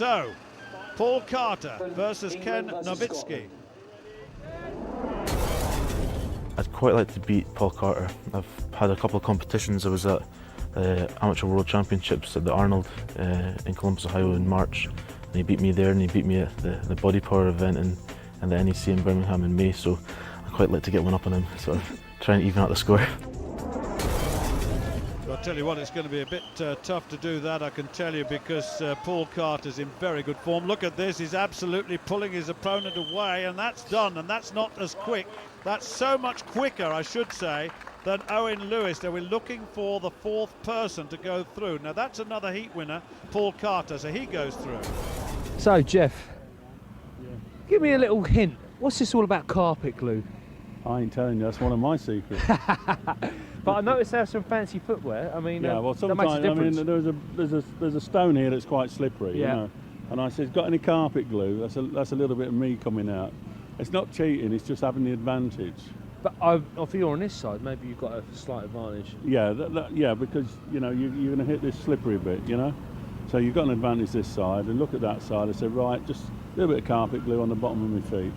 So, Paul Carter versus Ken Nowitzki. I'd quite like to beat Paul Carter. I've had a couple of competitions. I was at the Amateur World Championships at the Arnold in Columbus, Ohio in March. And he beat me there, and he beat me at the Body Power event in the NEC in Birmingham in May. So I'd quite like to get one up on him, sort of try and even out the score. I'll tell you what, it's going to be a bit tough to do that, I can tell you, because Paul Carter's in very good form. Look at this, he's absolutely pulling his opponent away, and that's done, and that's not as quick. That's so much quicker, I should say, than Owen Lewis. They were looking for the fourth person to go through. Now that's another heat winner, Paul Carter, so he goes through. So, Jeff, give me a little hint. What's this all about carpet glue? I ain't telling you, that's one of my secrets. But I noticed there's some fancy footwear. I mean, yeah, well, that makes a sometimes, I difference. mean, there's a stone here that's quite slippery, Yeah. you know. And I said, got any carpet glue? That's a little bit of me coming out. It's not cheating, it's just having the advantage. But if you're on this side, maybe you've got a slight advantage. Yeah, yeah, because, you know, you're going to hit this slippery bit, you know. So you've got an advantage this side, and look at that side. I said, right, just a little bit of carpet glue on the bottom of my feet.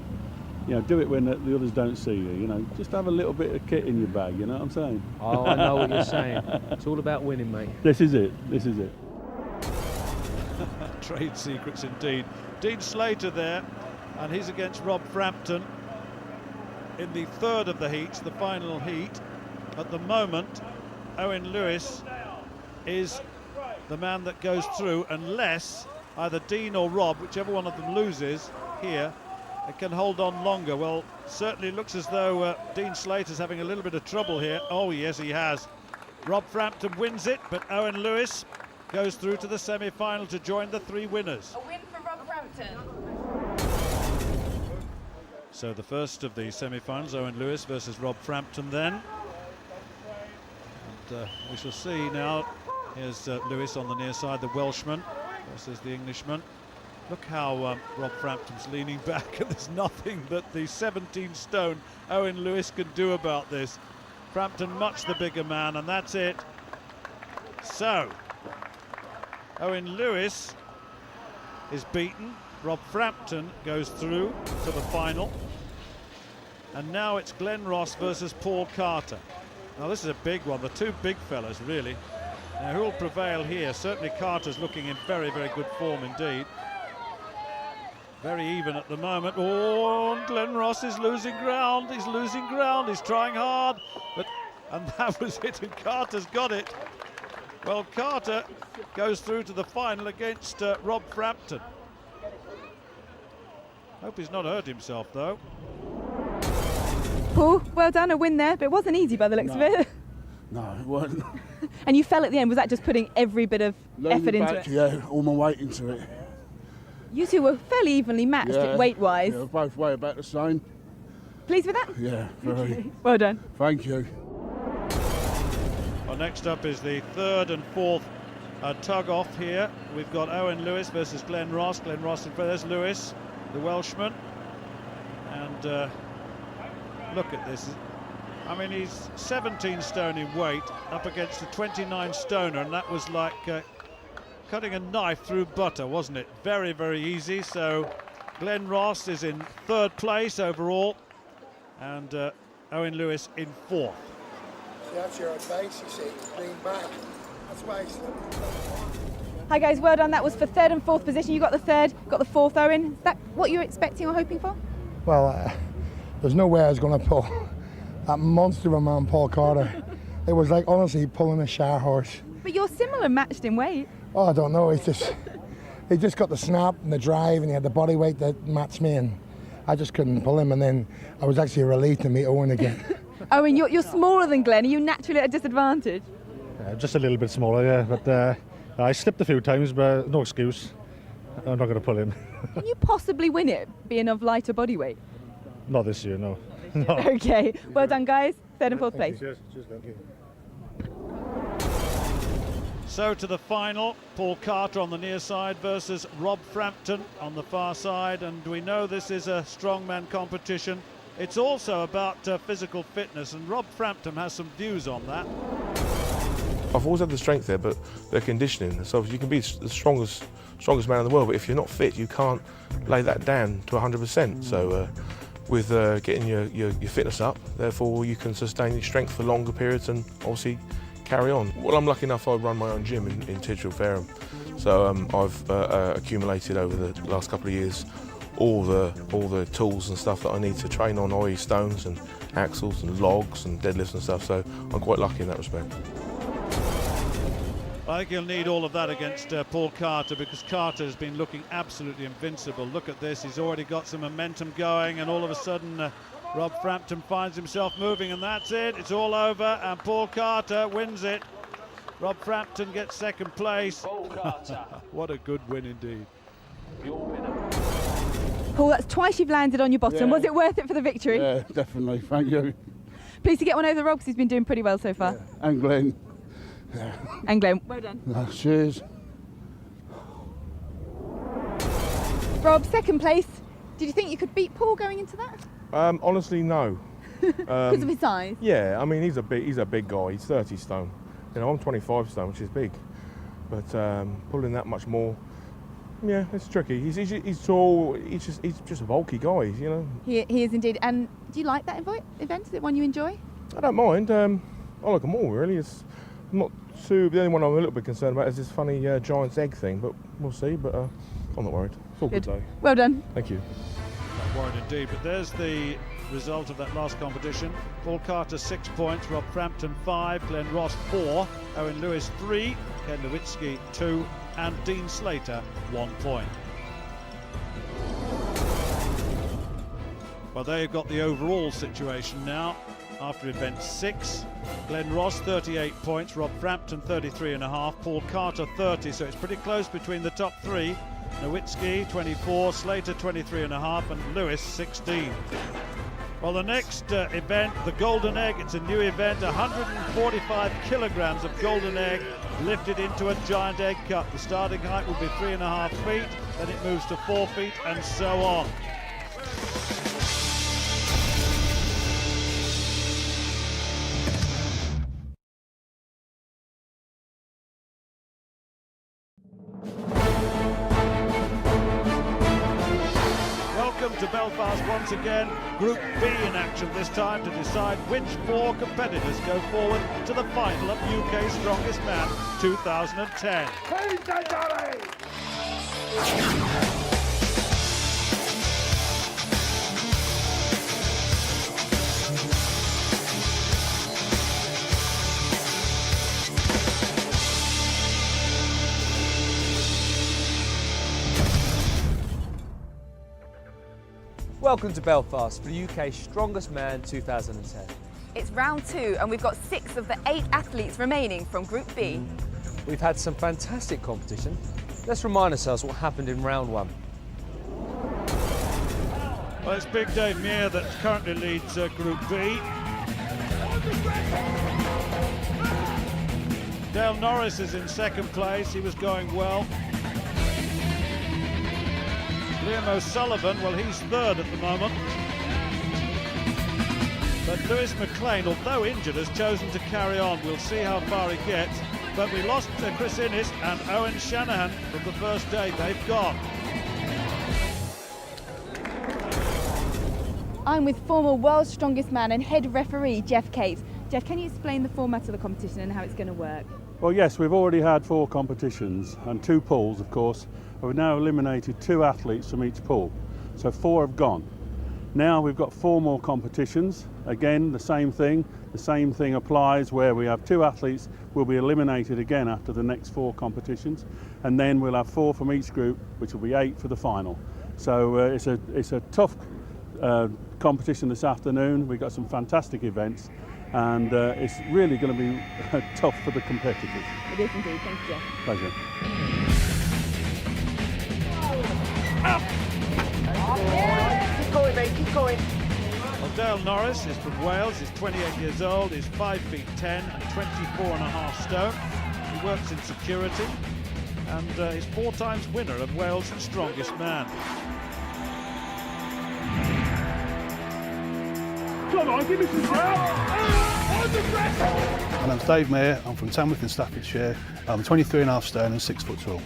You know, do it when the others don't see you, you know. Just have a little bit of kit in your bag, you know what I'm saying? Oh, I know what you're saying. It's all about winning, mate. This is it, this is it. Trade secrets indeed. Dean Slater there, and he's against Rob Frampton in the third of the heats, the final heat. At the moment, Owen Lewis is the man that goes through, unless either Dean or Rob, whichever one of them loses here, it can hold on longer. Well, certainly looks as though Dean Slater's having a little bit of trouble here. Oh yes, he has. Rob Frampton wins it, but Owen Lewis goes through to the semi-final to join the three winners. A win for Rob Frampton. So the first of the semi-finals, Owen Lewis versus Rob Frampton then. And we shall see now. Here's Lewis on the near side, the Welshman versus the Englishman. Look how Rob Frampton's leaning back, and there's nothing that the 17-stone Owen Lewis can do about this. Frampton much the bigger man, and that's it. So, Owen Lewis is beaten. Rob Frampton goes through to the final. And now it's Glenn Ross versus Paul Carter. Now this is a big one, the two big fellas really. Now who will prevail here? Certainly Carter's looking in very, very good form indeed. Very even at the moment. Oh, and Glenn Ross is losing ground. He's losing ground. He's trying hard. And that was it, and Carter's got it. Well, Carter goes through to the final against Rob Frampton. Hope he's not hurt himself, though. Paul, well done, a win there, but it wasn't easy by the looks of it. No, it wasn't. And you fell at the end. Was that just putting every bit of effort into it? Yeah, all my weight into it. You two were fairly evenly matched weight-wise. Yeah, both weigh about the same. Pleased with that? Yeah, very. Well done. Thank you. Well, next up is the third and fourth tug-off here. We've got Owen Lewis versus Glenn Ross. Glenn Ross, and there's Lewis, the Welshman. And look at this. I mean, he's 17 stone in weight up against a 29-stoner, and that was like cutting a knife through butter, wasn't it? Very, very easy. So Glenn Ross is in third place overall, and Owen Lewis in fourth. See, that's your advice, you see, lean back. That's why he's Hi guys, well done. That was for third and fourth position. You got the third, got the fourth, Owen. Is that what you were expecting or hoping for? Well, there's no way I was going to pull that monster of a man, Paul Carter. It was like, honestly, pulling a shire horse. But you're similar matched in weight. Oh, I don't know. He just got the snap and the drive, and he had the body weight that matched me, and I just couldn't pull him. And then I was actually relieved to meet Owen again. Owen, you're smaller than Glenn. Are you naturally at a disadvantage? Just a little bit smaller, yeah. But I slipped a few times, but no excuse. I'm not going to pull him. Can you possibly win it, being of lighter body weight? Not this year, no. No. Okay, well done, guys. Third and fourth place. Cheers, thank you. So to the final, Paul Carter on the near side versus Rob Frampton on the far side, and we know this is a strongman competition. It's also about physical fitness, and Rob Frampton has some views on that. I've always had the strength there, but the conditioning. So you can be the strongest man in the world, but if you're not fit, you can't lay that down to 100%. So with getting your fitness up, therefore you can sustain your strength for longer periods and obviously carry on. Well, I'm lucky enough I run my own gym in Tidgell, Fareham. So I've accumulated over the last couple of years all the tools and stuff that I need to train on, i.e. stones and axles and logs and deadlifts and stuff. So I'm quite lucky in that respect. I think he'll need all of that against Paul Carter, because Carter has been looking absolutely invincible. Look at this, he's already got some momentum going, and all of a sudden Rob Frampton finds himself moving, and that's it, it's all over, and Paul Carter wins it. Rob Frampton gets second place. Paul Carter. What a good win indeed. Your winner. Paul, that's twice you've landed on your bottom. Yeah. Was it worth it for the victory? Yeah, definitely. Thank you. Pleased to get one over the Rob, because he's been doing pretty well so far. And Glenn. And Glenn, well done. Cheers. Rob, second place. Did you think you could beat Paul going into that? Honestly, no. Because of his size? Yeah, I mean he's a big guy. He's 30 stone. You know, I'm 25 stone, which is big. But pulling that much more, yeah, it's tricky. He's tall. He's just a bulky guy. You know. He is indeed. And do you like that event? Is it one you enjoy? I don't mind. I like them all really. It's not too. The only one I'm a little bit concerned about is this funny giant's egg thing. But we'll see. But I'm not worried. It's all good though. Well done. Thank you. Not worried indeed. But there's the result of that last competition. Paul Carter 6 points, Rob Frampton 5, Glenn Ross 4, Owen Lewis 3, Ken Nowitzki 2, and Dean Slater 1 point. Well, there you've got the overall situation now. After event 6, Glenn Ross 38 points, Rob Frampton 33.5, Paul Carter 30, so it's pretty close between the top 3. Nowitzki 24, Slater 23.5, and Lewis 16. Well, the next event, the Golden Egg, it's a new event, 145 kilograms of golden egg lifted into a giant egg cup. The starting height will be 3.5 feet, then it moves to 4 feet, and so on. Welcome to Belfast once again. Group B in action this time to decide which 4 competitors go forward to the final of UK Strongest Man 2010. Welcome to Belfast for the UK's Strongest Man 2010. It's round 2, and we've got 6 of the 8 athletes remaining from Group B. We've had some fantastic competition. Let's remind ourselves what happened in round 1. Well, it's Big Dave Meir that currently leads Group B. Dale Norris is in second place, he was going well. Liam O'Sullivan, well, he's third at the moment. But Lewis McLean, although injured, has chosen to carry on. We'll see how far he gets. But we lost Chris Innes and Owen Shanahan from the first day. They've gone. I'm with former World's Strongest Man and head referee, Jeff Cates. Jeff, can you explain the format of the competition and how it's going to work? Well, yes, we've already had 4 competitions and 2 pools, of course. We've now eliminated 2 athletes from each pool, so 4 have gone. Now we've got 4 more competitions. Again, the same thing applies where we have 2 athletes will be eliminated again after the next 4 competitions, and then we'll have 4 from each group, which will be 8 for the final. So it's a tough competition this afternoon. We've got some fantastic events, and it's really going to be tough for the competitors. It is indeed. Thank you, Jeff. Pleasure. Keep going, mate, keep going. Well, Dale Norris is from Wales, he's 28 years old, he's 5 feet 10 and 24.5 stone. He works in security and is 4 times winner of Wales' Strongest Man. Come on, give me some help! My name's Dave Mayer, I'm from Tamworth in Staffordshire. I'm 23.5 stone and 6 foot tall.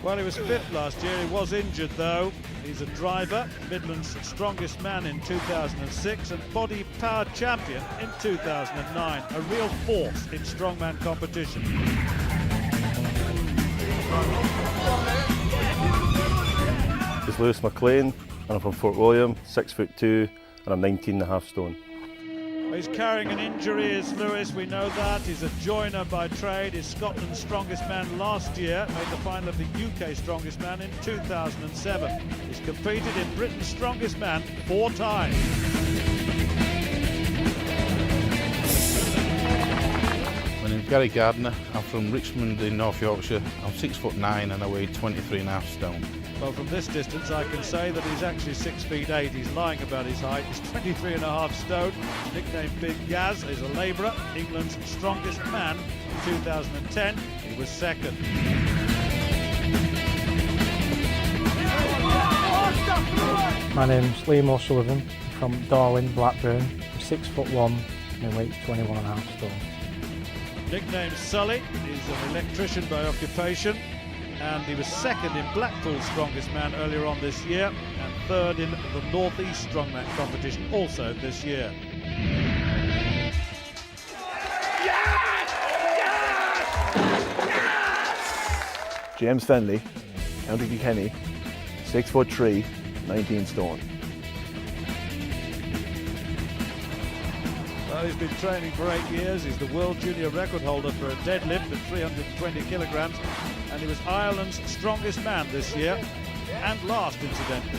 Well, he was fit last year. He was injured, though. He's a driver, Midland's strongest man in 2006 and body power champion in 2009. A real force in strongman competition. It's Lewis McLean, and I'm from Fort William, 6'2", and I'm 19.5 stone. He's carrying an injury, is Lewis, we know that. He's a joiner by trade. He's Scotland's strongest man last year, made the final of the UK strongest man in 2007. He's competed in Britain's strongest man 4 times. My name's Gary Gardner. I'm from Richmond in North Yorkshire. I'm 6'9" and I weigh 23.5 stone. Well, from this distance, I can say that he's actually 6'8". He's lying about his height. He's 23.5 stone. Nicknamed Big Gaz, is a labourer. England's strongest man in 2010. He was second. My name's Liam O'Sullivan from Darwin, Blackburn. I'm 6'1" and I weigh 21.5 stone. Nicknamed Sully, he's an electrician by occupation, and he was second in Blackpool's strongest man earlier on this year, and third in the North East strongman competition also this year. James Fenley, County Kilkenny, 6'3", 19 stone. Well, he's been training for 8 years. He's the world junior record holder for a deadlift at 320 kilograms, and he was Ireland's strongest man this year, and last, incidentally.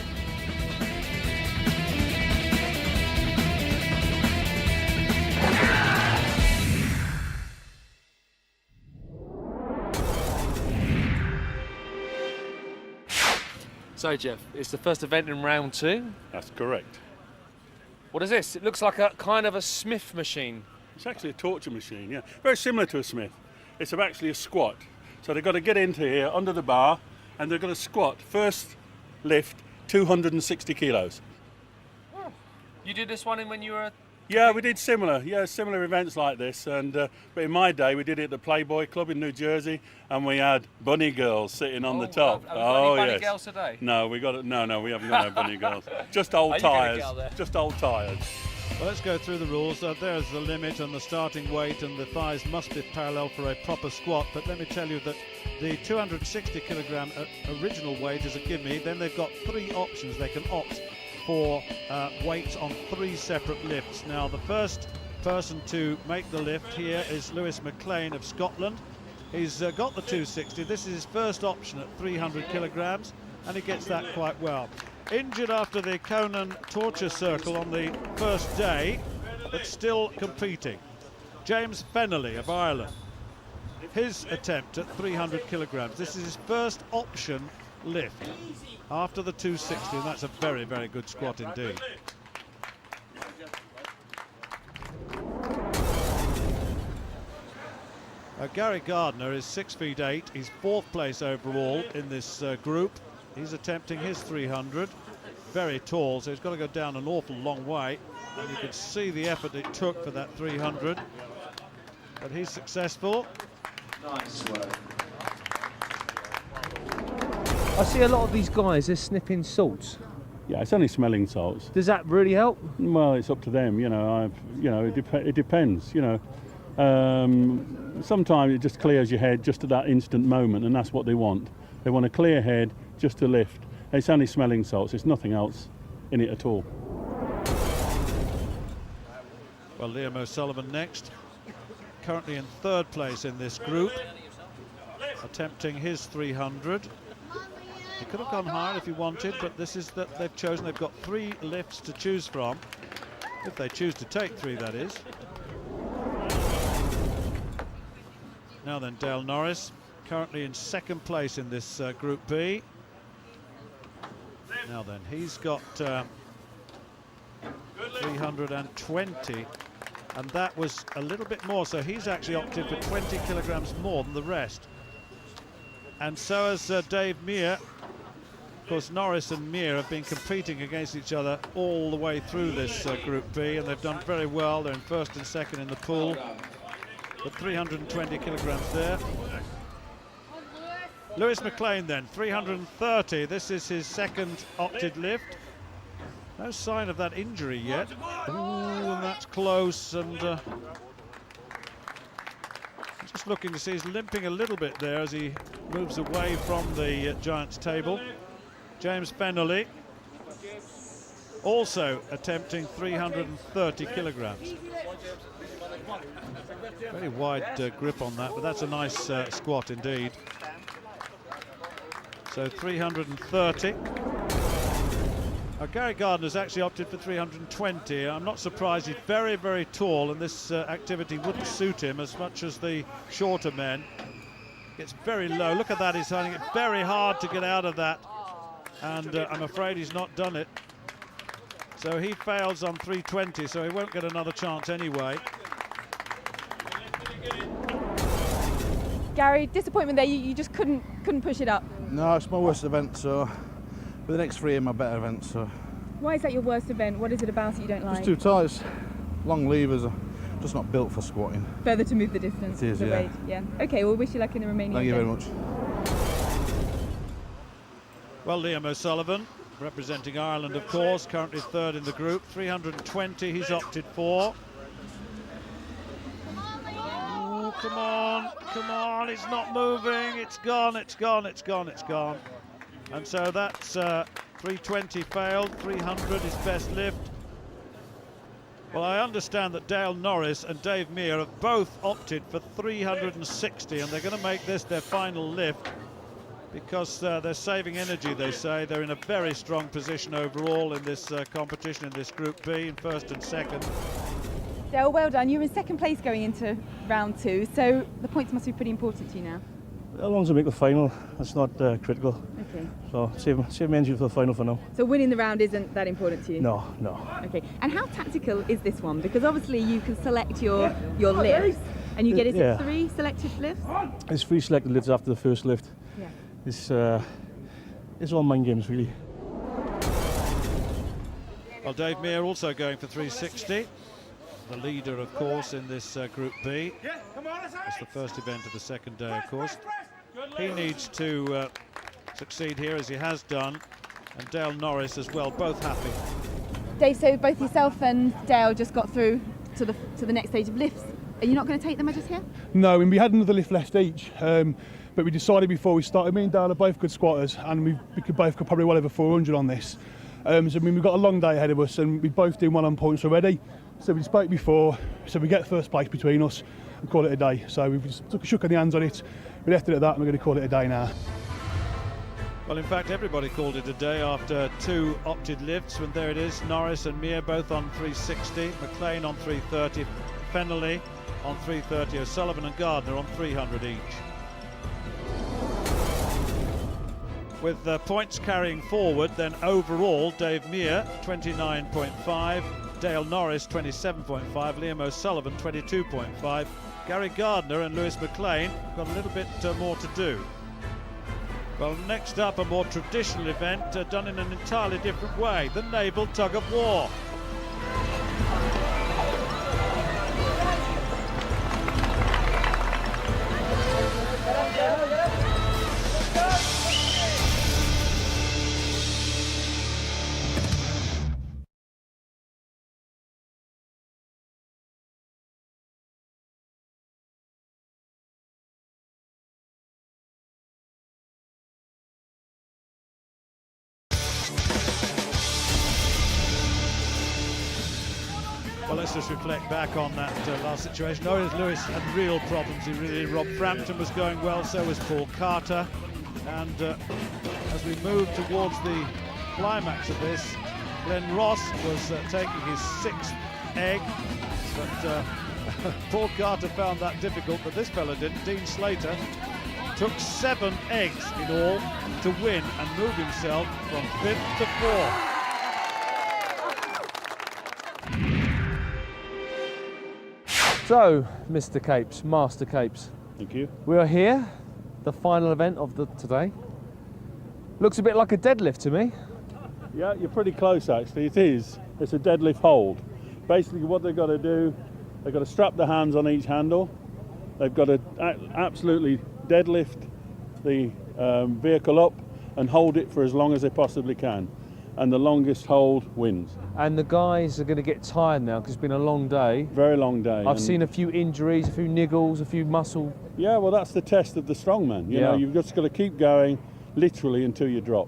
So, Jeff, it's the first event in round 2. That's correct. What is this? It looks like a kind of a Smith machine. It's actually a torture machine, yeah. Very similar to a Smith. It's actually a squat. So they've got to get into here under the bar and they've got to squat. First lift, 260 kilos. You did this one when you were... Yeah, we did similar events like this, and but in my day we did it at the Playboy Club in New Jersey, and we had bunny girls sitting on the top. Have we got any bunny yes. girls today? No, we got it. No, we haven't got no bunny girls. Just old tyres. Just old tyres. Well, let's go through the rules. There's the limit and the starting weight, and the thighs must be parallel for a proper squat. But let me tell you that the 260 kilogram original weight is a gimme. Then they've got 3 options. They can opt for weights on 3 separate lifts. Now, the first person to make the lift here is Lewis McLean of Scotland. He's got the 260. This is his first option at 300 kilograms, and he gets that quite well. Injured after the Conan torture circle on the first day, but still competing. James Fenley of Ireland. His attempt at 300 kilograms. This is his first option lift after the 260, and that's a very, very good squat indeed. Gary Gardner is 6'8". He's 4th place overall in this group. He's attempting his 300. Very tall, so he's got to go down an awful long way, and you can see the effort it took for that 300. But he's successful. Nice work. I see a lot of these guys, they're sniffing salts. Yeah, it's only smelling salts. Does that really help? Well, it's up to them, you know. It depends, you know. Sometimes it just clears your head just at that instant moment, and that's what they want. They want a clear head just to lift. It's only smelling salts. There's nothing else in it at all. Well, Liam O'Sullivan next, currently in 3rd place in this group, attempting his 300. He could have gone higher if he wanted, but this is that they've chosen. They've got 3 lifts to choose from, if they choose to take 3, that is. Now then, Dale Norris, currently in 2nd place in this Group B. Now then, he's got 320, and that was a little bit more, so he's actually opted for 20 kilograms more than the rest. And so has Dave Meir Of course, Norris and Mir have been competing against each other all the way through this Group B, and they've done very well. They're in first and second in the pool, but 320 kilograms there. Lewis McLean then, 330. This is his second opted lift. No sign of that injury yet. Ooh, and that's close, and just looking to see, he's limping a little bit there as he moves away from the Giants table. James Fennelly also attempting 330 kilograms. Very wide grip on that, but that's a nice squat indeed. So 330. Gary Gardner's actually opted for 320. I'm not surprised. He's very, very tall, and this activity wouldn't suit him as much as the shorter men. Gets very low. Look at that. He's finding it very hard to get out of that, and I'm afraid he's not done it. So he fails on 320, so he won't get another chance anyway. Gary, disappointment there. You just couldn't push it up. No, it's my worst event, so but the next three are my better events. So. Why is that your worst event? What is it about it you don't like? Just too tight. Long levers are just not built for squatting. Further to move the distance. It is, the yeah. weight. Yeah. Okay, well, wish you luck in the remaining. Thank you very much. Well, Liam O'Sullivan, representing Ireland, of course, currently third in the group. 320 he's opted for. Ooh, come on, it's not moving. It's gone. And so that's 320 failed, 300 his best lift. Well, I understand that Dale Norris and Dave Mir have both opted for 360, and they're going to make this their final lift because they're saving energy, they say. They're in a very strong position overall in this competition, in this Group B, in first and second. Dale, well done. You're in second place going into round 2, so the points must be pretty important to you now. As long as I make the final, that's not critical. Okay. So save my energy for the final for now. So winning the round isn't that important to you? No. Okay. And how tactical is this one? Because obviously you can select your lifts, and you get it 3 selected lifts. It's 3 selected lifts after the first lift. Yeah. It's all mind games really. Well, Dave Mir also going for 360. The leader, of course, in this Group B. It's the first event of the second day, of course. He needs to succeed here, as he has done, and Dale Norris as well, both happy. Dave, so both yourself and Dale just got through to the next stage of lifts. Are you not going to take the measures here? No, we had another lift left each, but we decided before we started, me and Dale are both good squatters, and we could probably well over 400 on this. So we've got a long day ahead of us, and we both doing well on points already. So we spoke before, so we get first place between us and call it a day. So we've just shook the hands on it, we left it at that, and we're going to call it a day now. Well, in fact, everybody called it a day after 2 opted lifts, and there it is, Norris and Mir both on 360, McLean on 330, Fennelly on 330, O'Sullivan and Gardner on 300 each. With points carrying forward, then overall, Dave Mir 29.5, Dale Norris 27.5, Liam O'Sullivan 22.5, Gary Gardner and Lewis McLean got a little bit more to do. Well, next up, a more traditional event done in an entirely different way, the naval tug of war. Well, let's just reflect back on that last situation. Lewis had real problems. He really did. Rob Frampton was going well, so was Paul Carter. And as we move towards the climax of this, Glenn Ross was taking his 6th egg, but Paul Carter found that difficult, but this fella didn't. Dean Slater took 7 eggs in all to win and move himself from 5th to 4th. So, Mr. Capes, Master Capes. Thank you. We are here, the final event of today. Looks a bit like a deadlift to me. Yeah, you're pretty close actually. It is. It's a deadlift hold. Basically what they've got to do, they've got to strap the hands on each handle. They've got to absolutely deadlift the vehicle up and hold it for as long as they possibly can. And the longest hold wins. And the guys are going to get tired now because it's been a long day. Very long day. I've seen a few injuries, a few niggles, a few muscle. Yeah, well that's the test of the strongman. You know, you've just got to keep going literally until you drop.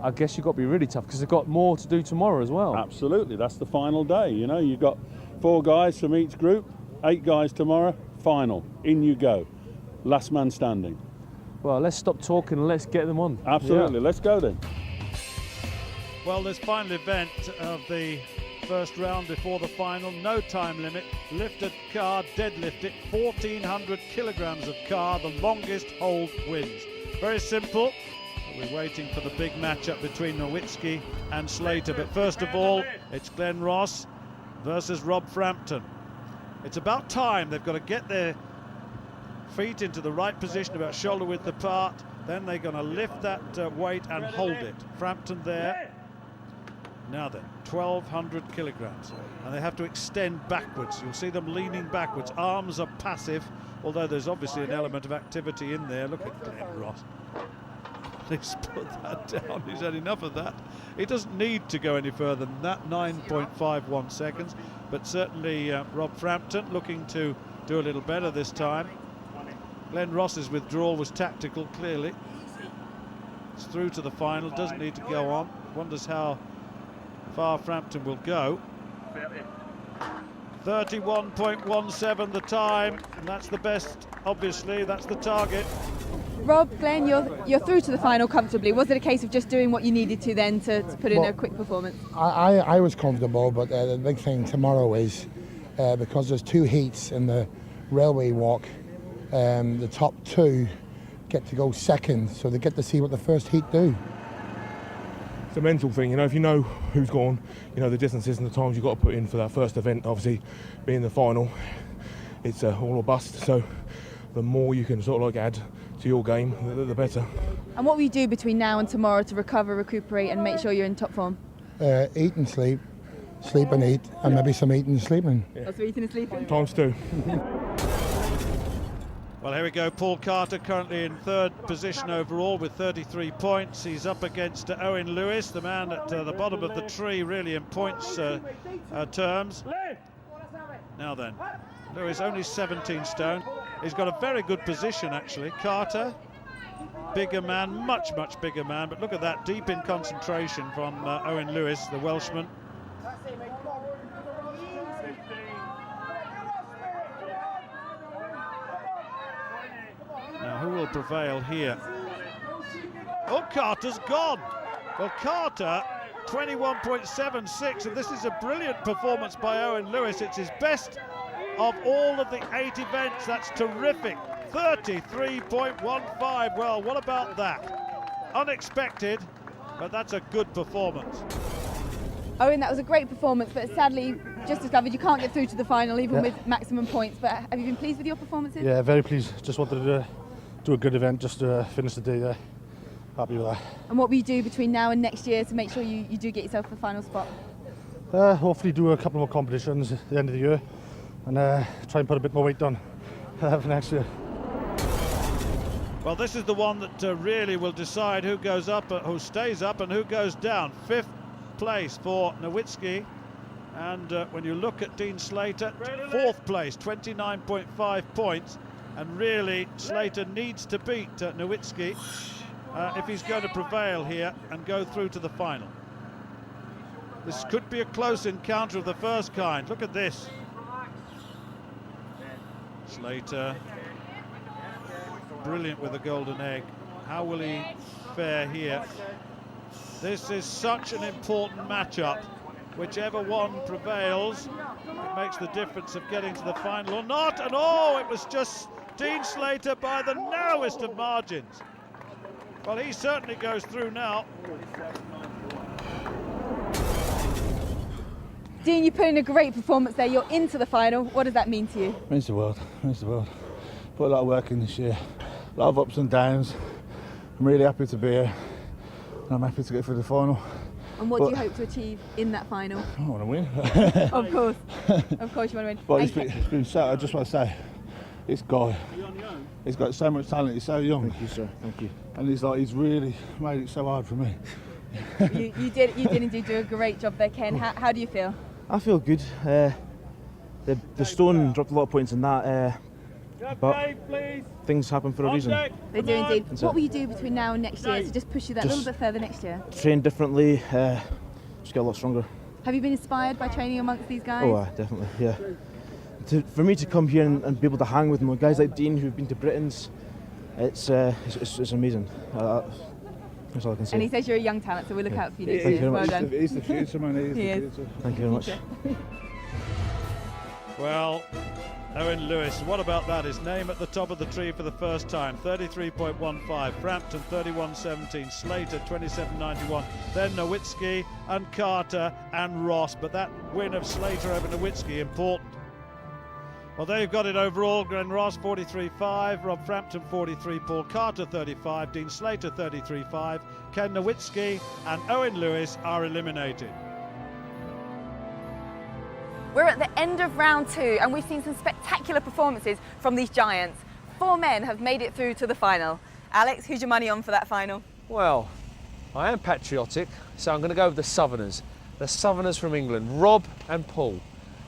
I guess you've got to be really tough because they've got more to do tomorrow as well. Absolutely, that's the final day. You know, you've got 4 guys from each group, 8 guys tomorrow, final. In you go. Last man standing. Well, let's stop talking and let's get them on. Absolutely, let's go then. Well, this final event of the first round before the final, no time limit, lifted car, deadlifted, 1,400 kilograms of car, the longest hold wins. Very simple. We're waiting for the big matchup between Nowitzki and Slater, but first of all, it's Glenn Ross versus Rob Frampton. It's about time. They've got to get their feet into the right position, about shoulder width apart, then they're going to lift that weight and hold it. Frampton there. Now then, 1,200 kilograms, and they have to extend backwards. You'll see them leaning backwards. Arms are passive, although there's obviously an element of activity in there. Look at Glenn Ross. He's put that down. He's had enough of that. He doesn't need to go any further than that, 9.51 seconds. But certainly Rob Frampton looking to do a little better this time. Glenn Ross's withdrawal was tactical, clearly. It's through to the final, doesn't need to go on. Wonders how far Frampton will go. 31.17 the time, and that's the best, obviously, that's the target. Rob, Glenn, you're through to the final comfortably. Was it a case of just doing what you needed to then to put in a quick performance? I was comfortable, but the big thing tomorrow is because there's 2 heats in the railway walk, the top 2 get to go second, so they get to see what the first heat do. It's a mental thing, you know, if you know who's gone, you know the distances and the times you've got to put in for that first event, obviously being the final, it's all or bust, so the more you can sort of like add to your game, the better. And what will you do between now and tomorrow to recover, recuperate and make sure you're in top form? Eat and sleep, sleep and eat, and maybe some eating and sleeping. That's eating and sleeping? Times 2. Well, here we go. Paul Carter currently in 3rd position overall with 33 points. He's up against Owen Lewis, the man at the bottom of the tree, really in points terms. Now then, Lewis only 17 stone. He's got a very good position, actually. Carter, bigger man, much bigger man. But look at that, deep in concentration from Owen Lewis, the Welshman. Now, who will prevail here? Oh, Carter's gone. Well, Carter, 21.76, and this is a brilliant performance by Owen Lewis. It's his best of all of the 8 events. That's terrific. 33.15. Well, what about that? Unexpected, but that's a good performance. Owen, that was a great performance, but sadly, just discovered you can't get through to the final, even with maximum points. But have you been pleased with your performances? Yeah, very pleased. Just wanted to do a good event, just to finish the day there. Happy with that. And what will you do between now and next year to make sure you do get yourself the final spot? Hopefully do a couple more competitions at the end of the year and try and put a bit more weight on for next year. Well, this is the one that really will decide who goes up, who stays up and who goes down. 5th place for Nowitzki, and when you look at Dean Slater, 4th place, 29.5 points, and really Slater needs to beat Nowitzki if he's going to prevail here and go through to the final. This could be a close encounter of the first kind. Look at this. Slater, brilliant with the golden egg. How will he fare here? This is such an important matchup. Whichever one prevails, it makes the difference of getting to the final or not. And oh, it was just Dean Slater by the narrowest of margins. Well, he certainly goes through now. Dean, you put in a great performance there. You're into the final. What does that mean to you? Means the world, means the world. Put a lot of work in this year, a lot of ups and downs. I'm really happy to be here. and I'm happy to get through the final. And what do you hope to achieve in that final? I want to win. Of course you want to win. But it's been so, I just want to say, this guy, he's got so much talent, he's so young. Thank you, sir. Thank you. And he's really made it so hard for me. you did indeed do a great job there, Ken. How do you feel? I feel good. The stone dropped a lot of points in that, but things happen for a reason. They do indeed. What will you do between now and next year to just push you that little bit further next year? Train differently, just get a lot stronger. Have you been inspired by training amongst these guys? Oh, definitely, yeah. For me to come here and be able to hang with them, guys like Dean who've been to Britain's, it's amazing. That's all I can say. And he says you're a young talent, so we'll look out for you next Thank you year. very Well much. done. He's the future, man. He's He the is. future. Thank you very much. Well, Owen Lewis, what about that? His name at the top of the tree for the first time. 33.15, Frampton 31.17, Slater 27.91, then Nowitzki and Carter and Ross. But that win of Slater over Nowitzki, important. Well, there you've got it overall. Glenn Ross 43.5, Rob Frampton 43, Paul Carter 35, Dean Slater 33.5, Ken Nowitzki and Owen Lewis are eliminated. We're at the end of round 2 and we've seen some spectacular performances from these giants. 4 men have made it through to the final. Alex, who's your money on for that final? Well, I am patriotic, so I'm going to go with the Southerners. The Southerners from England, Rob and Paul.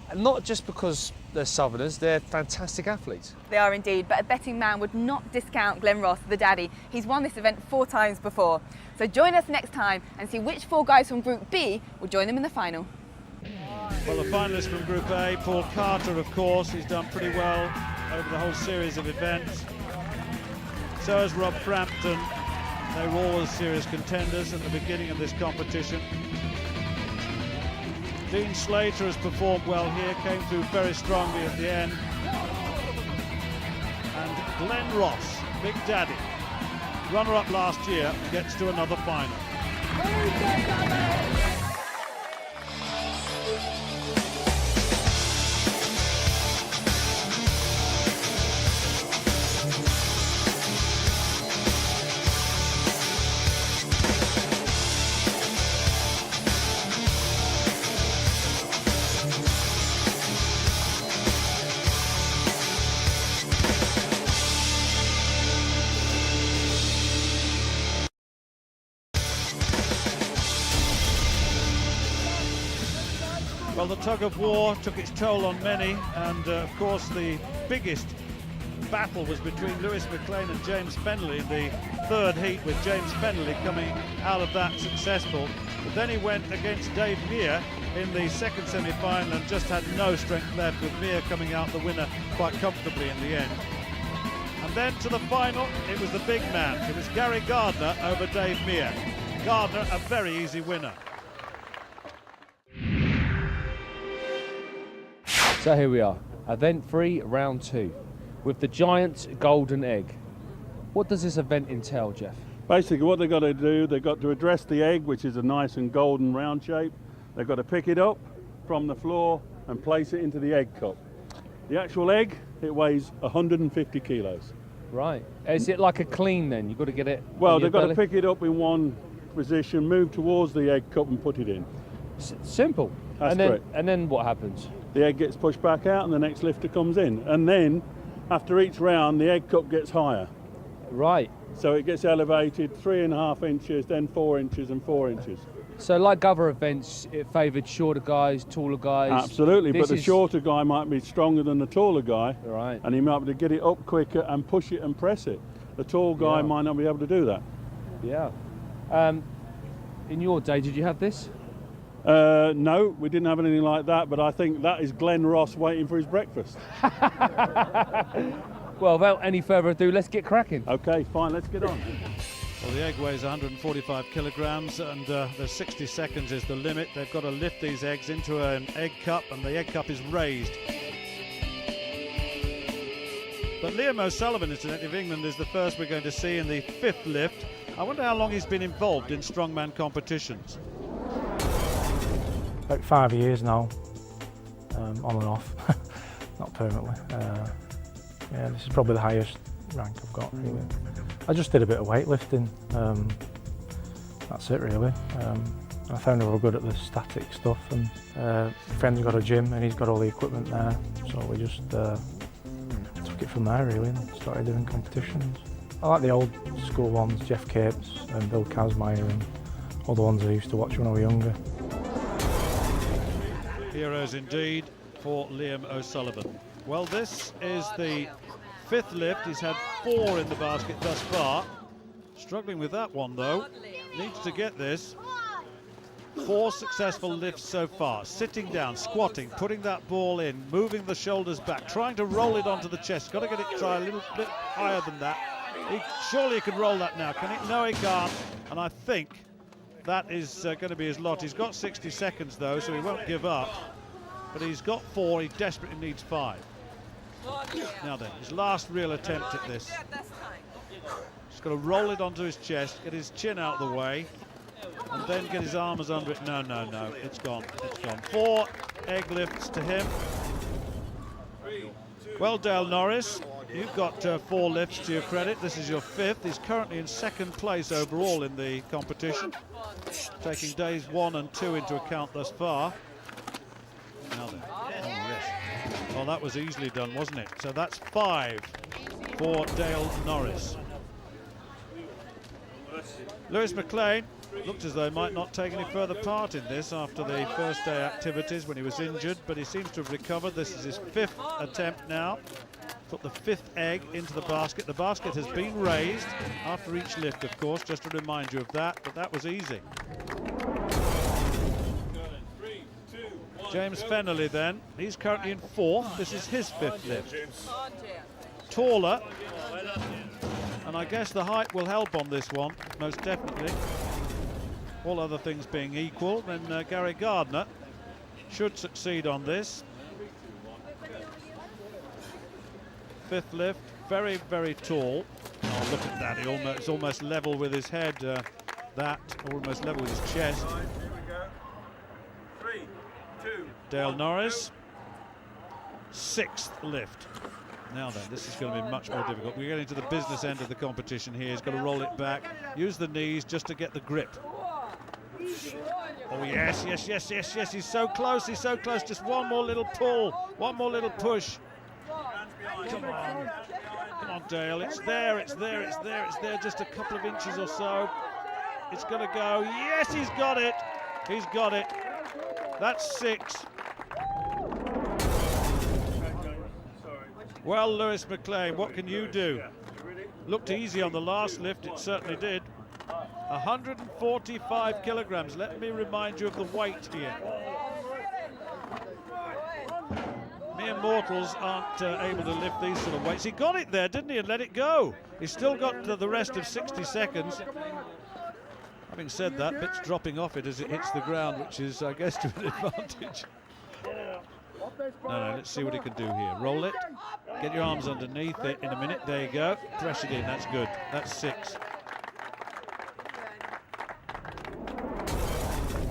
And not just because they're Southerners, they're fantastic athletes. They are indeed, but a betting man would not discount Glenn Ross, the daddy. He's won this event 4 times before. So join us next time and see which 4 guys from Group B will join them in the final. Well, the finalists from Group A, Paul Carter, of course, he's done pretty well over the whole series of events. So has Rob Frampton. They were always serious contenders at the beginning of this competition. Dean Slater has performed well here, came through very strongly at the end. And Glenn Ross, Big Daddy, runner-up last year, gets to another final. Well, the tug of war took its toll on many, and of course the biggest battle was between Lewis McLean and James Fennelly in the 3rd heat, with James Fennelly coming out of that successful. But then he went against Dave Mear in the 2nd semi-final and just had no strength left, with Mear coming out the winner quite comfortably in the end. And then to the final, it was the big man. It was Gary Gardner over Dave Mear. Gardner, a very easy winner. So here we are, event 3, round 2, with the giant golden egg. What does this event entail, Jeff? Basically what they've got to do, they've got to address the egg, which is a nice and golden round shape. They've got to pick it up from the floor and place it into the egg cup. The actual egg, it weighs 150 kilos. Right. Is it like a clean then? You've got to get it. Well, they've got to pick it up in one position, move towards the egg cup and put it in. Simple. That's correct. And then what happens? The egg gets pushed back out and the next lifter comes in. And then, after each round, the egg cup gets higher. Right. So it gets elevated 3.5 inches, then 4 inches and 4 inches. So like other events, it favoured shorter guys, taller guys? Absolutely, but the shorter guy might be stronger than the taller guy. Right. And he might be able to get it up quicker and push it and press it. The tall guy might not be able to do that. Yeah. In your day, did you have this? No, we didn't have anything like that, but I think that is Glenn Ross waiting for his breakfast. Well, without any further ado, let's get cracking. Okay, fine, let's get on. Well, the egg weighs 145 kilograms and the 60 seconds is the limit. They've got to lift these eggs into an egg cup, and the egg cup is raised. But Liam O'Sullivan, incidentally, of England, is the first we're going to see in the 5th lift. I wonder how long he's been involved in strongman competitions. About 5 years now, on and off, not permanently. Yeah, this is probably the highest rank I've got, really. I just did a bit of weightlifting, that's it really. I found they were good at the static stuff, and friend's got a gym and he's got all the equipment there, so we just took it from there really and started doing competitions. I like the old school ones, Jeff Capes and Bill Kazmaier and all the ones I used to watch when I was younger. Heroes indeed for Liam O'Sullivan. Well, this is the 5th lift. He's had 4 in the basket thus far. Struggling with that one though. Needs to get this. 4 successful lifts so far. Sitting down, squatting, putting that ball in, moving the shoulders back, trying to roll it onto the chest. Got to get it try a little bit higher than that. Surely he can roll that now, can he? No, he can't. And I think that is going to be his lot. He's got 60 seconds though, so he won't give up. But he's got 4, he desperately needs 5. Now then, his last real attempt at this. He's got to roll it onto his chest, get his chin out of the way, and then get his arms under it. No, no, no, it's gone, it's gone. 4 egg lifts to him. Well, Dale Norris, you've got 4 lifts to your credit. This is your 5th. He's currently in 2nd place overall in the competition, taking days 1 and 2 into account thus far. Now then, oh yes. Well, that was easily done, wasn't it? So that's 5 for Dale Norris. Lewis McLean looked as though he might not take any further part in this after the first day activities when he was injured, but he seems to have recovered. This is his 5th attempt now. Put the 5th egg into the basket. The basket has been raised after each lift, of course, just to remind you of that, but that was easy. James Fennelly then, he's currently in 4th. This is his 5th lift. Taller, and I guess the height will help on this one, most definitely. All other things being equal, then Gary Gardner should succeed on this. 5th lift, very, very tall. Oh, look at that, it's almost level with his head, almost level with his chest. Dale Norris, 6th lift. Now then, this is going to be much more difficult. We're getting to the business end of the competition here. He's got to roll it back, use the knees just to get the grip. Oh yes, yes, yes, yes, yes, he's so close, just one more little pull, one more little push. Come on Dale, it's there, just a couple of inches or so. It's going to go, yes, he's got it, that's 6. Well, Lewis McLean, what can you do? Looked easy on the last lift, it certainly did. 145 kilograms. Let me remind you of the weight here. Mere mortals aren't able to lift these sort of weights. He got it there, didn't he, and let it go. He's still got the rest of 60 seconds. Having said that, bits dropping off it as it hits the ground, which is, I guess, to an advantage. No, let's see what he can do here. Roll it, get your arms underneath it in a minute. There you go, press it in, that's good. That's 6.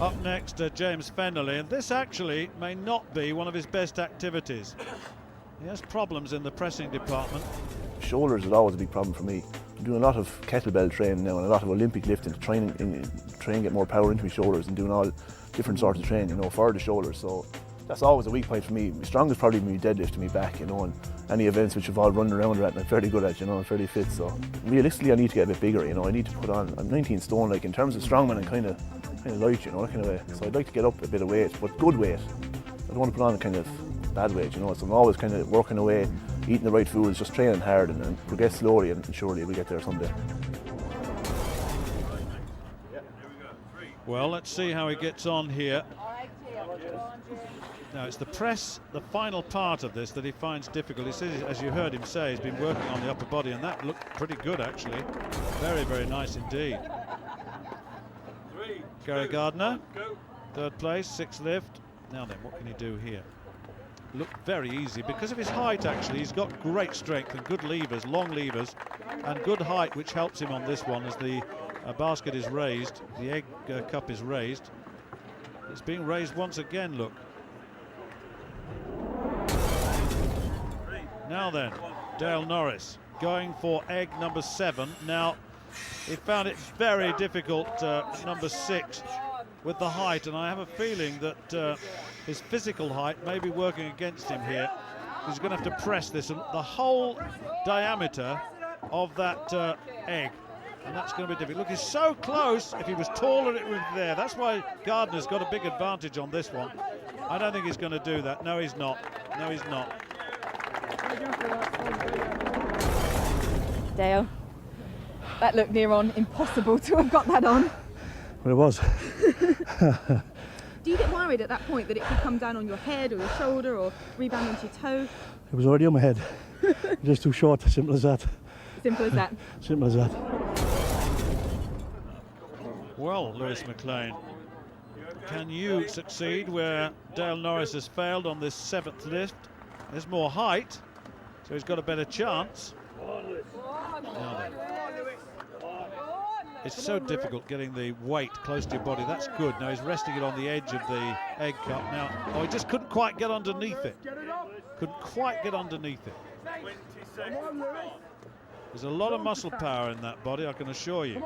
Up next, James Fennelly, and this actually may not be one of his best activities. He has problems in the pressing department. Shoulders is always a big problem for me. I'm doing a lot of kettlebell training now and a lot of Olympic lifting to try and get more power into my shoulders and doing all different sorts of training, for the shoulders. So that's always a weak point for me. My strongest probably my deadlift and my back, and any events which involve running around at, and I'm fairly good at, I'm fairly fit. So realistically, I need to get a bit bigger. I need to put on. I'm 19 stone. Like in terms of strongman, I'm kind of light, that kind of way. So I'd like to get up a bit of weight, but good weight. I don't want to put on a kind of bad weight, So I'm always kind of working away, eating the right foods, just training hard, and progress slowly, and surely we'll get there someday. Well, let's see how he gets on here. Now, it's the press, the final part of this, that he finds difficult. He says, as you heard him say, he's been working on the upper body, and that looked pretty good, actually. Very, very nice indeed. Gary Gardner, 3rd place, 6th lift. Now then, what can he do here? Looked very easy. Because of his height, actually, he's got great strength and good levers, long levers, and good height, which helps him on this one as the basket is raised, the egg cup is raised. It's being raised once again, look. Now then, Dale Norris going for egg number 7. Now, He found it very difficult, number 6, with the height, and I have a feeling that his physical height may be working against him here. He's going to have to press this, and the whole diameter of that egg, and that's going to be difficult. Look, he's so close. If he was taller, it would be there. That's why Gardner's got a big advantage on this one. I don't think he's going to do that. No, he's not. No, he's not. Dale, that looked near on impossible to have got that on. Well, it was. Do you get worried at that point that it could come down on your head or your shoulder or rebound onto your toe? It was already on my head. Just too short, simple as that. Simple as that. Simple as that. Well, Lewis McLean, can you succeed where Dale Norris has failed on this 7th lift? There's more height, so he's got a better chance. Now then. It's so difficult getting the weight close to your body. That's good. Now he's resting it on the edge of the egg cup. Now, oh, he just couldn't quite get underneath it. Couldn't quite get underneath it. There's a lot of muscle power in that body, I can assure you.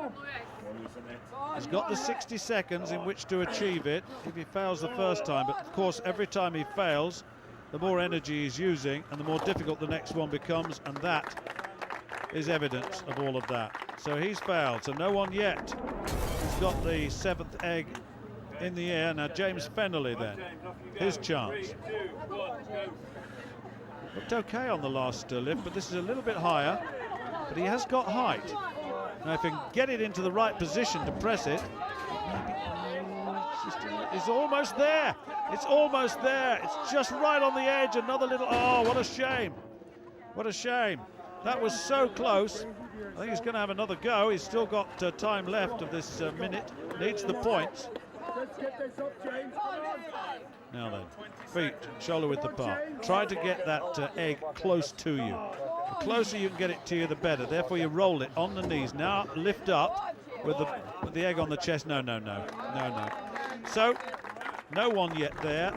He's got the 60 seconds in which to achieve it if he fails the first time. But of course, every time he fails, the more energy he's using and the more difficult the next one becomes, and that is evidence of all of that. So he's failed, so no one yet has got the 7th egg in the air. Now James Fennelly then, his chance. Looked okay on the last lift, but this is a little bit higher, but he has got height. Now if he can get it into the right position to press it, it's almost there. It's almost there. It's just right on the edge. Another little, oh, what a shame. What a shame. That was so close. I think he's going to have another go. He's still got time left of this minute. Needs the points. Now then, feet shoulder width apart. Try to get that egg close to you. The closer you can get it to you, the better. Therefore, you roll it on the knees. Now lift up with the egg on the chest. No. So, no one yet there.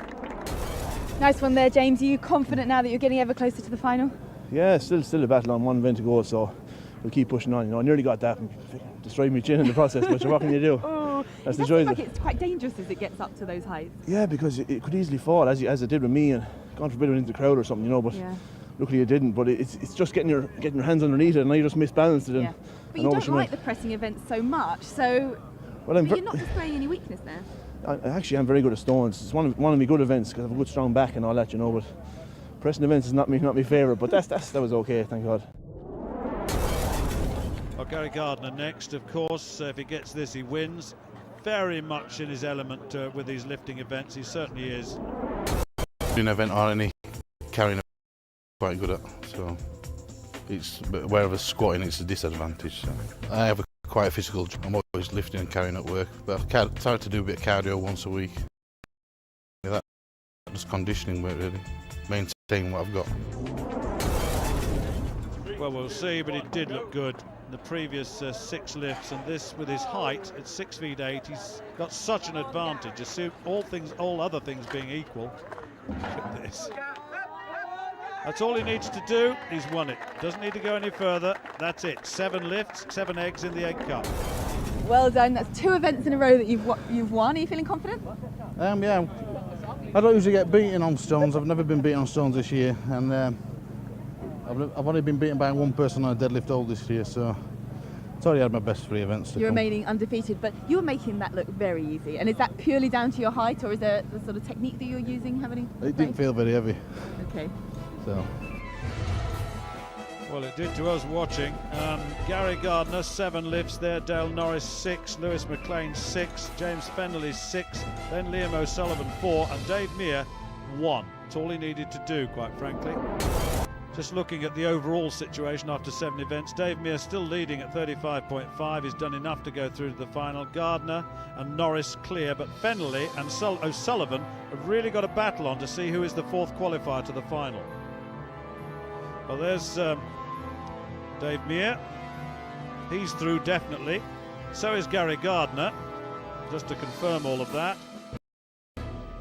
Nice one there, James. Are you confident now that you're getting ever closer to the final? Yeah, still a battle on one event to go, so we'll keep pushing on. You know, I nearly got that and destroyed my chin in the process, but what can you do? Oh, that's the it joy seems of like it. it's quite dangerous as it gets up to those heights. Yeah, because it could easily fall, as it did with me, and God forbid it went into the crowd or something, you know. But yeah. Luckily it didn't. But it's just getting your hands underneath it, and you just misbalanced it. Yeah. But you don't like the pressing events so much, so you're not displaying any weakness there. I'm very good at stones. It's one of my good events because I have a good strong back and all that, you know. But pressing events is not my favourite. But that was okay, thank God. Well, Gary Gardner next, of course. If he gets this, he wins. Very much in his element with these lifting events. He certainly is. An event or any carrying quite good at, so it's wherever squatting it's a disadvantage. So I have quite a physical job. I'm always lifting and carrying at work, but I try to do a bit of cardio once a week. That's just conditioning work, really. Maintain what I've got. Well, we'll see, but it did look good. The previous 6 lifts, and this with his height at 6 feet 8, he's got such an advantage. Assume all other things being equal. Look at this. That's all he needs to do. He's won it. Doesn't need to go any further. That's it. 7 lifts, 7 eggs in the egg cup. Well done. That's 2 events in a row that you've won. Are you feeling confident? Yeah. I don't usually get beaten on stones. I've never been beaten on stones this year, and I've only been beaten by one person on a deadlift all this year, so it's already had my best 3 events. You're remaining undefeated, but you're making that look very easy. And is that purely down to your height, or is there the sort of technique that you're using? It didn't feel very heavy. Okay. So. Well, it did to us watching. Gary Gardner 7 lifts there, Dale Norris 6, Lewis McLean 6, James Fennelly 6, then Liam O'Sullivan 4, and Dave Meir 1. That's all he needed to do, quite frankly. Just looking at the overall situation after 7 events, Dave Meir still leading at 35.5. He's done enough to go through to the final. Gardner and Norris clear, but Fennelly and O'Sullivan have really got a battle on to see who is the 4th qualifier to the final. Well, there's Dave Meir. He's through definitely. So is Gary Gardner, just to confirm all of that.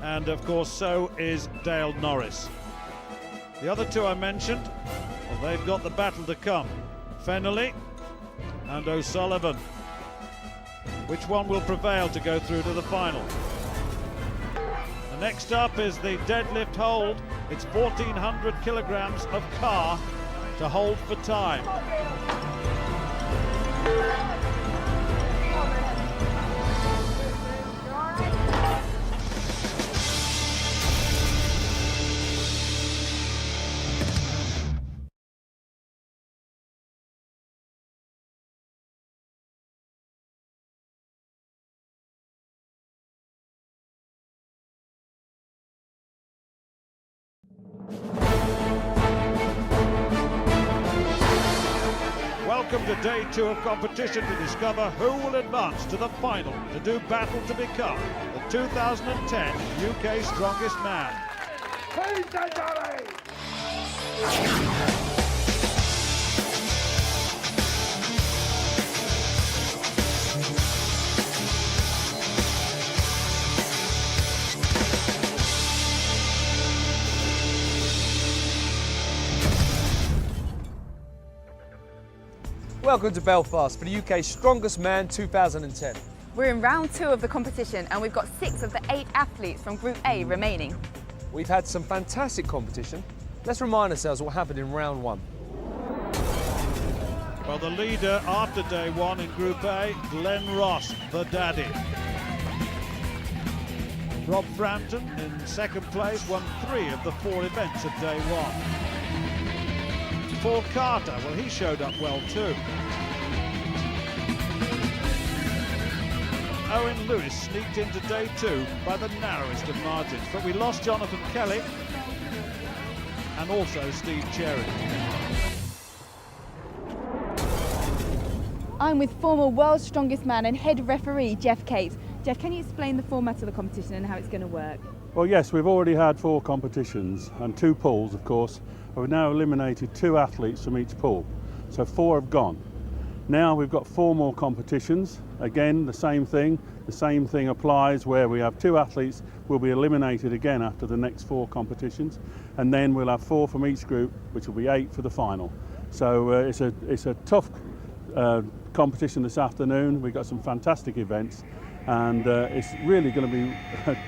And of course, so is Dale Norris. The other 2 I mentioned, well, they've got the battle to come. Fennelly and O'Sullivan. Which one will prevail to go through to the final? The next up is the deadlift hold. It's 1,400 kilograms of car to hold for time. Welcome to day 2 of competition to discover who will advance to the final to do battle to become the 2010 UK Strongest Man. Welcome to Belfast for the UK's Strongest Man 2010. We're in round 2 of the competition and we've got 6 of the 8 athletes from Group A remaining. We've had some fantastic competition. Let's remind ourselves what happened in round 1. Well, the leader after day 1 in Group A, Glenn Ross, the daddy. Rob Frampton in second place won 3 of the 4 events of day 1. Paul Carter, well, he showed up well too. Owen Lewis sneaked into day 2 by the narrowest of margins, but we lost Jonathan Kelly and also Steve Cherry. I'm with former World's Strongest Man and head referee Jeff Cates. Jeff, can you explain the format of the competition and how it's going to work? Well, yes, we've already had 4 competitions and 2 pools, of course. We've now eliminated 2 athletes from each pool, so 4 have gone. Now we've got 4 more competitions. Again, the same thing applies where we have 2 athletes will be eliminated again after the next 4 competitions, and then we'll have 4 from each group, which will be 8 for the final. So it's a tough competition this afternoon. We've got some fantastic events, and it's really going to be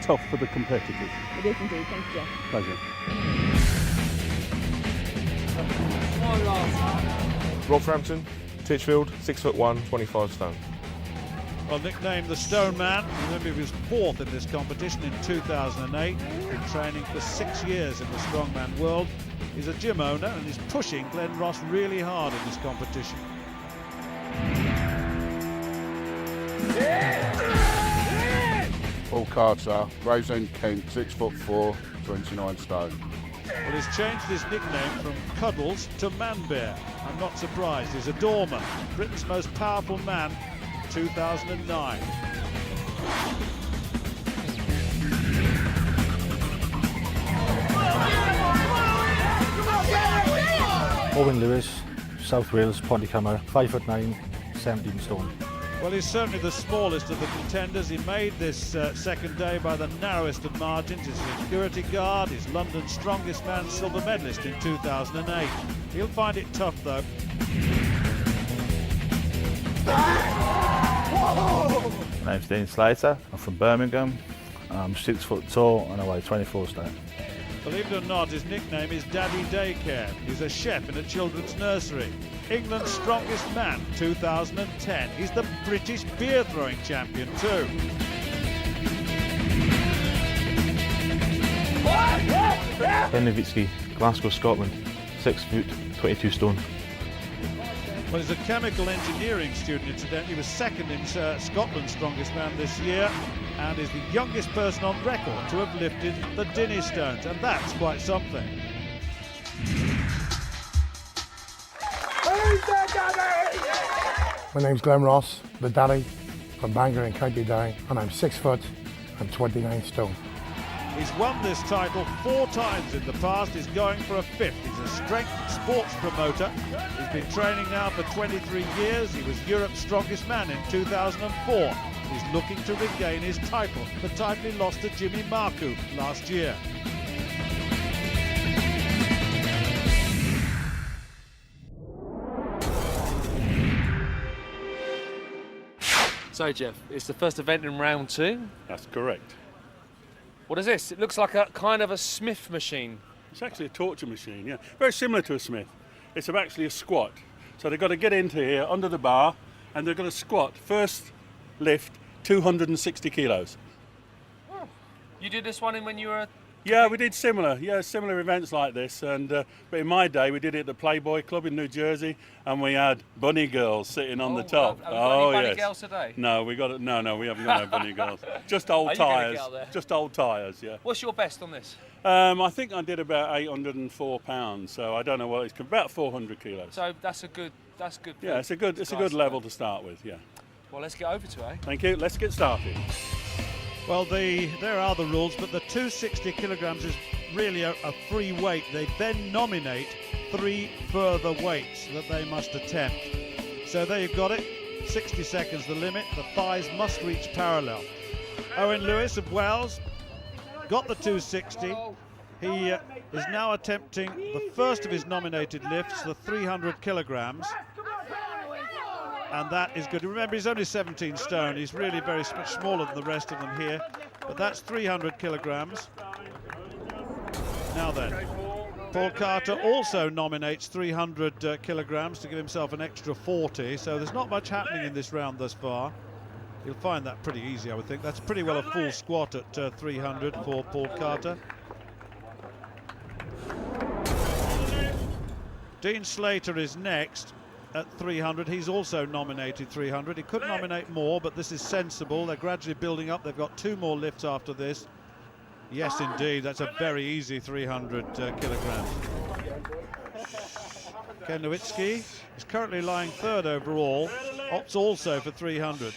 tough for the competitors. It is indeed. Thank you, Jeff. Pleasure. Rob Frampton, Titchfield, 6'1", 25 stone. Well, nicknamed the Stone Man, remember he was 4th in this competition in 2008. Been training for 6 years in the strongman world. He's a gym owner and he's pushing Glenn Ross really hard in this competition. Paul Carter, Gravesend, Kent, 6'4", 29 stone. Well, he's changed his nickname from Cuddles to Man Bear. I'm not surprised. He's a doorman, Britain's most powerful man, 2009. Owen Lewis, South Wales, Pontycymru, 5'9", 17 stone. Well, he's certainly the smallest of the contenders. He made this second day by the narrowest of margins. He's a security guard. He's London's Strongest Man silver medalist in 2008. He'll find it tough, though. My name's Dean Slater. I'm from Birmingham. I'm 6 foot tall and I weigh 24 stone. Believe it or not, his nickname is Daddy Daycare. He's a chef in a children's nursery. England's Strongest Man 2010. He's the British beer throwing champion too. Ben Nowitzki, Glasgow, Scotland, 6 foot, 22 stone. Well, he's a chemical engineering student, incidentally. He was 2nd in Scotland's Strongest Man this year and is the youngest person on record to have lifted the Dinnie Stones, and that's quite something. My name's Glenn Ross, the daddy from Bangor in County Down, and I'm 6 foot and 29 stone. He's won this title 4 times in the past. He's going for a 5th. He's a strength sports promoter. He's been training now for 23 years. He was Europe's Strongest Man in 2004. He's looking to regain his title, the title he lost to Jimmy Marcoux last year. So Jeff, it's the first event in round 2. That's correct. What is this? It looks like a kind of a Smith machine. It's actually a torture machine, yeah. Very similar to a Smith. It's actually a squat. So they've got to get into here under the bar and they're going to squat. First lift, 260 kilos. You did this one when you were... Yeah, we did similar events like this. And but in my day, we did it at the Playboy Club in New Jersey, and we had bunny girls sitting on the top. Have we got any bunny girls today? No, we haven't got no bunny girls. Just old tyres. Just old tyres, yeah. What's your best on this? I think I did about 804 pounds, so I don't know what it's about 400 kilos. So that's good. Yeah, it's a good level to start with. Yeah. Well, let's get over to it. Thank you. Let's get started. Well, there are the rules, but the 260 kilograms is really a free weight. They then nominate 3 further weights that they must attempt. So there you've got it. 60 seconds the limit. The thighs must reach parallel. Owen Lewis of Wales got the 260. He is now attempting the first of his nominated lifts, the 300 kilograms. And that is good. Remember, he's only 17 stone. He's really very much smaller than the rest of them here. But that's 300 kilograms. Now then, Paul Carter also nominates 300 kilograms to give himself an extra 40. So there's not much happening in this round thus far. You'll find that pretty easy, I would think. That's pretty well a full squat at 300 for Paul Carter. Dean Slater is next at 300. He's also nominated 300. He could nominate more, but this is sensible. They're gradually building up. They've got 2 more lifts after this. Yes, indeed, that's a very easy 300 kilograms. Ken Nowitzki is currently lying 3rd overall, opts also for 300.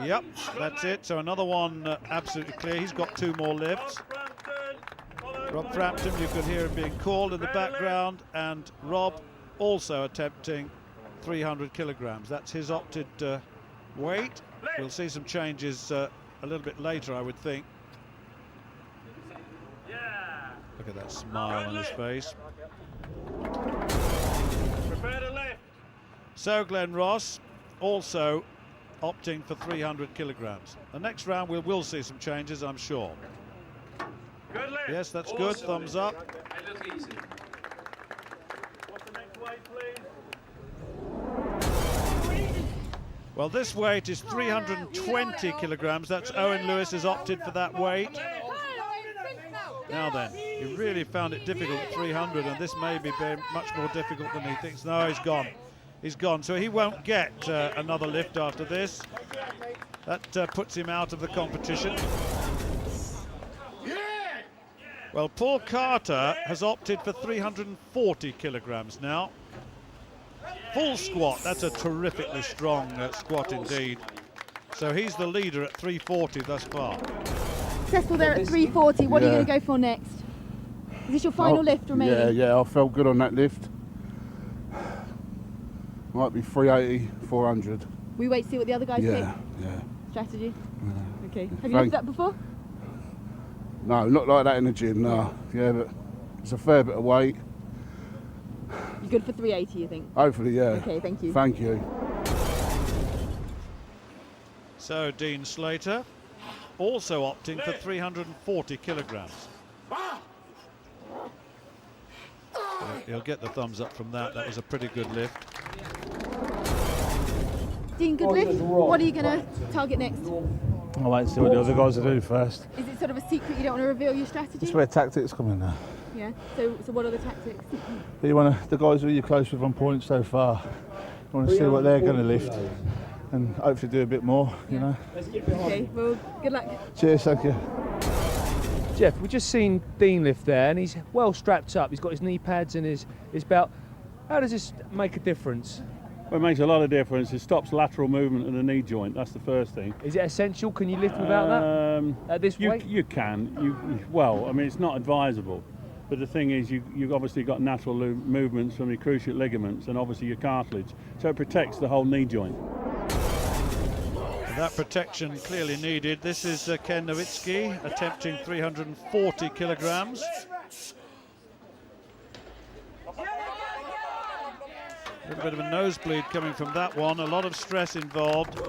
Yep, that's it. So another one absolutely clear. He's got 2 more lifts. Rob Frampton, you could hear him being called in the background, and Rob also attempting 300 kilograms. That's his opted weight. We'll see some changes a little bit later, I would think. Look at that smile on his face. So Glenn Ross also opting for 300 kilograms. The next round we will see some changes, I'm sure. Yes, that's good. Thumbs up. Well, this weight is 320 kilograms. That's Owen Lewis has opted for that weight. Now then, he really found it difficult at 300, and this may be much more difficult than he thinks. No, he's gone. He's gone. So he won't get another lift after this. That puts him out of the competition. Well, Paul Carter has opted for 340 kilograms now. Full squat, that's a terrifically strong squat indeed. So he's the leader at 340 thus far. Successful there at 340, what are you going to go for next? Is this your final lift remaining? Yeah, I felt good on that lift. Might be 380, 400. We wait to see what the other guys pick? Yeah. Strategy? Okay. Have you looked at that before? No, not like that in the gym, no. Yeah, but it's a fair bit of weight. You're good for 380, you think? Hopefully, yeah. Okay, thank you. Thank you. So Dean Slater also opting for 340 kilograms. He'll get the thumbs up from that. That was a pretty good lift. Dean, good lift. What are you going to target next? I'll wait and see what the other guys will do first. Is it sort of a secret, you don't want to reveal your strategy? That's where tactics come in now. Yeah, so what are the tactics? The guys who you're close with on points so far, you want to see what they're going to lift and hopefully do a bit more, you know. Okay, well, good luck. Cheers, thank you. Jeff, we've just seen Dean lift there, and he's well strapped up. He's got his knee pads and his belt. How does this make a difference? Well, it makes a lot of difference. It stops lateral movement of the knee joint. That's the first thing. Is it essential? Can you lift without that at this weight? You can. Well, I mean, it's not advisable. But the thing is, you've obviously got natural movements from your cruciate ligaments and obviously your cartilage. So it protects the whole knee joint. That protection clearly needed. This is Ken Nowitzki attempting 340 kilograms. A little bit of a nosebleed coming from that one, a lot of stress involved. You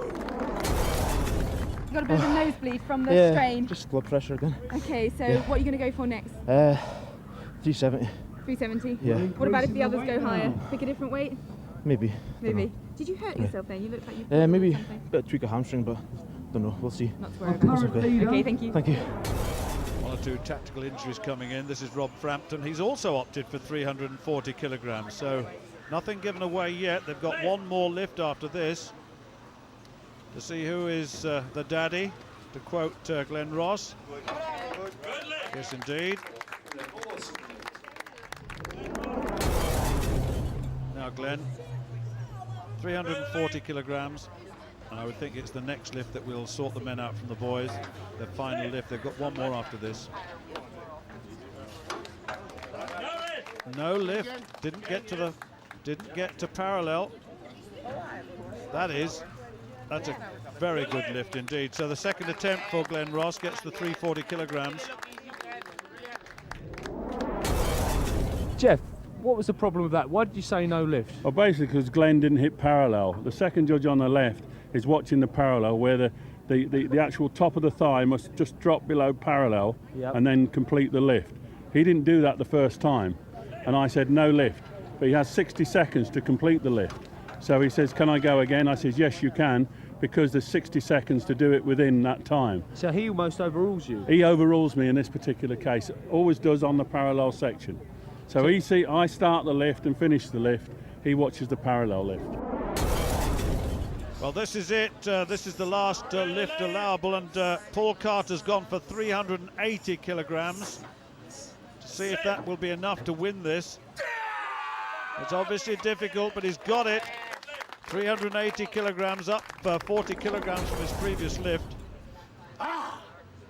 got a bit of a nosebleed from the strain? Just blood pressure again. Okay, so what are you going to go for next? 370. 370? Yeah. What about if the others go higher? Pick a different weight? Maybe. Maybe. Did you hurt yourself then? You look like you Maybe something. a bit of tweak of hamstring, but don't know. We'll see. Not to worry about. That's okay. Okay, thank you. Thank you. One or two tactical injuries coming in. This is Rob Frampton. He's also opted for 340 kilograms, so nothing given away yet. They've got one more lift after this to see who is the daddy, to quote Glenn Ross. Yes, indeed. Now, Glenn, 340 kilograms. And I would think it's the next lift that will sort the men out from the boys. Their final lift. They've got one more after this. No lift. Didn't get to parallel. That's a very good lift indeed. So the second attempt for Glenn Ross gets the 340 kilograms. Jeff, what was the problem with that? Why did you say no lift? Well, basically because Glenn didn't hit parallel. The second judge on the left is watching the parallel where the actual top of the thigh must just drop below parallel and then complete the lift. He didn't do that the first time, and I said no lift, but he has 60 seconds to complete the lift. So he says, can I go again? I says, yes, you can, because there's 60 seconds to do it within that time. So he almost overrules you? He overrules me in this particular case, always does on the parallel section. So I start the lift and finish the lift, he watches the parallel lift. Well, this is it. This is the last lift allowable, and Paul Carter's gone for 380 kilograms to see if that will be enough to win this. It's obviously difficult, but he's got it. 380 kilograms, up 40 kilograms from his previous lift.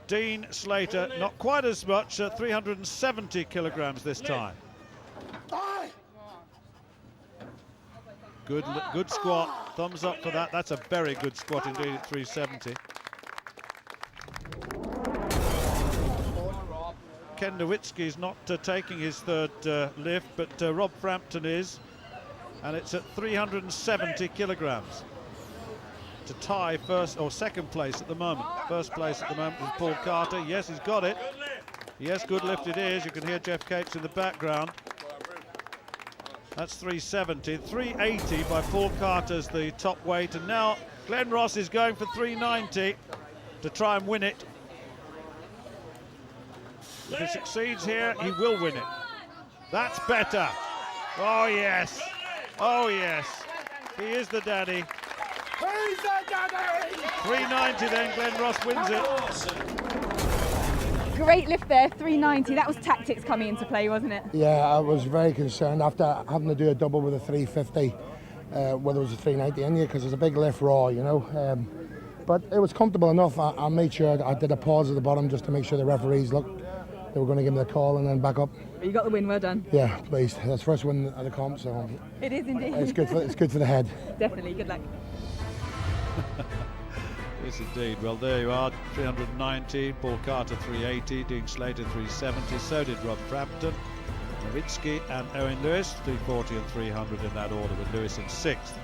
Dean Slater, not quite as much, 370 kilograms this time. Good squat, thumbs up for that. That's a very good squat indeed at 370. Ken Nowitzki's not taking his third lift, but Rob Frampton is, and it's at 370 kilograms to tie first or second place at the moment. First place at the moment is Paul Carter. Yes, he's got it. Yes, good lift it is. You can hear Jeff Capes in the background. That's 370. 380 by Paul Carter's the top weight, and now Glenn Ross is going for 390 to try and win it. If he succeeds here, he will win it. That's better. Oh yes. Oh yes. He is the daddy. He's the daddy! 390 then, Glenn Ross wins it. Great lift there, 390. That was tactics coming into play, wasn't it? Yeah, I was very concerned after having to do a double with a 350, whether it was a 390 in here, because it's a big lift raw, you know. But it was comfortable enough. I made sure I did a pause at the bottom just to make sure the referees looked. They were going to give me the call and then back up. You got the win, well done. Yeah, pleased. That's the first win of the comp, so it is indeed. It's good for the head. Definitely, good luck. Yes, indeed. Well, there you are. 390. Paul Carter 380. Dean Slater 370. So did Rob Frampton, Nowitzki, and Owen Lewis 340 and 300 in that order, with Lewis in sixth.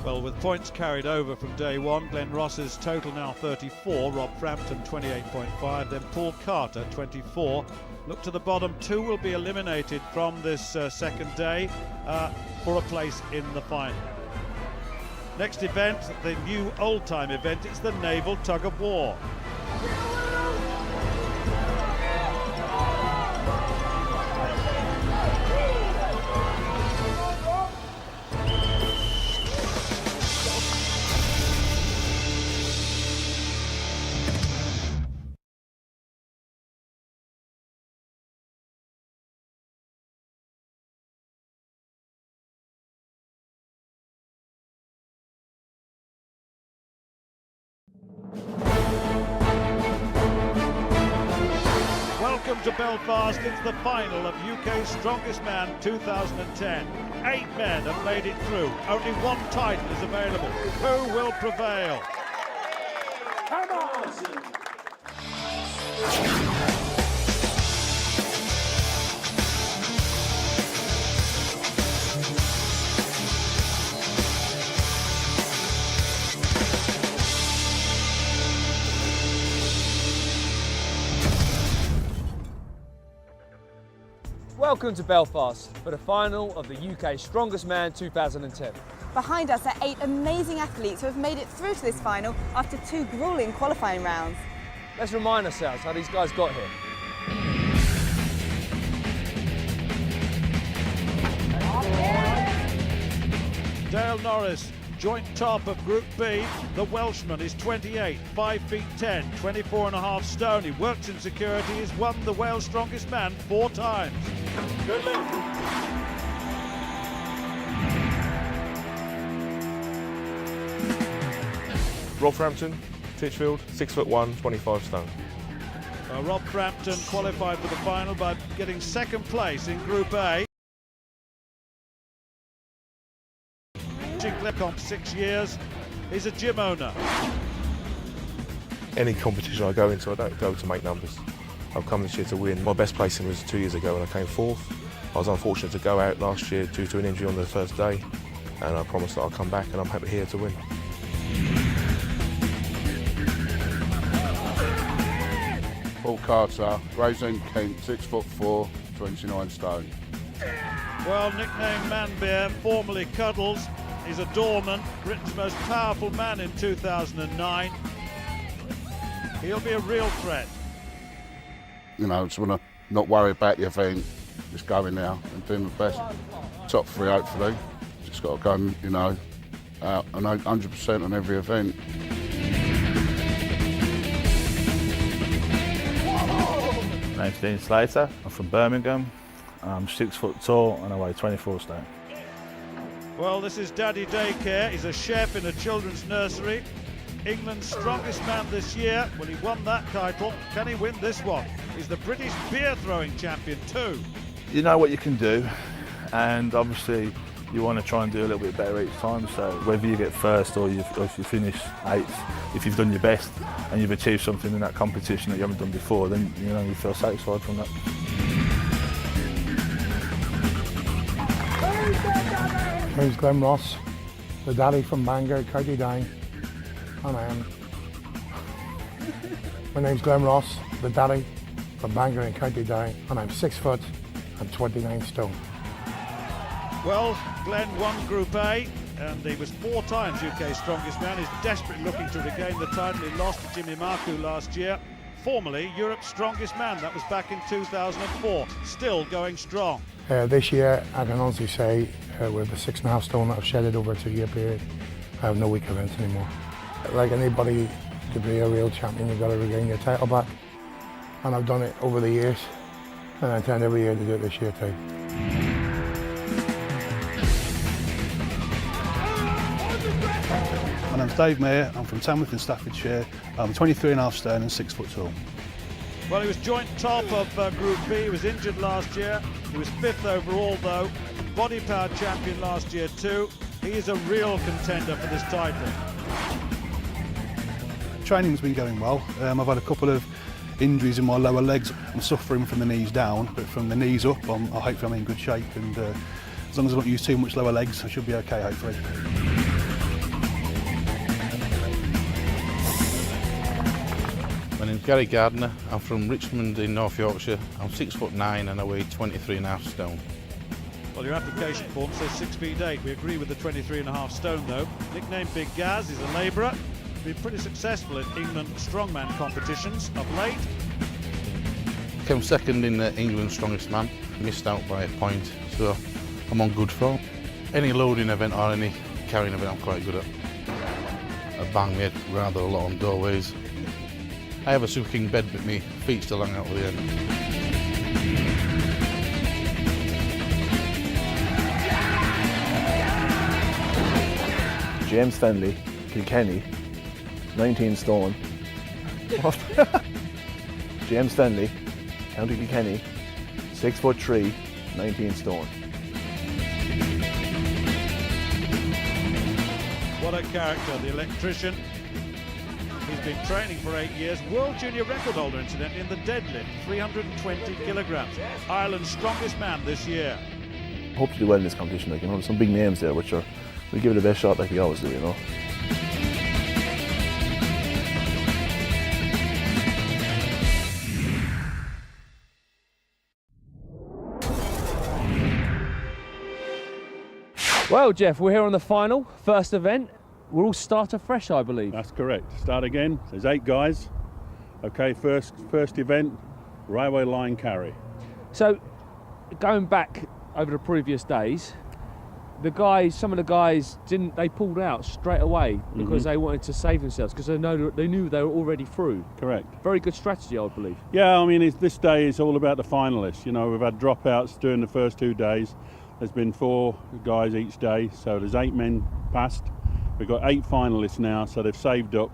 Well, with points carried over from day one, Glenn Ross's total now 34, Rob Frampton 28.5, then Paul Carter 24. Look to the bottom, two will be eliminated from this second day for a place in the final. Next event, the new old-time event, it's the Naval Tug of War. Welcome to Belfast. It's the final of UK's Strongest Man 2010. 8 men have made it through. Only one title is available. Who will prevail? Come on! Welcome to Belfast for the final of the UK Strongest Man 2010. Behind us are 8 amazing athletes who have made it through to this final after 2 gruelling qualifying rounds. Let's remind ourselves how these guys got here. Dale Norris, joint top of Group B. The Welshman is 28, 5 feet 10, 24 and a half stone. He works in security, he's won the Wales Strongest Man 4 times. Good lift. Rob Frampton, Titchfield, 6'1", 25 stone. Rob Frampton qualified for the final by getting 2nd place in Group A. Comp 6 years. He's a gym owner. Any competition I go into, I don't go to make numbers. I've come this year to win. My best placing was 2 years ago when I came 4th. I was unfortunate to go out last year due to an injury on the first day, and I promised that I'll come back, and I'm happy here to win. Paul Carter, Gravesend, Kent, 6'4", 29 stone. Well, nicknamed Man Bear, formerly Cuddles. He's a doorman, Britain's most powerful man in 2009. He'll be a real threat. You know, just want to not worry about the event, just go in there and do my best. Top 3 hopefully. Just got to go, you know, out and 100% on every event. My name's Dean Slater, I'm from Birmingham. I'm 6 foot tall and I weigh 24 stone. Well, this is Daddy Daycare. He's a chef in a children's nursery. England's strongest man this year. Well, he won that title. Can he win this one? He's the British beer throwing champion too. You know what you can do, and obviously you want to try and do a little bit better each time. So whether you get first or if you finish 8th, if you've done your best and you've achieved something in that competition that you haven't done before, then you know you feel satisfied from that. My name's Glenn Ross, the daddy from Bangor, County Down, and my name's Glenn Ross, the daddy from Bangor in County Down, and I'm 6 foot and 29 stone. Well, Glenn won Group A, and he was 4 times UK's strongest man. He's desperately looking to regain the title. He lost to Jimmy Marku last year. Formerly Europe's strongest man. That was back in 2004. Still going strong. This year, I can honestly say, with the 6.5 stone that I've shedded over a 2-year period, I have no weak events anymore. Like anybody, to be a real champion, you've got to regain your title back. And I've done it over the years, and I intend every year to do it this year too. My name's Dave Mayer, I'm from Tamworth in Staffordshire. I'm 23.5 stone and 6 foot tall. Well, he was joint top of Group B. He was injured last year. He was 5th overall, though. Body power champion last year, too. He is a real contender for this title. Training's been going well. I've had a couple of injuries in my lower legs. I'm suffering from the knees down, but from the knees up, I hope I'm in good shape. And as long as I don't use too much lower legs, I should be okay, hopefully. My name's Gary Gardner. I'm from Richmond in North Yorkshire. I'm 6'9" and I weigh 23.5 stone. Well, your application form says 6 feet 8. We agree with the 23.5 stone, though. Nicknamed Big Gaz, he's a labourer. Been pretty successful in England strongman competitions of late. Came 2nd in the England Strongest Man. Missed out by a point, so I'm on good form. Any loading event or any carrying event I'm quite good at. I bang my head rather a lot on doorways. I have a Super King bed, but my feet still hang out at the end. James Stanley, Kilkenny, 19 stone. James Stanley, County Kilkenny, 6'3", 19 stone. What a character, the electrician. He's been training for 8 years. World junior record holder, incidentally, in the deadlift, 320 kilograms. Ireland's strongest man this year. Hope to do well in this competition. Like, you know, there's some big names there, which are, we give it the best shot like we always do, you know. Well, Jeff, we're here on the final, first event. We'll all start afresh, I believe. That's correct. Start again. There's 8 guys. Okay, first event, railway line carry. So, going back over the previous days, some of the guys they pulled out straight away because they wanted to save themselves because they knew they were already through. Correct. Very good strategy, I believe. Yeah, I mean, this day is all about the finalists. You know, we've had dropouts during the first 2 days. There's been 4 guys each day, so there's 8 men passed. We've got 8 finalists now, so they've saved up,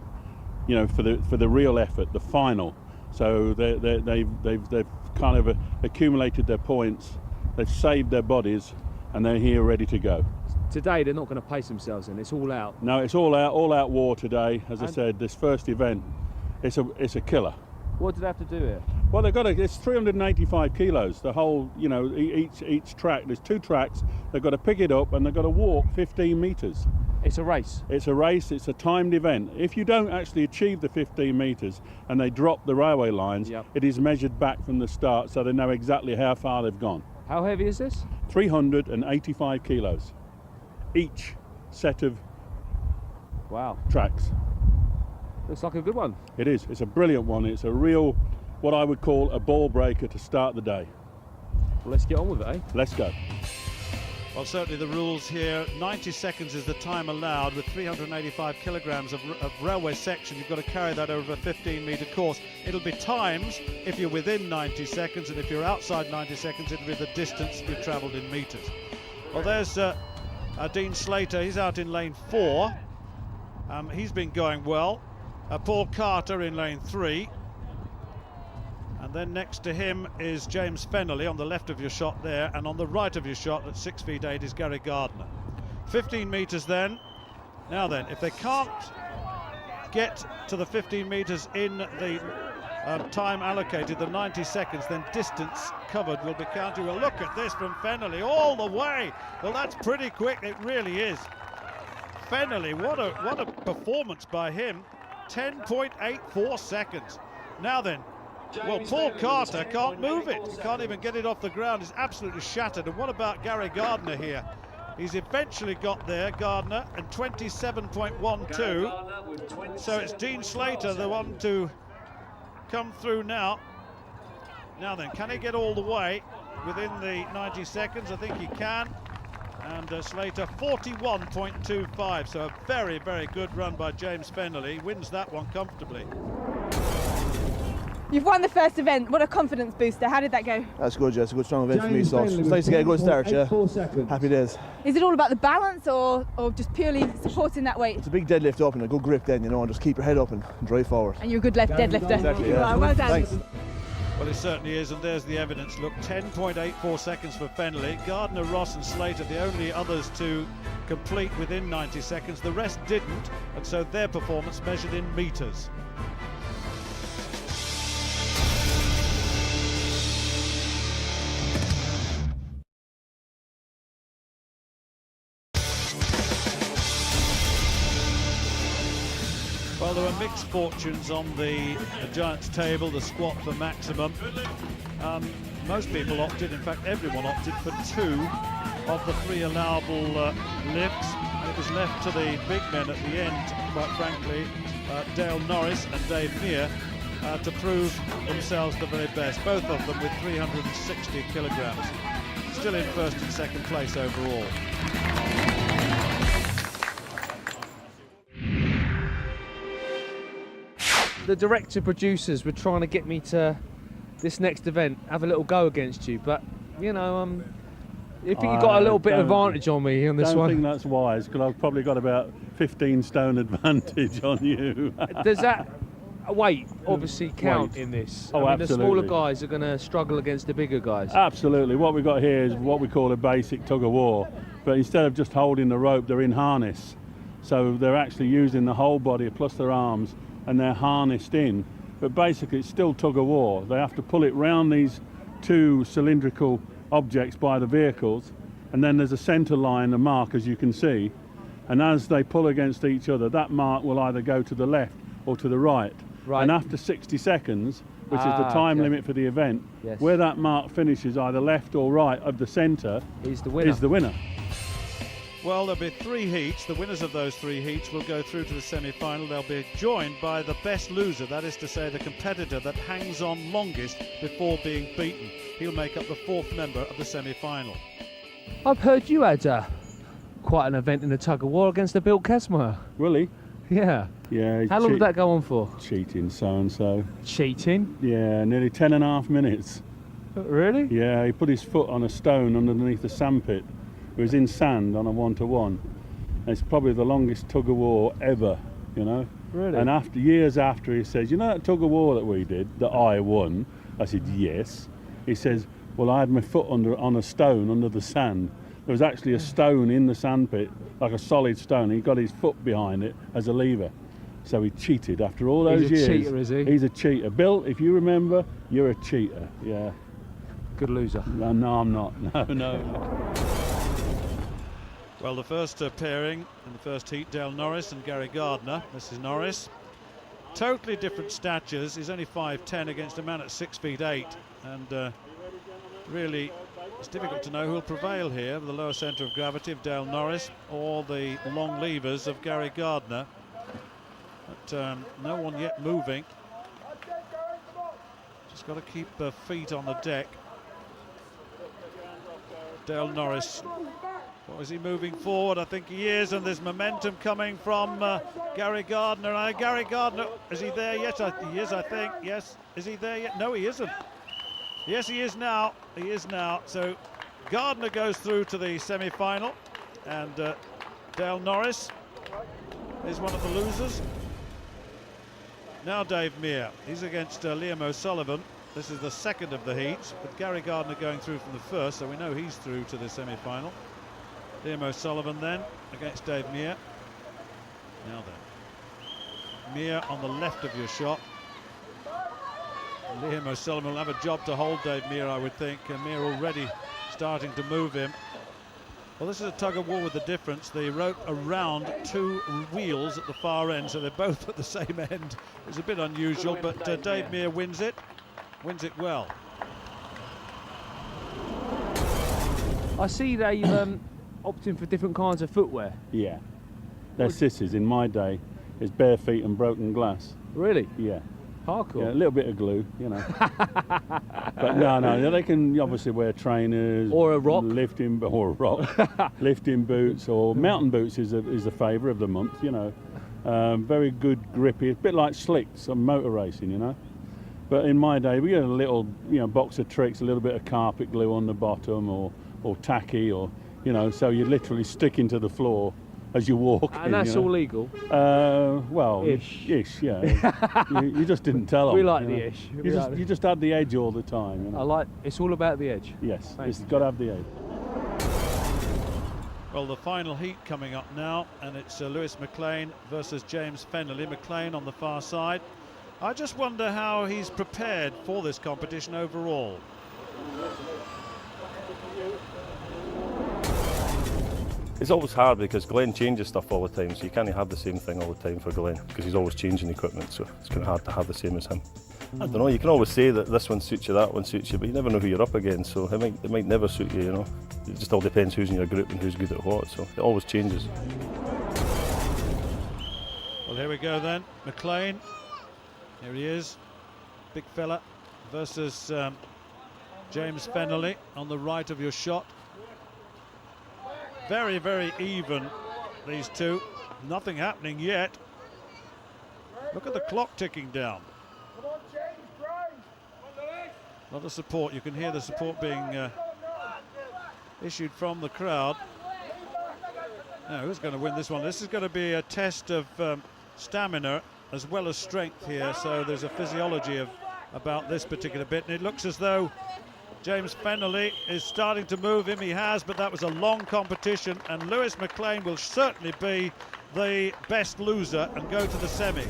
you know, for the real effort, the final. So they've kind of accumulated their points. They've saved their bodies, and they're here ready to go. Today they're not going to pace themselves in. It's all out. No, it's all out war today. As I said, this first event, it's a killer. What do they have to do here? Well, it's 385 kilos. The whole, you know, each track. There's 2 tracks. They've got to pick it up and they've got to walk 15 metres. It's a race. It's a race. It's a timed event. If you don't actually achieve the 15 metres and they drop the railway lines, it is measured back from the start, so they know exactly how far they've gone. How heavy is this? 385 kilos. Each set of tracks. Looks like a good one. It is. It's a brilliant one. It's a real, what I would call a ball breaker to start the day. Well, let's get on with it, eh? Let's go. Well, certainly the rules here, 90 seconds is the time allowed with 385 kilograms of railway section. You've got to carry that over a 15-metre course. It'll be times if you're within 90 seconds, and if you're outside 90 seconds, it'll be the distance you've travelled in metres. Well, there's Dean Slater. He's out in lane 4. He's been going well. Paul Carter in lane 3. And then next to him is James Fennelly on the left of your shot there, and on the right of your shot at 6 feet 8 is Gary Gardner. 15 metres then. Now then, if they can't get to the 15 metres in the time allocated, the 90 seconds, then distance covered will be counted. Well, look at this from Fennelly all the way. Well, that's pretty quick, it really is. Fennelly, what a performance by him. 10.84 seconds. Now then, well, Paul Carter can't move it. He can't even get it off the ground. He's absolutely shattered. And what about Gary Gardner here? He's eventually got there, Gardner, and 27.12. So it's Dean Slater, the one to come through now. Now then, can he get all the way within the 90 seconds? I think he can. And Slater 41.25, so a very, very good run by James Fennelly. Wins that one comfortably. You've won the first event. What a confidence booster. How did that go? That's good, yeah. It's a good, strong event for me, so it's nice to get a good start, yeah. Happy days. Is it all about the balance or just purely supporting that weight? It's a big deadlift up and a good grip then, you know, and just keep your head up and drive forward. And you're a good deadlifter. Exactly, yeah. Well done. Thanks. Well, it certainly is, and there's the evidence. Look, 10.84 seconds for Fennelly. Gardner, Ross and Slater, the only others to complete within 90 seconds. The rest didn't, and so their performance measured in metres. Well, there were mixed fortunes on the Giants table, the squat for maximum. Most people opted, in fact everyone opted for 2 of the 3 allowable lifts. It was left to the big men at the end, quite frankly, Dale Norris and Dave Meir, to prove themselves the very best, both of them with 360 kilograms. Still in first and second place overall. The director producers were trying to get me to this next event, have a little go against you, but you know, I think you got a little bit of advantage on me on this one. I don't think that's wise, because I've probably got about 15 stone advantage on you. Does that weight obviously count in this? Oh, I mean, absolutely. The smaller guys are going to struggle against the bigger guys. Absolutely. What we've got here is what we call a basic tug of war, but instead of just holding the rope, they're in harness. So they're actually using the whole body plus their arms, and they're harnessed in, but basically it's still tug of war. They have to pull it round these 2 cylindrical objects by the vehicles, and then there's a centre line, a mark, as you can see, and as they pull against each other, that mark will either go to the left or to the right. And after 60 seconds, which is the time limit for the event, where that mark finishes either left or right of the centre is the winner. Well, there'll be 3 heats. The winners of those 3 heats will go through to the semi-final. They'll be joined by the best loser, that is to say the competitor that hangs on longest before being beaten. He'll make up the 4th member of the semi-final. I've heard you had quite an event in the tug of war against the Bill Kesmeyer. Really? Yeah. Yeah. How long did that go on for? Cheating, so. Cheating? Yeah, nearly 10.5 minutes. Really? Yeah, he put his foot on a stone underneath the sandpit. It was in sand on a 1-to-1. It's probably the longest tug of war ever, you know. Really? And years after, he says, you know that tug of war that we did, that I won? I said, yes. He says, well, I had my foot on a stone under the sand. There was actually a stone in the sandpit, like a solid stone. He got his foot behind it as a lever. So he cheated after all those years. He's a cheater, is he? He's a cheater. Bill, if you remember, you're a cheater, yeah. Good loser. No, I'm not. No. Well, the first pairing in the first heat, Dale Norris and Gary Gardner. This is Norris. Totally different statures. He's only 5'10" against a man at 6'8", and really it's difficult to know who'll prevail here, the lower centre of gravity of Dale Norris or the long levers of Gary Gardner. But no one yet moving. Just got to keep feet on the deck. Dale Norris, what is he moving forward? I think he is, and there's momentum coming from Gary Gardner. Gary Gardner, is he there yet? He is, I think. Yes, is he there yet? No, he isn't. Yes, he is now. He is now. So Gardner goes through to the semi-final, and Dale Norris is one of the losers. Now Dave Meir, he's against Liam O'Sullivan. This is the second of the heats, with Gary Gardner going through from the first, so we know he's through to the semi-final. Liam O'Sullivan then against Dave Meir. Now then, Meir on the left of your shot. Liam O'Sullivan will have a job to hold Dave Meir, I would think, and Meir already starting to move him. Well, this is a tug of war with the difference. They rope around 2 wheels at the far end, so they're both at the same end. It's a bit unusual, but Dave Meir wins it well. I see they've opting for different kinds of footwear. Yeah. They're sissies. In my day, it's bare feet and broken glass. Really? Yeah. Hardcore. Yeah, a little bit of glue, you know. But no, they can obviously wear trainers. Or a rock. Or a rock. Lifting boots or mountain boots is a favourite of the month, you know. Very good grippy, a bit like slicks on motor racing, you know. But in my day, we had a little, box of tricks, a little bit of carpet glue on the bottom or tacky, or, so you literally stick into the floor as you walk. And that's all legal? Well, ish, yeah. you just didn't tell them. We like the ish. You just had the edge all the time. It's all about the edge. Yes, it's got to have the edge. Well, the final heat coming up now, and it's Lewis McLean versus James Fennelly. McLean on the far side. I just wonder how he's prepared for this competition overall. It's always hard because Glenn changes stuff all the time, so you can't have the same thing all the time for Glenn because he's always changing equipment, so it's kind of hard to have the same as him. I don't know, you can always say that this one suits you, that one suits you, but you never know who you're up against, so it might never suit you, It just all depends who's in your group and who's good at what, so it always changes. Well, here we go then. McLean, here he is, big fella, versus James Fennelly on the right of your shot. Very, very even, these two. Nothing happening yet. Look at the clock ticking down. A lot of support. You can hear the support being issued from the crowd. Now, who's going to win this one? This is going to be a test of stamina as well as strength here. So there's a physiology about this particular bit. And it looks as though James Fennelly is starting to move him. He has, but that was a long competition, and Lewis McLean will certainly be the best loser and go to the semi.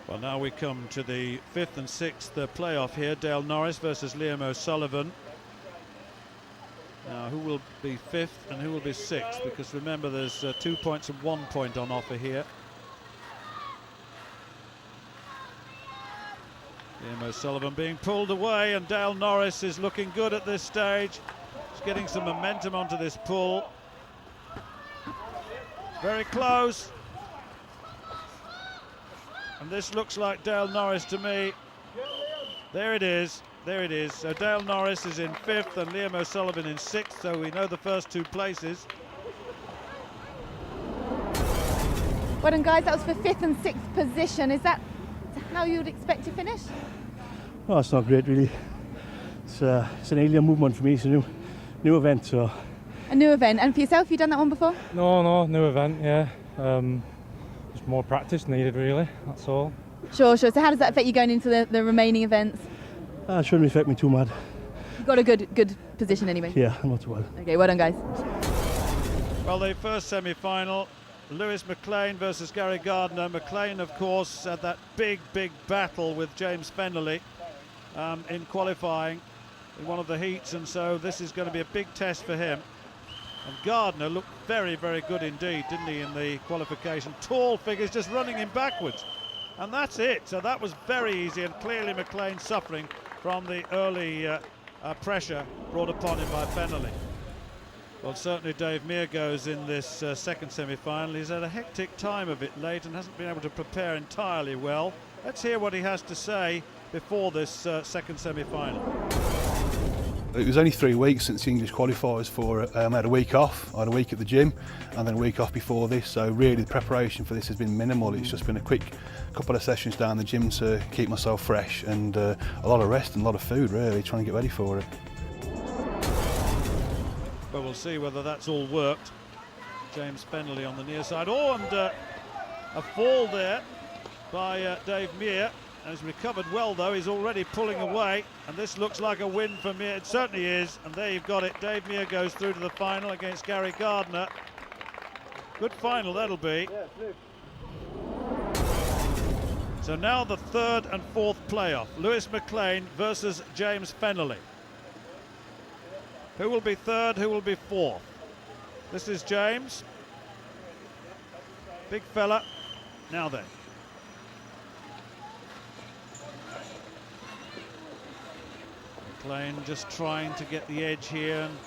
Well, now we come to the 5th and 6th playoff here. Dale Norris versus Liam O'Sullivan. Now, who will be 5th and who will be 6th? Because remember, there's 2 points and 1 point on offer here. Liam O'Sullivan being pulled away, and Dale Norris is looking good at this stage. He's getting some momentum onto this pull. Very close. And this looks like Dale Norris to me. There it is. There it is. So Dale Norris is in 5th and Liam O'Sullivan in 6th, so we know the first 2 places. Well done, guys. That was for 5th and 6th position. Is that how you would expect to finish? Oh, it's not great, really. It's an alien movement for me. It's a new event, so. A new event. And for yourself, you done that one before? No, new event, yeah. Just more practice needed, really, that's all. Sure. So how does that affect you going into the remaining events? It shouldn't affect me too mad. You've got a good position anyway. Yeah, not too bad. Okay, well done, guys. Well, the first semi-final, Lewis McLean versus Gary Gardner. McLean, of course, had that big battle with James Fennerley in qualifying in one of the heats, and so this is going to be a big test for him. And Gardner looked very good indeed, didn't he, in the qualification? Tall figures just running him backwards. And that's it. So that was very easy, and clearly McLean suffering from the early pressure brought upon him by Fennerley. Well, certainly Dave Meir goes in this second semi-final. He's had a hectic time of it late and hasn't been able to prepare entirely well. Let's hear what he has to say before this second semi-final. It was only 3 weeks since the English qualifiers for it. I had a week off. I had a week at the gym and then a week off before this, so really the preparation for this has been minimal. It's just been a quick couple of sessions down the gym to keep myself fresh, and a lot of rest and a lot of food, really, trying to get ready for it. But we'll see whether that's all worked. James Fennerley on the near side. Oh, and a fall there by Dave Meir. Has recovered well, though. He's already pulling away, and this looks like a win for Meir. It certainly is, and there you've got it. Dave Meir goes through to the final against Gary Gardner. Good final that'll be. So now the 3rd and 4th playoff. Lewis McLean versus James Fennerley. Who will be 3rd, who will be 4th? This is James. Big fella. Now then. McLean just trying to get the edge here, and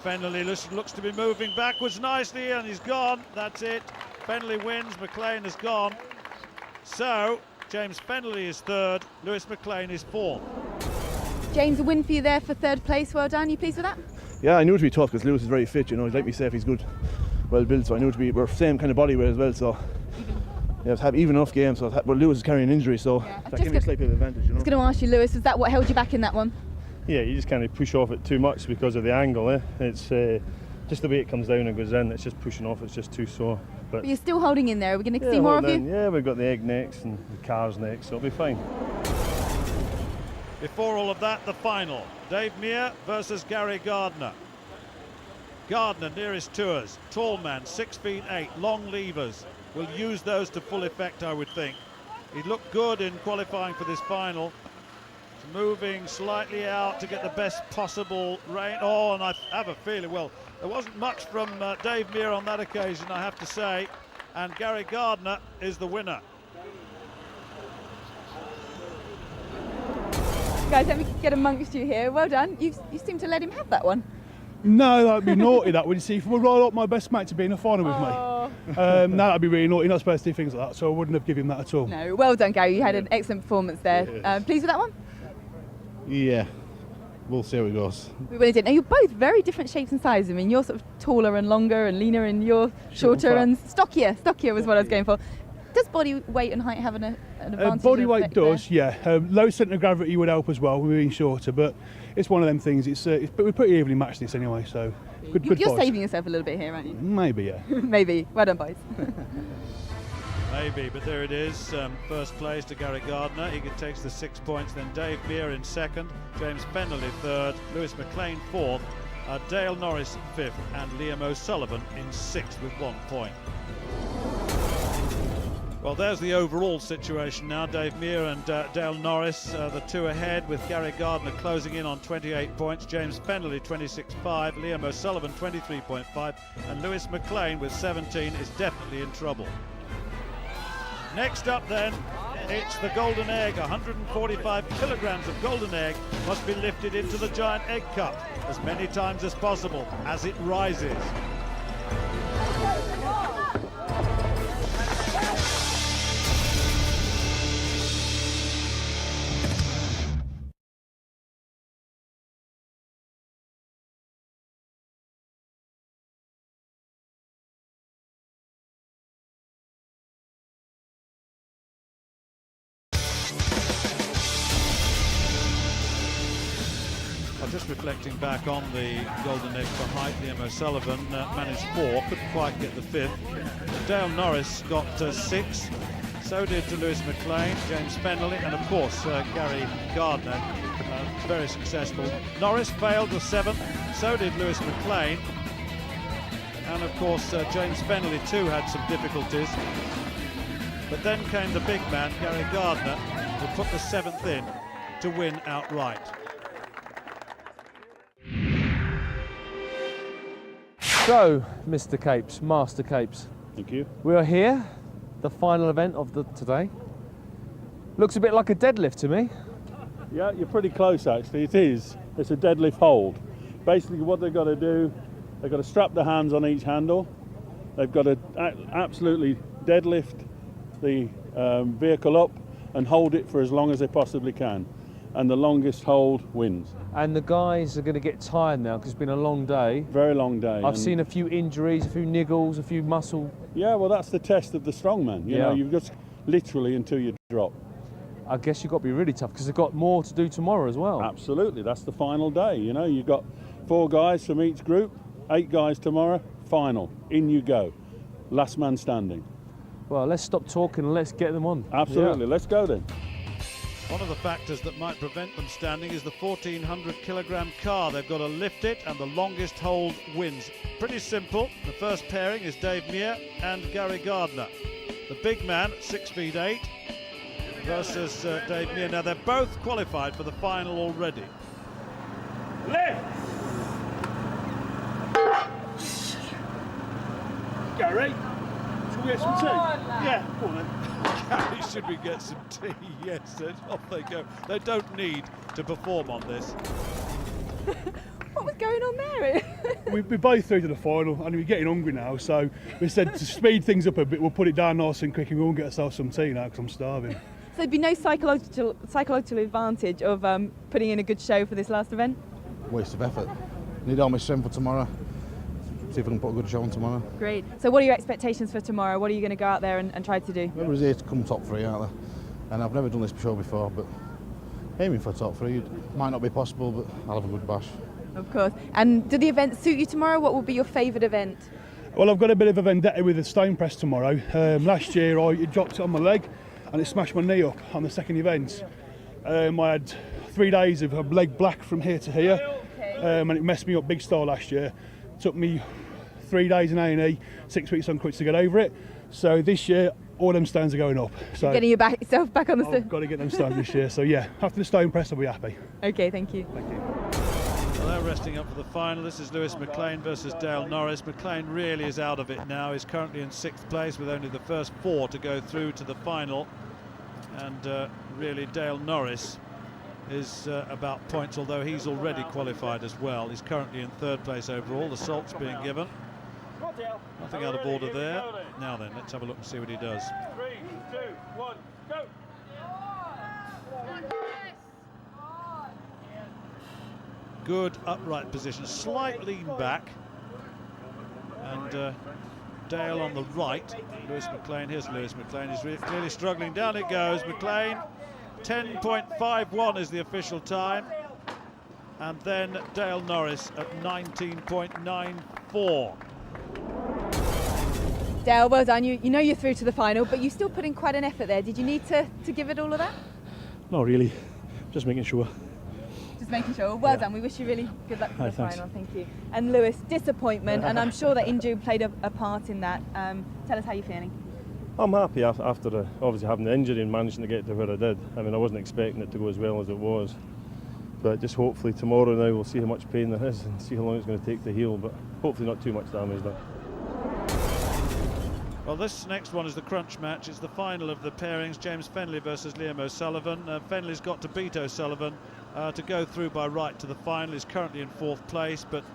Fennerley looks to be moving backwards nicely, and he's gone. That's it. Fennerley wins, McLean has gone. So James Fennerley is 3rd, Lewis McLean is 4th. James, a win for you there for 3rd place. Well done. You pleased with that? Yeah, I knew it would be tough because Lewis is very fit, you know, he's like myself, he's good, well built, so I knew it would be, we're same kind of body weight as well, so yeah, I've had even enough games, so but Lewis is carrying an injury, so that gave me a slight bit of advantage, you know. I was going to ask you, Lewis, was that what held you back in that one? Yeah, you just kind of push off it too much because of the angle, eh? It's just the way it comes down and goes in, it's just pushing off, it's just too sore. But you're still holding in there, are we going to see more of you? Yeah, we've got the egg next and the cars next, so it'll be fine. Before all of that, the final. Dave Meir versus Gary Gardner. Gardner nearest to us, tall man, 6'8", long levers. Will use those to full effect, I would think. He looked good in qualifying for this final. He's moving slightly out to get the best possible range. Oh, and I have a feeling, well, there wasn't much from Dave Meir on that occasion, I have to say. And Gary Gardner is the winner. Guys, let me get amongst you here. Well done. You seem to let him have that one. No, that'd be naughty, that would. You see, if we roll up my best mate to be in a final with me, no, that'd be really naughty. You're not supposed to do things like that, so I wouldn't have given him that at all. No, well done, Gary. You had an excellent performance there. Pleased with that one? Yeah, we'll see how it goes. We really did. Now, you're both very different shapes and sizes. I mean, you're sort of taller and longer and leaner, and you're shorter and stockier. Stockier was what I was going for. Does body weight and height have an advantage? Body weight does, yeah. Low centre of gravity would help as well, we're being shorter, but it's one of them things. But we're pretty evenly matched this anyway, so good. You're saving yourself a little bit here, aren't you? Maybe, yeah. Maybe. Well done, boys. Maybe, but there it is. First place to Gary Gardner. He takes the 6 points. Then Dave Meir in 2nd, James Fennerley 3rd, Lewis McLean 4th, Dale Norris 5th, and Liam O'Sullivan in 6th with 1 point. Well, there's the overall situation now. Dave Meir and Dale Norris, the two ahead, with Gary Gardner closing in on 28 points, James Fennerley 26.5, Liam O'Sullivan 23.5, and Lewis McLean with 17 is definitely in trouble. Next up then, it's the golden egg. 145 kilograms of golden egg must be lifted into the giant egg cup as many times as possible as it rises. Just reflecting back on the golden egg for height, Liam O'Sullivan managed 4, couldn't quite get the 5th. Dale Norris got 6, so did Lewis McLean, James Fennelly, and of course Gary Gardner, very successful. Norris failed the 7th, so did Lewis McLean, and of course James Fennelly too had some difficulties. But then came the big man, Gary Gardner, who put the 7th in to win outright. So, Mr. Capes, Master Capes. Thank you. We are here, the final event of today. Looks a bit like a deadlift to me. Yeah, you're pretty close actually. It is. It's a deadlift hold. Basically what they've got to do, they've got to strap the hands on each handle. They've got to absolutely deadlift the vehicle up and hold it for as long as they possibly can. And the longest hold wins. And the guys are going to get tired now because it's been a long day. Very long day. I've seen a few injuries, a few niggles, a few muscle. Yeah, well that's the test of the strongman. You know, you've just literally until you drop. I guess you've got to be really tough because they've got more to do tomorrow as well. Absolutely, that's the final day. You know, you've got 4 guys from each group, 8 guys tomorrow, final. In you go. Last man standing. Well, let's stop talking and let's get them on. Absolutely, let's go then. One of the factors that might prevent them standing is the 1,400 kilogram car. They've got to lift it and the longest hold wins. Pretty simple. The first pairing is Dave Meir and Gary Gardner. The big man, 6'8", versus Dave Meir. Now they're both qualified for the final already. Lift! Gary, should we get some tea? Yeah, go on then. Gary, should we get some tea? Yes, off they go. They don't need to perform on this. What was going on there? We're both through to the final and we're getting hungry now, so we said to speed things up a bit, we'll put it down nice and quick and we'll get ourselves some tea now because I'm starving. So there'd be no psychological advantage of putting in a good show for this last event? Waste of effort. Need all my strength for tomorrow. See if I can put a good show on tomorrow. Great. So what are your expectations for tomorrow? What are you going to go out there and try to do? Everybody's here to come top 3, aren't they? And I've never done this show before, but aiming for top 3 might not be possible, but I'll have a good bash. Of course. And do the events suit you tomorrow? What will be your favourite event? Well, I've got a bit of a vendetta with the stone press tomorrow. Last year I dropped it on my leg and it smashed my knee up on the second event. I had 3 days of a leg black from here to here, and it messed me up big style last year. Took me 3 days in A&E, 6 weeks on quits to get over it. So this year, all them stones are going up. So you're getting yourself back on the I've got to get them stones this year. So yeah, after the stone press, I'll be happy. Okay, thank you. Thank you. Well, they're resting up for the final. This is Lewis McLean versus Dale Norris. McLean really is out of it now. He's currently in 6th place with only the first 4 to go through to the final. And really Dale Norris is about points, although he's already qualified as well. He's currently in 3rd place overall. The salt's being given. Nothing out of order there. Now then, let's have a look and see what he does. 3, 2, 1, go! Good upright position, slight lean back. And Dale on the right. Lewis McLean, here's Lewis McLean. He's clearly struggling. Down it goes. McLean, 10.51 is the official time. And then Dale Norris at 19.94. Dale, well done. You know you're through to the final, but you still put in quite an effort there. Did you need to give it all of that? Not really, just making sure. Just making sure. Well done. We wish you really good luck for the thanks. final. Thank you. And Lewis, disappointment, and I'm sure that injury played a part in that. Tell us how you're feeling. I'm happy after obviously having the injury and managing to get to where I did. I mean, I wasn't expecting it to go as well as it was. But just hopefully tomorrow now we'll see how much pain there is and see how long it's going to take to heal, but hopefully not too much damage done. Well, this next one is the crunch match. It's the final of the pairings, James Fenley versus Liam O'Sullivan. Fenley's got to beat O'Sullivan to go through by right to the final. He's currently in 4th place, but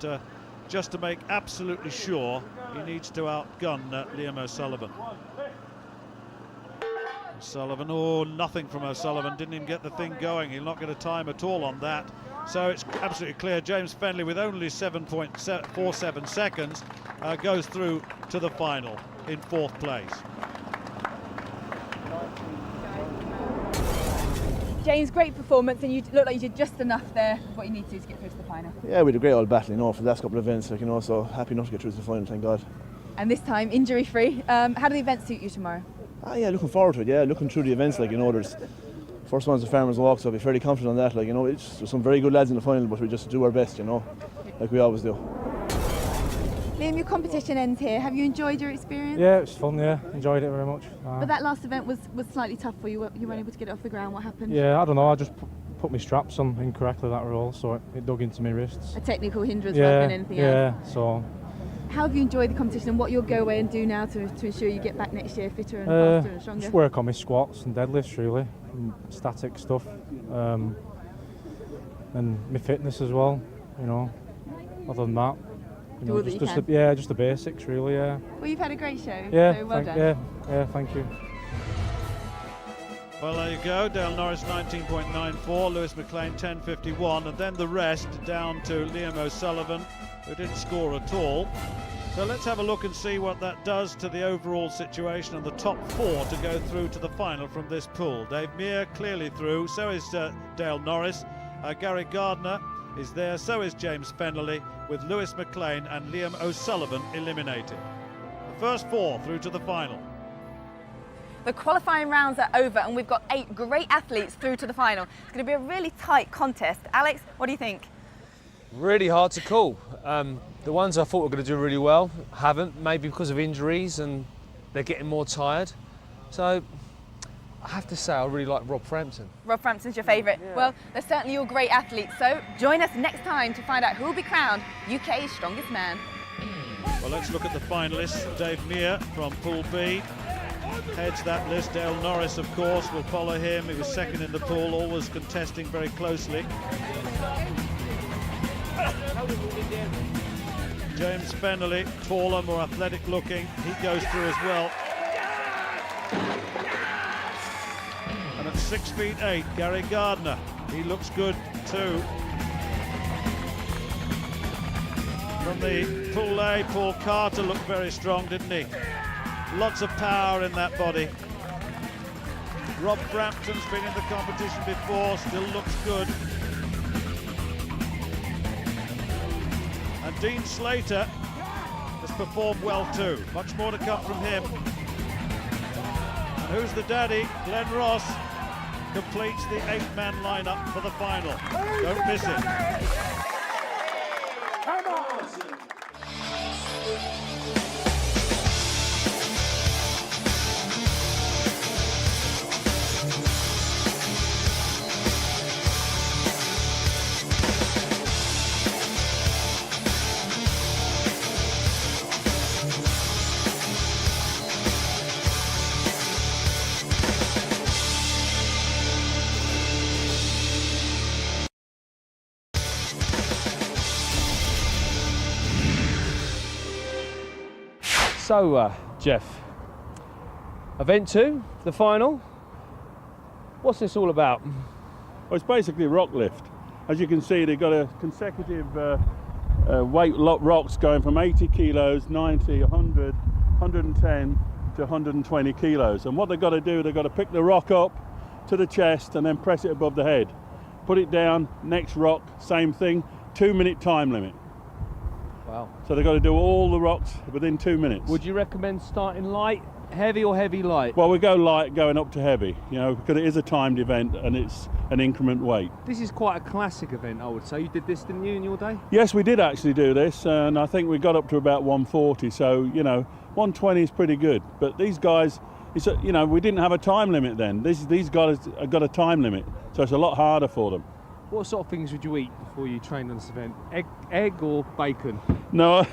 just to make absolutely sure, he needs to outgun Liam O'Sullivan. O'Sullivan, oh, nothing from O'Sullivan, didn't even get the thing going. He'll not get a time at all on that. So it's absolutely clear James Fenley, with only 7.47 seconds, goes through to the final in 4th place. James, great performance, and you look like you did just enough there, what you need to do to get through to the final. Yeah, we had a great old battle, for the last couple of events, so happy enough to get through to the final, thank God. And this time, injury-free. How do the events suit you tomorrow? Yeah, looking forward to it, looking through the events, there's first one's the Farmers Walk, so I'll be fairly confident on that, there's some very good lads in the final, but we just do our best, like we always do. Liam, your competition ends here. Have you enjoyed your experience? Yeah, it was fun, enjoyed it very much. But that last event was slightly tough for you. You weren't able to get it off the ground. What happened? Yeah, I don't know, I just put my straps on incorrectly that roll, so it dug into my wrists. A technical hindrance rather than anything else? Yeah, so... How have you enjoyed the competition, and what you'll go away and do now to ensure you get back next year fitter and faster and stronger? Just work on my squats and deadlifts really, and static stuff, and my fitness as well, other than that. Just the basics really, yeah. Well, you've had a great show, yeah, so well done. Yeah, thank you. Well, there you go. Dale Norris 19.94, Lewis McLean 10.51, and then the rest down to Liam O'Sullivan, who didn't score at all. So let's have a look and see what that does to the overall situation and the top 4 to go through to the final from this pool. Dave Meir clearly through, so is Dale Norris. Gary Gardner is there, so is James Fenley, with Lewis McLean and Liam O'Sullivan eliminated. The first 4 through to the final. The qualifying rounds are over and we've got 8 great athletes through to the final. It's going to be a really tight contest. Alex, what do you think? Really hard to call. The ones I thought were going to do really well haven't, maybe because of injuries and they're getting more tired. So I have to say I really like Rob Frampton. Rob Frampton's your favourite. Yeah. Well, they're certainly all great athletes, so join us next time to find out who will be crowned UK's strongest man. Well, let's look at the finalists. Dave Meir from Pool B heads that list. Dale Norris, of course, will follow him. He was second in the pool, always contesting very closely. James Fenley, taller, more athletic looking, he goes through as well. And at 6'8", Gary Gardner, he looks good too. From the Pool A, Paul Carter looked very strong, didn't he? Lots of power in that body. Rob Frampton's been in the competition before, still looks good. And Dean Slater has performed well too. Much more to come from him. And who's the daddy? Glenn Ross completes the 8-man lineup for the final. Don't miss it. Come on! So, Jeff, event 2, the final. What's this all about? Well, it's basically rock lift. As you can see, they've got a consecutive weight rocks going from 80 kilos, 90, 100, 110 to 120 kilos. And what they've got to do, they've got to pick the rock up to the chest and then press it above the head. Put it down, next rock, same thing, 2-minute time limit. Wow. So they've got to do all the rocks within 2 minutes. Would you recommend starting light, heavy or heavy light? Well, we go light going up to heavy, because it is a timed event and it's an increment weight. This is quite a classic event, I would say. You did this, didn't you, in your day? Yes, we did actually do this, and I think we got up to about 140, so, 120 is pretty good. But these guys, we didn't have a time limit then. These guys have got a time limit, so it's a lot harder for them. What sort of things would you eat before you trained on this event? Egg or bacon? No,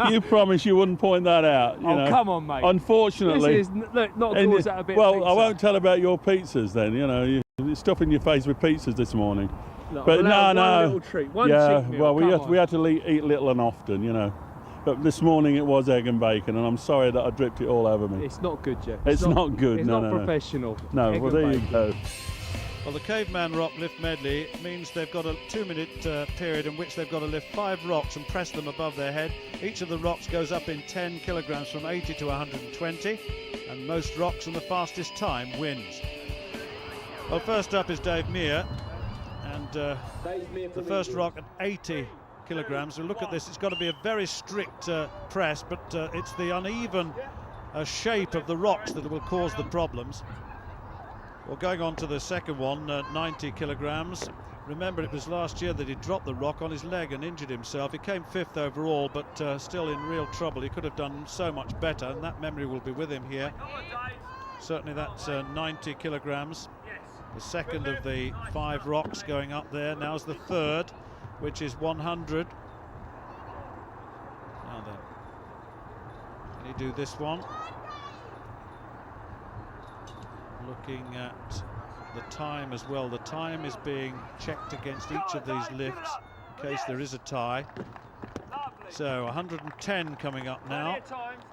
You promised you wouldn't point that out. You know. Come on, mate. Unfortunately, this is not cause that a bit. Well, pizza. I won't tell about your pizzas then. You know, you're stuffing your face with pizzas this morning. Look, but no. no. Little treat. One yeah, cheat meal. well, we had to eat little and often, you know. But this morning it was egg and bacon, and I'm sorry that I dripped it all over me. It's not good, Jeff. It's not good. It's no, not no, professional. No. Egg Well, and there you bacon. go. Well, the Caveman Rock Lift Medley means they've got a 2-minute period in which they've got to lift 5 rocks and press them above their head. Each of the rocks goes up in 10 kilograms from 80 to 120, and most rocks and the fastest time wins. Well, first up is Dave Meir, and the first rock at 80 kilograms. We'll look at this. It's got to be a very strict press, but it's the uneven shape of the rocks that will cause the problems. Well, going on to the second one, 90 kilograms. Remember, it was last year that he dropped the rock on his leg and injured himself. He came 5th overall, but still in real trouble. He could have done so much better, and that memory will be with him here. Certainly that's 90 kilograms. The second of the 5 rocks going up there. Now's the third, which is 100. Now then, can he do this one? Looking at the time as well. The time is being checked against each of these lifts in case there is a tie. So 110 coming up now.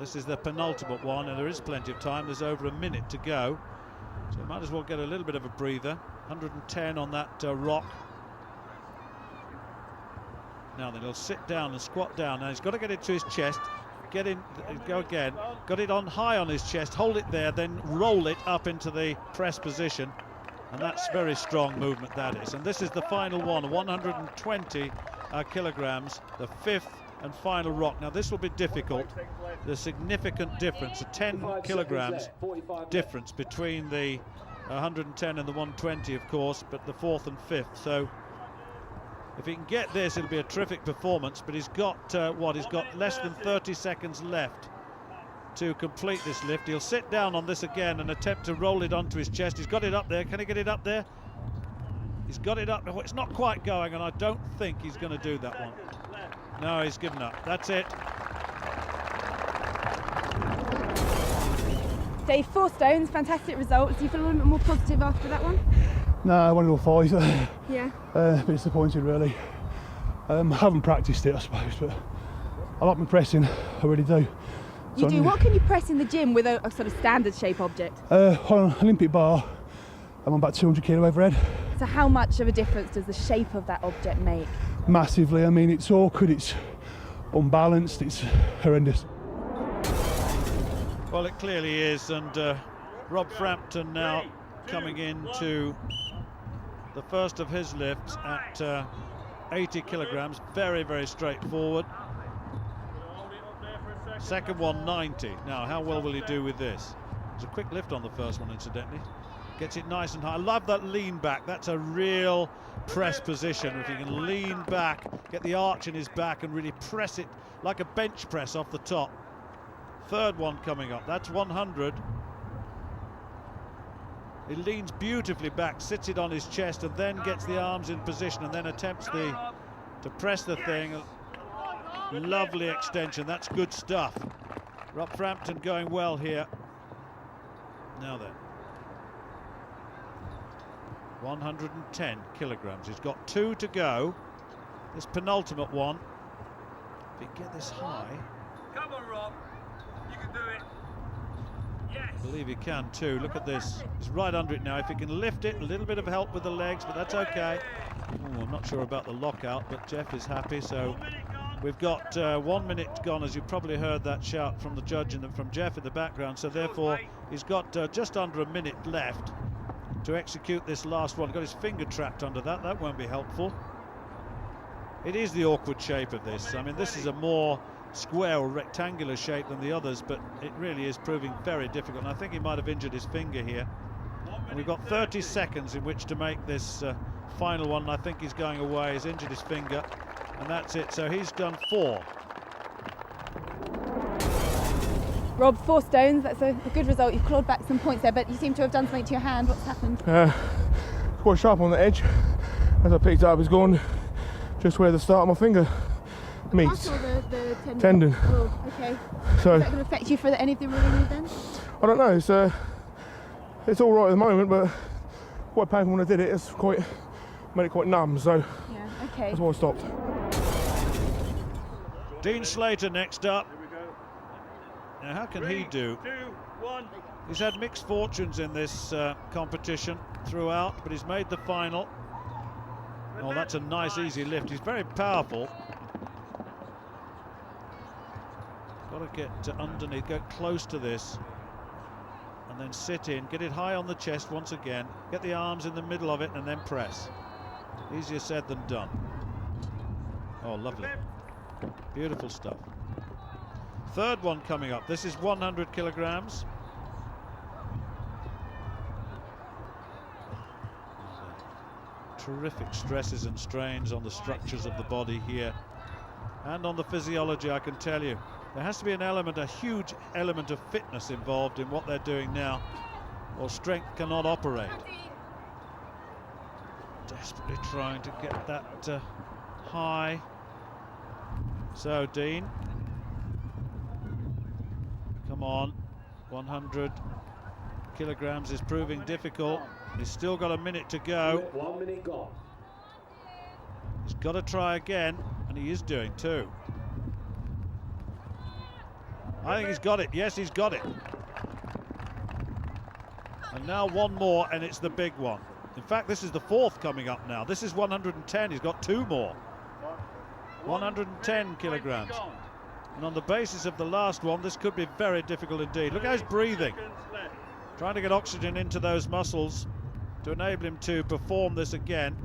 This is the penultimate one, and there is plenty of time. There's over a minute to go, so might as well get a little bit of a breather. 110 on that rock. Now then, he'll sit down and squat down. Now he's got to get it to his chest. Get in, go again. Got it on high on his chest, hold it there, then roll it up into the press position. And that's very strong movement, that is. And this is the final one, 120 kilograms, the 5th and final rock. Now this will be difficult. The significant difference, a 10 kilograms difference between the 110 and the 120, of course, but the 4th and 5th. So if he can get this, it'll be a terrific performance, but he's got, he's got less than 30 seconds left to complete this lift. He'll sit down on this again and attempt to roll it onto his chest. He's got it up there. Can he get it up there? He's got it up. It's not quite going, and I don't think he's going to do that one. No, he's given up. That's it. Dave, 4 stones, fantastic results. Do you feel a little bit more positive after that one? No, I wanted all 5. Yeah. A bit disappointed, really. I haven't practiced it, I suppose, but I like my pressing. I really do. You do. What can you press in the gym with a sort of standard shape object? On an Olympic bar, I'm on about 200 kilo overhead. So how much of a difference does the shape of that object make? Massively. I mean, it's awkward, it's unbalanced, it's horrendous. Well, it clearly is, and Rob Frampton now coming into the first of his lifts at 80 kilograms. Very, very straightforward. Second one, 90. Now, how well will he do with this? It's a quick lift on the first one, incidentally. Gets it nice and high. I love that lean back. That's a real press position. If he can lean back, get the arch in his back and really press it like a bench press off the top. Third one coming up. That's 100. He leans beautifully back, sits it on his chest, and then gets the arms in position, and then attempts to press the thing. Lovely extension. That's good stuff. Rob Frampton going well here. Now then, 110 kilograms. He's got 2 to go. This penultimate one. If he can get this high. Come on, Rob. You can do it. Yes. I believe he can too. Look at this. He's right under it now. If he can lift it, a little bit of help with the legs, but that's okay. Ooh, I'm not sure about the lockout, but Jeff is happy. So we've got 1 minute gone, as you probably heard that shout from the judge and from Jeff in the background. So therefore, he's got just under a minute left to execute this last one. Got his finger trapped under that. That won't be helpful. It is the awkward shape of this. I mean, this is a more square or rectangular shape than the others, but it really is proving very difficult. And I think he might have injured his finger here. And we've got 30 seconds in which to make this final one. I think he's going away. He's injured his finger, and that's it. So he's done 4. Rob, 4 stones. That's a good result. You've clawed back some points there, but you seem to have done something to your hand. What's happened? Quite sharp on the edge. As I picked it up, it's gone just where the start of my finger meets. Muscle, the tendon. Tendon. Oh, okay. So Is that going to affect you for any of the remaining events? I don't know. It's all right at the moment, but quite painful when I did it. It's made it quite numb. So yeah, okay. That's why I stopped. Dean Slater next up. Now, how can he do? 2, 1. He's had mixed fortunes in this competition throughout, but he's made the final. Oh, that's a nice, easy lift. He's very powerful. Got to get underneath, go close to this, and then sit in, get it high on the chest once again, get the arms in the middle of it, and then press. Easier said than done. Oh, lovely. Beautiful stuff. Third one coming up. This is 100 kilograms. Terrific stresses and strains on the structures of the body here and on the physiology, I can tell you. There has to be a huge element of fitness involved in what they're doing now, or strength cannot operate. Desperately trying to get that high. So Dean, come on, 100 kilograms is proving difficult. He's still got a minute to go. 1 minute gone. He's got to try again, and he is doing too. I think he's got it. Yes, he's got it. And now one more, and it's the big one. In fact, this is the fourth coming up now. This is 110. He's got 2 more. 110 kilograms. And on the basis of the last one, this could be very difficult indeed. Look how he's breathing. Trying to get oxygen into those muscles to enable him to perform this again.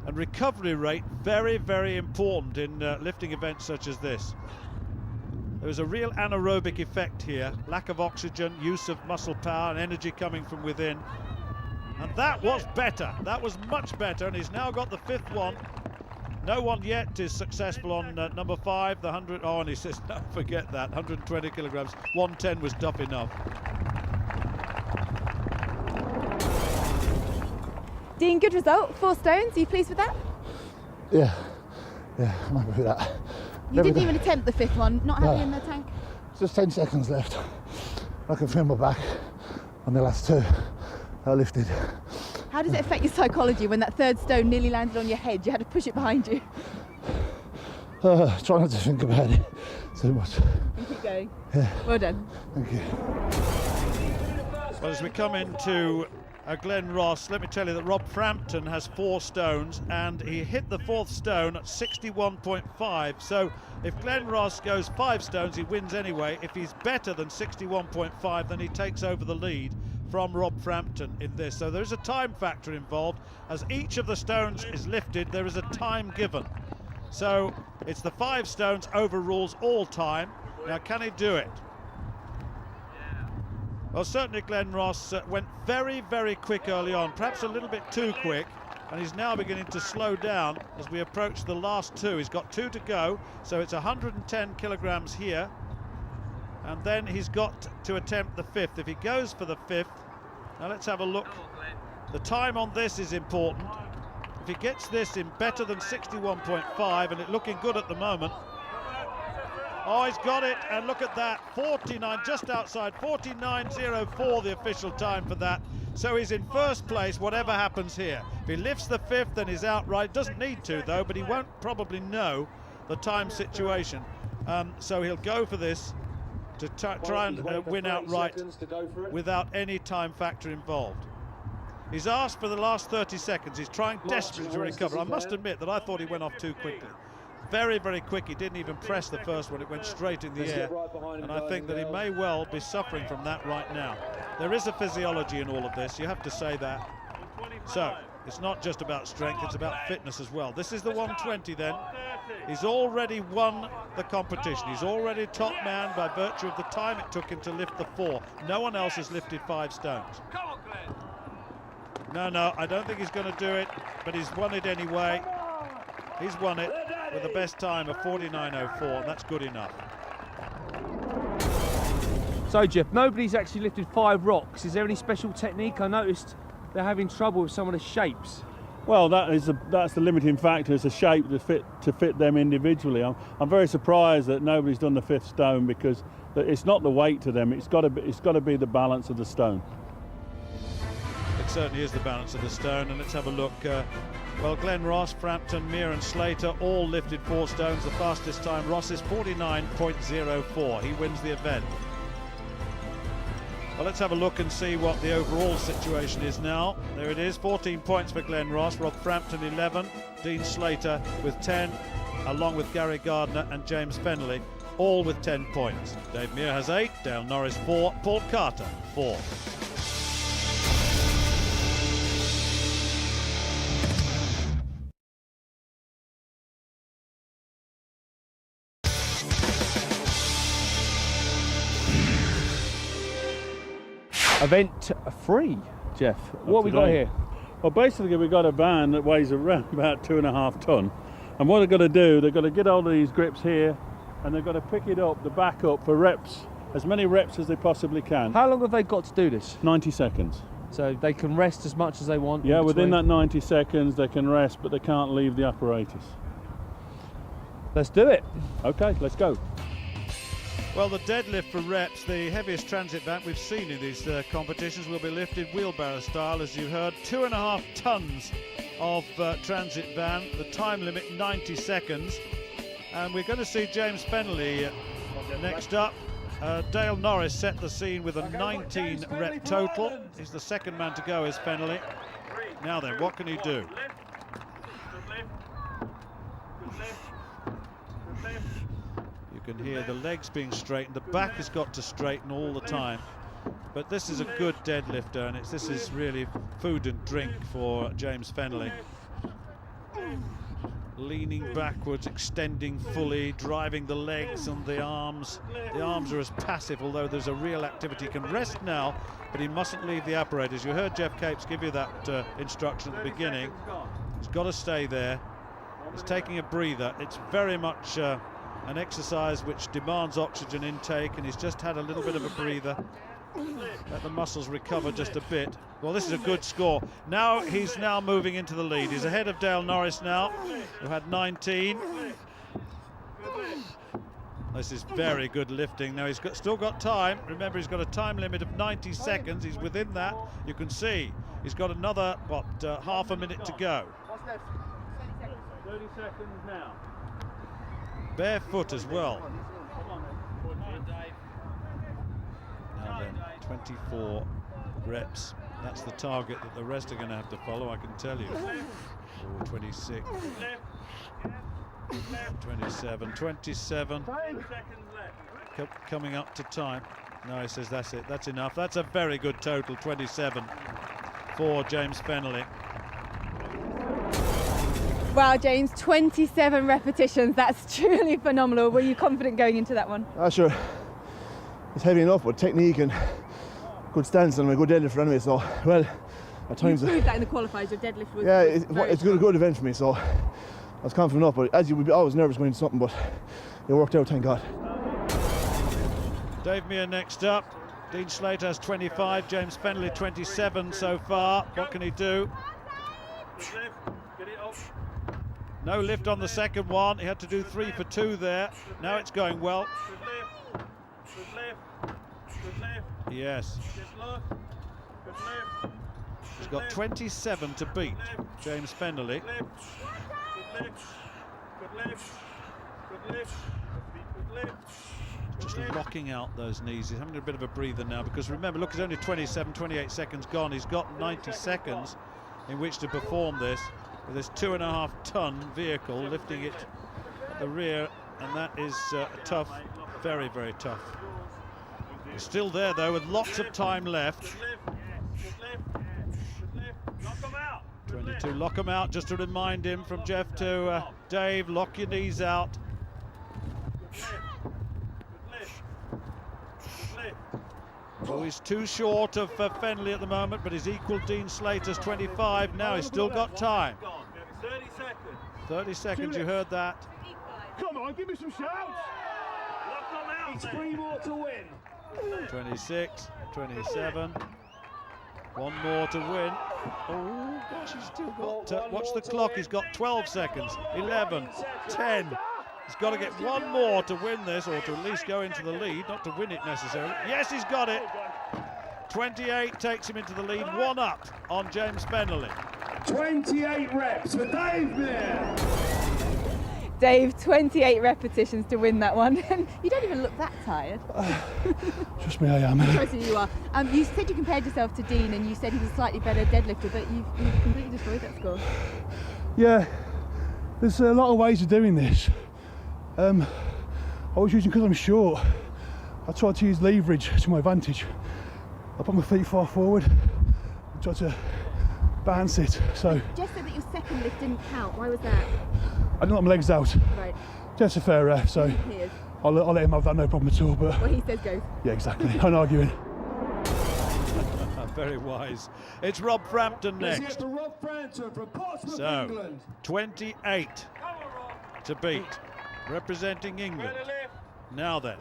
And recovery rate, very, very important in lifting events such as this. There is a real anaerobic effect here. Lack of oxygen, use of muscle power and energy coming from within. And that was better. That was much better. And he's now got the 5th one. No one yet is successful on number 5, the 100. Oh, and he says, no, forget that. 120 kilograms. 110 was tough enough. Dean, good result. 4 stones. Are you pleased with that? Yeah, I'm happy with that. You didn't even attempt the 5th one, not having in the tank? Just 10 seconds left. I can feel my back on the last 2. I lifted. How does it affect your psychology when that 3rd stone nearly landed on your head? You had to push it behind you. Try not to think about it too much. And keep going. Yeah. Well done. Thank you. Well, as we come into Glen Ross, let me tell you that Rob Frampton has 4 stones and he hit the 4th stone at 61.5. So if Glen Ross goes 5 stones, he wins anyway. If he's better than 61.5, then he takes over the lead from Rob Frampton in this. So there's a time factor involved. As each of the stones is lifted, there is a time given. So it's the 5 stones overrules all time. Now, can he do it? Well, certainly Glen Ross went very, very quick early on, perhaps a little bit too quick, and he's now beginning to slow down as we approach the last 2. He's got 2 to go, so it's 110 kilograms here, and then he's got to attempt the 5th. If he goes for the 5th, now let's have a look. The time on this is important. If he gets this in better than 61.5, and it's looking good at the moment. Oh, he's got it, and look at that, 49, just outside, 49.04 the official time for that. So he's in first place, whatever happens here. If he lifts the 5th, then he's outright. Doesn't need to, though, but he won't probably know the time situation. So he'll go for this to try and win outright without any time factor involved. He's asked for the last 30 seconds. He's trying desperately to recover. I must admit that I thought he went off too quickly. Very, very quick. He didn't even press the first one. It went straight in the air. And I think that he may well be suffering from that right now. There is a physiology in all of this. You have to say that. So it's not just about strength. It's about fitness as well. This is the 120 then. He's already won the competition. He's already top man by virtue of the time it took him to lift the 4. No one else has lifted 5 stones. No, I don't think he's going to do it, but he's won it anyway. He's won it with the best time of 49.04, and that's good enough. So Jeff, nobody's actually lifted 5 rocks. Is there any special technique? I noticed they're having trouble with some of the shapes. Well, that's the limiting factor. It's a shape to fit them individually. I'm very surprised that nobody's done the 5th stone, because it's not the weight to them. It's got to be the balance of the stone. It certainly is the balance of the stone, and let's have a look. Well, Glenn Ross, Frampton, Mere and Slater all lifted 4 stones. The fastest time, Ross, is 49.04. He wins the event. Well, let's have a look and see what the overall situation is now. There it is, 14 points for Glenn Ross, Rob Frampton 11, Dean Slater with 10, along with Gary Gardner and James Fennelly, all with 10 points. Dave Mere has 8, Dale Norris 4, Paul Carter 4. Event 3, Jeff. What have we got here? Well, basically we've got a van that weighs around about 2.5 tonne, and what they've got to do, they've got to get hold of these grips here, and they've got to pick it up, the back up, for reps, as many reps as they possibly can. How long have they got to do this? 90 seconds. So they can rest as much as they want? Yeah, within that 90 seconds they can rest, but they can't leave the apparatus. Let's do it. Okay, let's go. Well, the deadlift for reps, the heaviest transit van we've seen in these competitions, will be lifted wheelbarrow style, as you heard. 2.5 tons of transit van, the time limit 90 seconds. And we're going to see James Fennelly next up. Dale Norris set the scene with a 19 rep total. He's the second man to go, is Fennelly. Now then, what can he do? You can hear the legs being straightened, the back has got to straighten all the time. But this is a good deadlifter, and this is really food and drink for James Fennelly. Leaning backwards, extending fully, driving the legs and the arms. The arms are as passive, although there's a real activity. He can rest now, but he mustn't leave the apparatus. You heard Jeff Capes give you that instruction at the beginning. He's got to stay there. He's taking a breather. It's very much an exercise which demands oxygen intake, and he's just had a little bit of a breather. Let the muscles recover just a bit. Well, this is a good score. Now he's moving into the lead. He's ahead of Dale Norris now, who had 19. This is very good lifting. Now he's still got time. Remember, he's got a time limit of 90 seconds. He's within that. You can see he's got another, half a minute to go. 30 seconds now. Barefoot as well. Now then, 24 reps. That's the target that the rest are going to have to follow, I can tell you. 26, 27, 27. Coming up to time. No, he says that's it, that's enough. That's a very good total, 27 for James Fennelly. Wow, James, 27 repetitions. That's truly phenomenal. Were you confident going into that one? Sure. It's heavy enough, but technique and good stance and a good deadlift anyway. So, well, at times. You proved that in the qualifiers. Your deadlift was. Yeah, it's a good event for me. So, I was confident enough. But as you would be, I was nervous going into something, but it worked out. Thank God. Dave Mere next up. Dean Slater has 25. James Fennelly 27 so far. What can he do? No lift on the second one. He had to do 3 for 2 there. Now it's going well. Yes. He's got 27 to beat James Fennelly. Just locking out those knees. He's having a bit of a breather now, because remember, look, it's only 27, 28 seconds gone. He's got 90 seconds in which to perform this with this 2.5 ton vehicle, lifting it at the rear, and that is tough, very, very tough. He's still there though, with lots of time left. 22, lock him out, just to remind him from Jeff to Dave, lock your knees out. Oh, he's too short of Fennelly at the moment, but he's equal Dean Slater's 25. Now he's still got time. 30 seconds, you heard that. Come on, give me some shouts. Lock them out. It's 3 more to win. 26, 27. One more to win. Oh gosh, he's still got, watch the clock, he's got 12 seconds, 11, 10. He's got to get one more to win this, or to at least go into the lead, not to win it necessarily. Yes, he's got it. 28 takes him into the lead, one up on James Bennerlin. 28 reps for Dave Blair. Dave, 28 repetitions to win that one. You don't even look that tired. Trust me, I am. Trust me, you are. You said you compared yourself to Dean and you said he was a slightly better deadlifter, but you've completely destroyed that score. Yeah, there's a lot of ways of doing this. I was using, because I'm short, I tried to use leverage to my advantage. I put my feet far forward and tried to bounce it. So Jess said that your second lift didn't count. Why was that? I didn't let my legs out. Right. Jess a fair ref, so He is. I'll let him have that, no problem at all. But What he says goes. yeah, exactly. I'm not arguing. Very wise. It's Rob Frampton Let's next. get to Rob Frampton from Portsmouth, So, England. 28 to beat, representing England. Now then,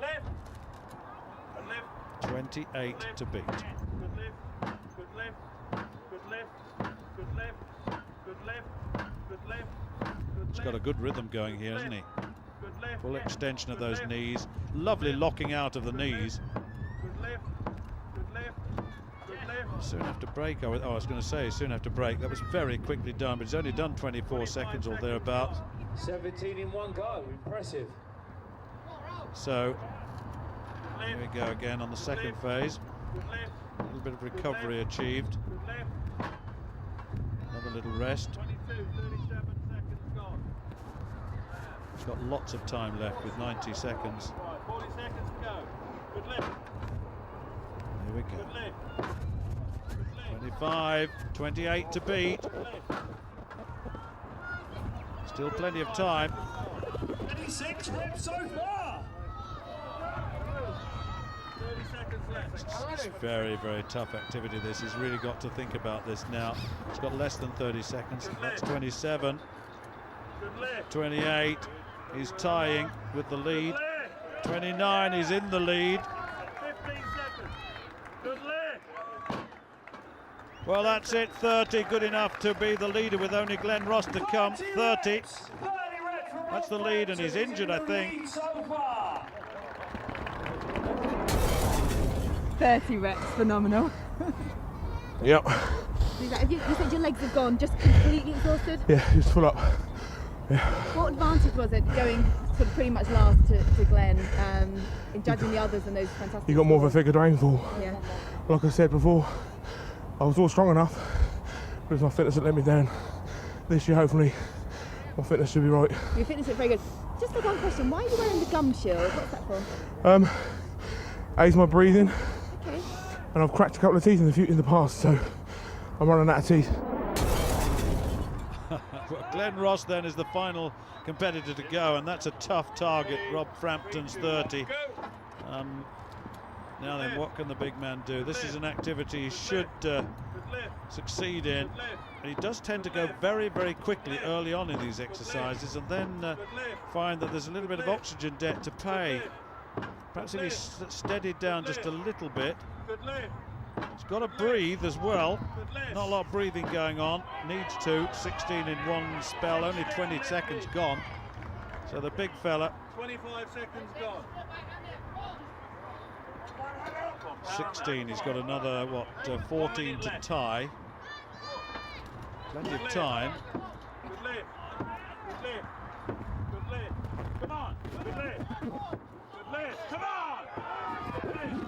28 to beat. He's got a good rhythm going here, hasn't he? Full extension of those knees. Lovely locking out of the knees. Soon have to break. I was going to say soon have to break. That was very quickly done, but he's only done 24 seconds or thereabouts. 17 in one go. Impressive. So here we go again on the second phase. A little bit of recovery achieved. Another little rest. He's got lots of time left with 90 seconds. 40 seconds to go. Good lift. Here we go. 25, 28 to beat. Still plenty of time. 26 reps so far. 30 seconds left. It's very, very tough activity this. He's really got to think about this now. He's got less than 30 seconds. That's 27. 28. He's tying with the lead. 29. He's in the lead. 15 seconds. Good lift. Well, that's it. 30. Good enough to be the leader with only Glenn Ross to come. 30. That's the lead, and he's injured, I think. 30 reps, phenomenal. Yep. You said your legs have gone just completely exhausted? Yeah, just full up. Yeah. What advantage was it going sort of pretty much last to Glenn in judging the others and those fantastic? You got more of a figure to aim for. Yeah. Like I said before, I was all strong enough, but it was my fitness that let me down. This year, hopefully, my fitness should be right. Your fitness is very good. Just the one question, why are you wearing the gum shield? What's that for? Aids my breathing, Okay. and I've cracked a couple of teeth in the past, so I'm running out of teeth. Well, Glenn Ross then is the final competitor to go, and that's a tough target. Rob Frampton's 30. Now then, what can the big man do? This is an activity he should succeed in. And he does tend to go very, very quickly early on in these exercises, and then find that there's a little bit of oxygen debt to pay. Perhaps if he's steadied down just a little bit. He's got to breathe as well. Not a lot of breathing going on. Needs to. 16 in one spell. Only 20 seconds gone. So the big fella. 25 seconds gone. 16. He's got another 14 to tie. Plenty of time. Good lift. Good lift. Good lift. Come on. Good lift. Good lift. Come on. Good lift.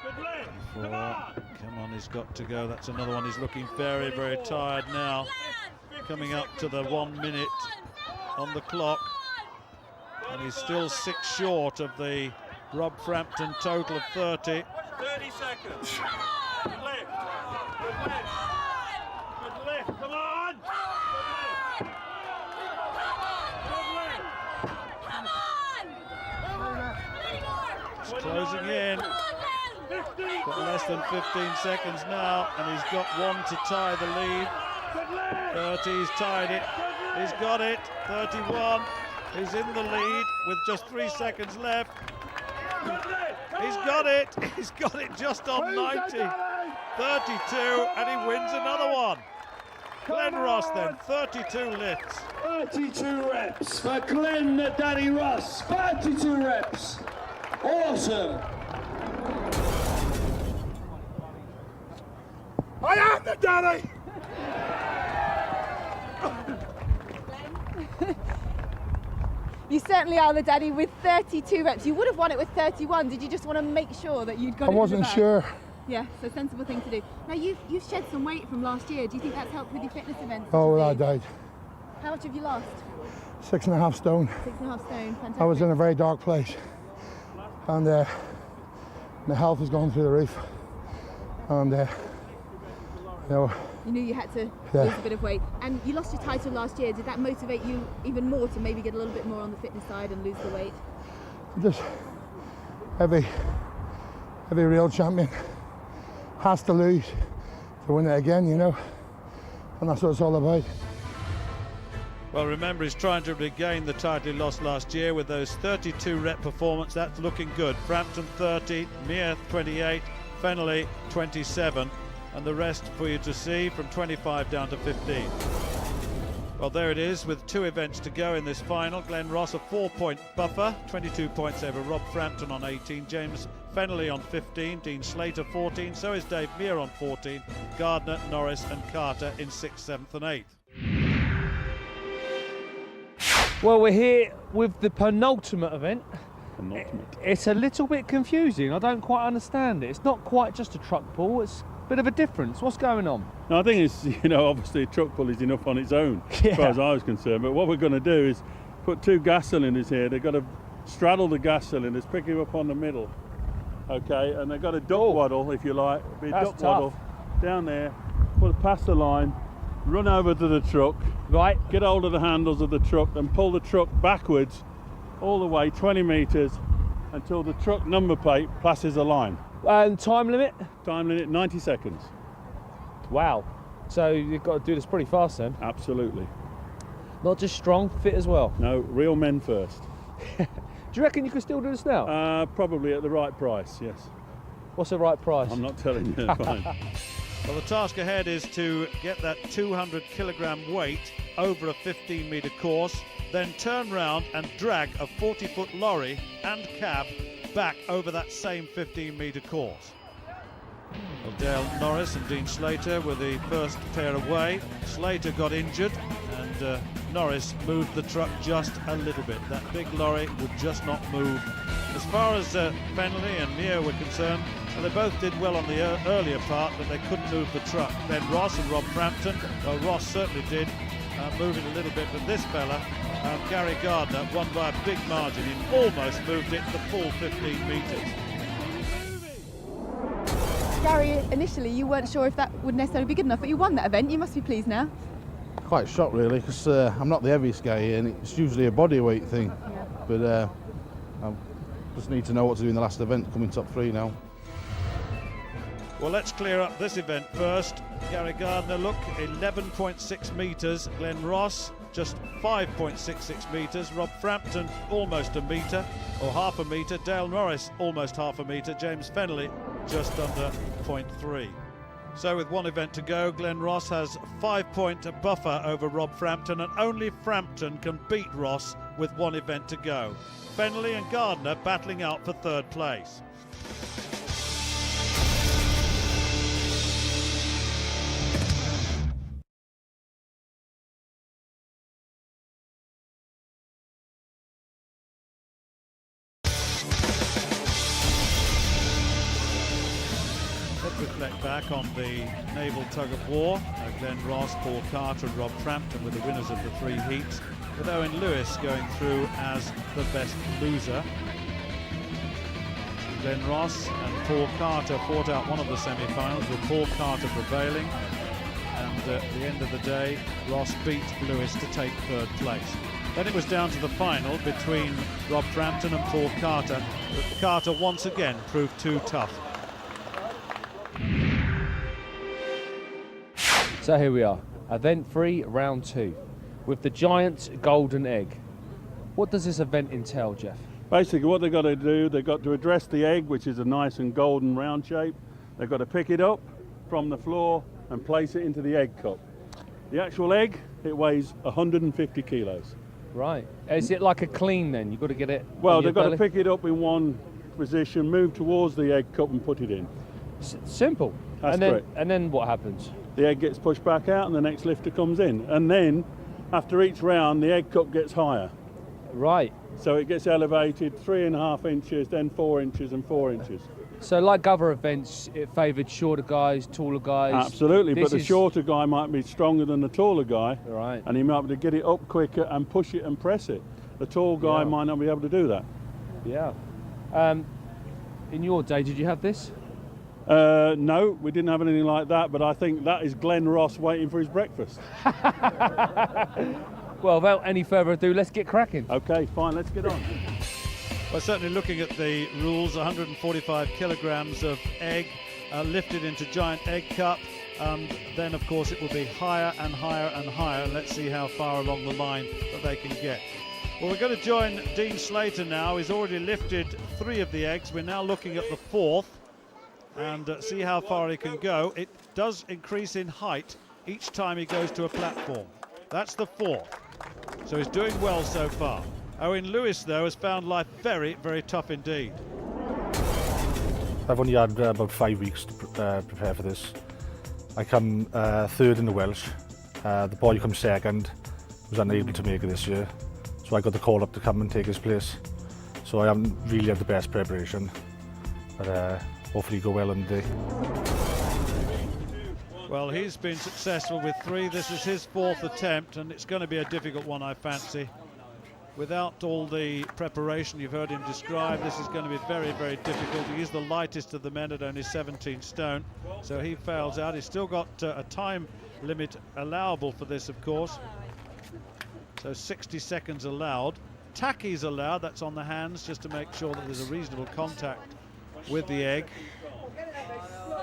Good lift. Come on. Come on, he's got to go. That's another one. He's looking very, very tired now. Coming up to the 1 minute on the clock. And he's still 6 short of the Rob Frampton total of 30. 30 seconds. Good lift. Good lift. Good lift. Come on. Good lift. He's closing in. Got less than 15 seconds now, and he's got one to tie the lead. 30, he's tied it. He's got it. 31. He's in the lead with just 3 seconds left. He's got it. He's got it just on 90. 32, and he wins another one. Glen Ross then, 32 lifts. 32 reps for Glen the Daddy Ross. 32 reps. Awesome. I am the Daddy. You certainly are the daddy with 32 reps. You would have won it with 31. Did you just want to make sure that you'd got it? I wasn't sure. Yeah, so sensible thing to do. Now you've shed some weight from last year. Do you think that's helped with your fitness events? Oh, well, I died. How much have you lost? 6.5 stone. 6.5 stone, fantastic. I was in a very dark place, and my health has gone through the roof. And you know, you knew you had to lose a bit of weight, and you lost your title last year. Did that motivate you even more to maybe get a little bit more on the fitness side and lose the weight? just every real champion has to lose to win it again, you know, and that's what it's all about. Well, remember, he's trying to regain the title he lost last year with those 32 rep performance. That's looking good. Frampton 30, Mere 28, Fennelly 27, and the rest for you to see from 25 down to 15. Well, there it is with 2 events to go in this final. Glen Ross a 4-point buffer, 22 points over Rob Frampton on 18, James Fennelly on 15, Dean Slater 14, so is Dave Mere on 14, Gardner, Norris and Carter in 6th, 7th and 8th. Well, we're here with the penultimate event. It's a little bit confusing. I don't quite understand it. It's not quite just a truck pull. It's a bit of a difference. What's going on? No, I think it's, you know, obviously a truck pull is enough on its own, as far as I was concerned. But what we're going to do is put 2 gas cylinders here. They've got to straddle the gas cylinders, pick him up on the middle. Okay, and they've got a duck waddle, if you like. Be a duck waddle down there, put past the line, run over to the truck, right, get hold of the handles of the truck and pull the truck backwards all the way 20 metres until the truck number plate passes a line. And time limit? Time limit 90 seconds. Wow. So you've got to do this pretty fast then? Absolutely. Not just strong, fit as well? No, real men first. Do you reckon you could still do this now? Probably at the right price, yes. What's the right price? I'm not telling you, fine. Well, the task ahead is to get that 200 kilogram weight over a 15-metre course, then turn round and drag a 40-foot lorry and cab back over that same 15-metre course. Well, Dale Norris and Dean Slater were the first pair away. Slater got injured and Norris moved the truck just a little bit. That big lorry would just not move. As far as Fennelly and Mere were concerned, well, they both did well on the earlier part, but they couldn't move the truck. Then Ross and Rob Frampton, well, Ross certainly did, moving a little bit, but this fella, Gary Gardner, won by a big margin. He almost moved it the full 15 metres. Gary, initially you weren't sure if that would necessarily be good enough, but you won that event. You must be pleased now. Quite shocked really, because I'm not the heaviest guy here and it's usually a bodyweight thing. Yeah. But I just need to know what to do in the last event, coming top 3 now. Well, let's clear up this event first. Gary Gardner, look, 11.6 metres. Glen Ross, just 5.66 metres. Rob Frampton, almost a metre, or half a metre. Dale Norris, almost half a metre. James Fennelly, just under 0.3. So with one event to go, Glen Ross has a 5-point buffer over Rob Frampton, and only Frampton can beat Ross with one event to go. Fennelly and Gardner battling out for 3rd place. Reflect back on the naval tug-of-war. Glen Ross, Paul Carter and Rob Frampton were the winners of the 3 heats, with Owen Lewis going through as the best loser. Glen Ross and Paul Carter fought out one of the semi-finals, with Paul Carter prevailing, and at the end of the day Ross beat Lewis to take 3rd place. Then it was down to the final between Rob Frampton and Paul Carter, but Carter once again proved too tough. So here we are, event 3, round 2, with the giant golden egg. What does this event entail, Jeff? Basically what they've got to do, they've got to address the egg, which is a nice and golden round shape. They've got to pick it up, from the floor and place it into the egg cup. The actual egg, it weighs 150 kilos. Right. Is it like a clean then? You've got to get it. Well, they've got to pick it up in one position, move towards the egg cup and put it in. Simple. That's correct. And then what happens? The egg gets pushed back out and the next lifter comes in. And then, after each round, the egg cup gets higher. Right. So it gets elevated 3.5 inches, then 4 inches and 4 inches. So like other events, it favoured shorter guys, taller guys? Absolutely, but the shorter guy might be stronger than the taller guy. Right. And he might be able to get it up quicker and push it and press it. The tall guy might not be able to do that. Yeah. In your day, did you have this? No, we didn't have anything like that, but I think that is Glenn Ross waiting for his breakfast. Well, without any further ado, let's get cracking. Okay, fine, let's get on. Well, certainly looking at the rules, 145 kilograms of egg lifted into giant egg cup. Then, of course, it will be higher and higher and higher. And let's see how far along the line that they can get. Well, we're going to join Dean Slater now. He's already lifted 3 of the eggs. We're now looking at the 4th and see how far he can go. It does increase in height each time he goes to a platform. That's the 4th. So he's doing well so far. Owen Lewis, though, has found life very, very tough indeed. I've only had about 5 weeks to prepare for this. I come 3rd in the Welsh. The boy who comes 2nd was unable to make it this year. So I got the call up to come and take his place. So I haven't really had the best preparation. But hopefully go well on the day. Well, he's been successful with 3. This is his 4th attempt, and it's going to be a difficult one, I fancy. Without all the preparation you've heard him describe, this is going to be very, very difficult. He is the lightest of the men at only 17 stone, so he fails out. He's still got a time limit allowable for this, of course. So 60 seconds allowed. Tacky's allowed, that's on the hands, just to make sure that there's a reasonable contact with the egg.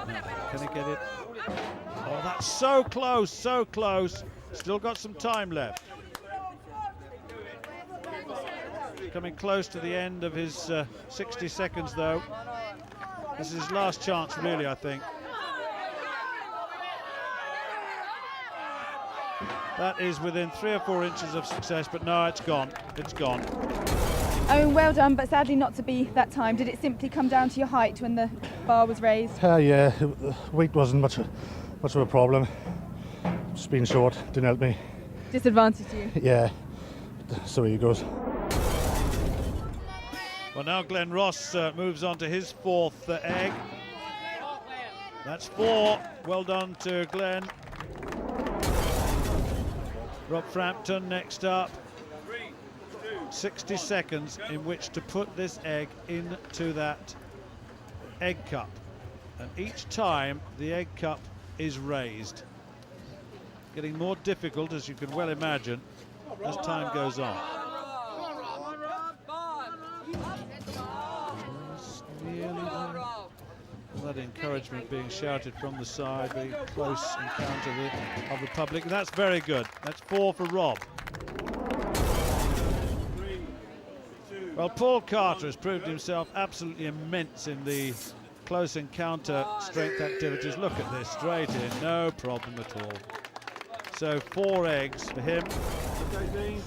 Now, can he get it? Oh, that's so close, so close. Still got some time left. Coming close to the end of his 60 seconds, though. This is his last chance, really, I think. That is within 3 or 4 inches of success, but no, it's gone. It's gone. Owen, well done, but sadly not to be that time. Did it simply come down to your height when the bar was raised? Yeah, weight wasn't much of a problem. Just being short didn't help me. Disadvantaged you? Yeah, so he goes. Well, now Glenn Ross moves on to his 4th egg. That's 4. Well done to Glenn. Rob Frampton next up. 60 seconds in which to put this egg into that egg cup. And each time the egg cup is raised. Getting more difficult, as you can well imagine, as time goes on. That encouragement being shouted from the side, very close encounter of the public. That's very good. That's 4 for Rob. Well, Paul Carter has proved himself absolutely immense in the close encounter strength activities. Look at this, straight in, no problem at all. So 4 eggs for him. Okay, Dean.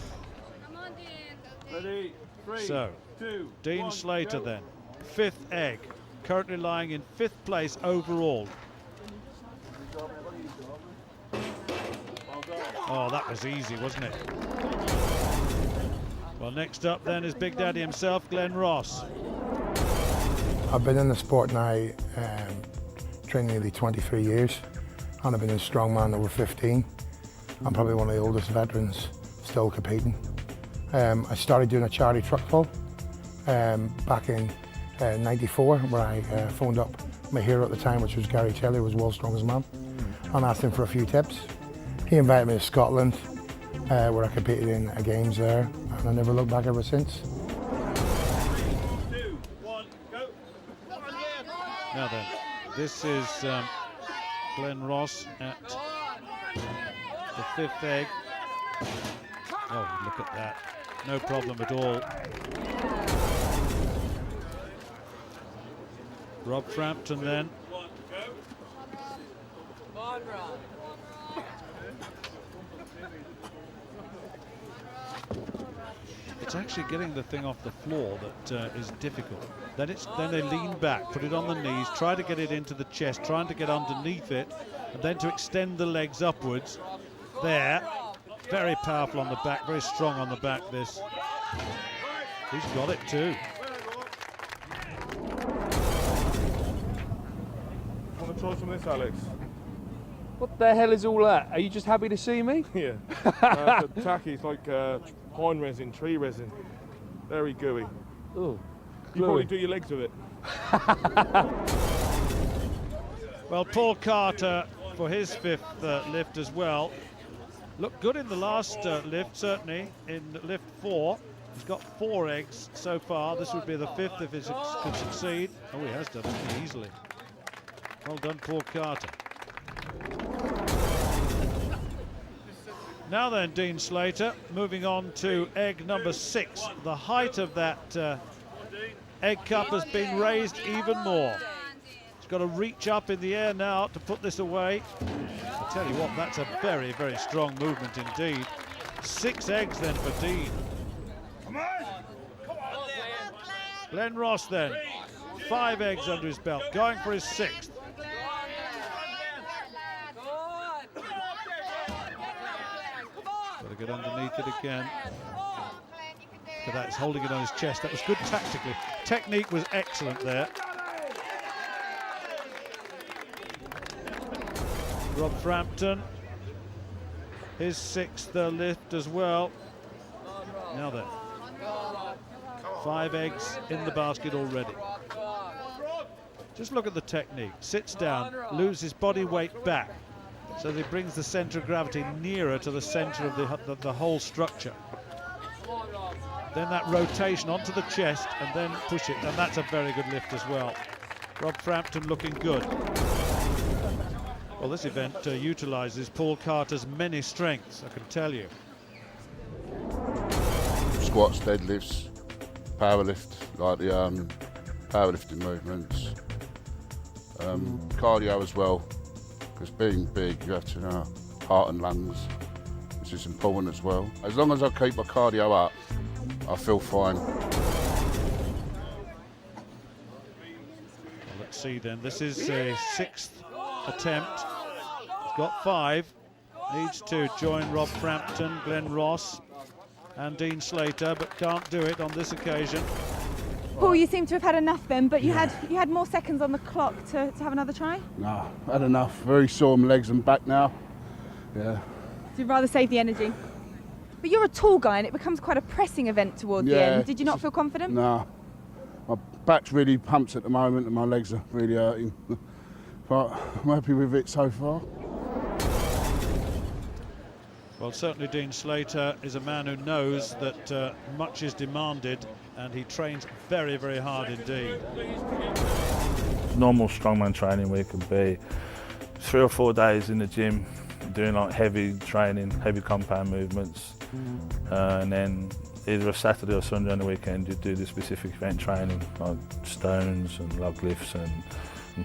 Come on, Dean. Ready? 3, So, 2, Dean 1, Slater go. then, 5th egg, currently lying in 5th place overall. Oh, that was easy, wasn't it? Well, next up then is Big Daddy himself, Glenn Ross. I've been in the sport now, training nearly 23 years, and I've been in strongman over 15. I'm probably one of the oldest veterans still competing. I started doing a charity truck pull back in '94, where I phoned up my hero at the time, which was Gary Taylor, who was world's strongest man, and asked him for a few tips. He invited me to Scotland, where I competed in a games there, and I never looked back ever since. 3, 2, 1, go. Now then, this is Glenn Ross at the 5th egg. Oh, look at that. No problem at all. Rob Frampton then. It's actually getting the thing off the floor that is difficult. Then they lean back, put it on the knees, try to get it into the chest, trying to get underneath it, and then to extend the legs upwards. There, very powerful on the back, very strong on the back. This, he's got it too. Want to try some of this, Alex? What the hell is all that? Are you just happy to see me? Yeah. It's tacky. It's like pine resin, tree resin. Very gooey. Oh, you probably do your legs with it. Well, Paul Carter for his 5th lift as well. Looked good in the last lift, certainly in lift 4. He's got 4 eggs so far. This would be the 5th if he could succeed. Oh, he has done it easily. Well done, Paul Carter. Now then, Dean Slater, moving on to egg number 6. The height of that egg cup has been raised even more. He's got to reach up in the air now to put this away. I tell you what, that's a very, very strong movement indeed. 6 eggs then for Dean. Glenn Ross then, 5 eggs under his belt, going for his 6th. Got to get underneath it again. Look at that, he's holding it on his chest. That was good tactically. Technique was excellent there. Rob Frampton, his 6th lift as well. Now then, 5 eggs in the basket already. Just look at the technique. Sits down, loses body weight back, so that he brings the centre of gravity nearer to the centre of the whole structure. Then that rotation onto the chest and then push it, and that's a very good lift as well. Rob Frampton looking good. Well, this event utilises Paul Carter's many strengths, I can tell you. Squats, deadlifts, powerlift, like the powerlifting movements. Cardio as well, because being big, you have to know heart and lungs, which is important as well. As long as I keep my cardio up, I feel fine. Well, let's see then. This is a 6th attempt. He's got 5. Needs to join Rob Frampton, Glenn Ross and Dean Slater, but can't do it on this occasion. Paul, you seem to have had enough then, but you had more seconds on the clock to have another try? No, had enough. Very sore on my legs and back now. Yeah. So you'd rather save the energy? But you're a tall guy and it becomes quite a pressing event toward the end. Did you not feel confident? No. My back's really pumped at the moment and my legs are really hurting. But I'm happy with it so far. Well, certainly Dean Slater is a man who knows that much is demanded, and he trains very, very hard indeed. Normal strongman training week can be 3 or 4 days in the gym, doing like heavy training, heavy compound movements, and then either a Saturday or Sunday on the weekend you do the specific event training, like stones and log lifts and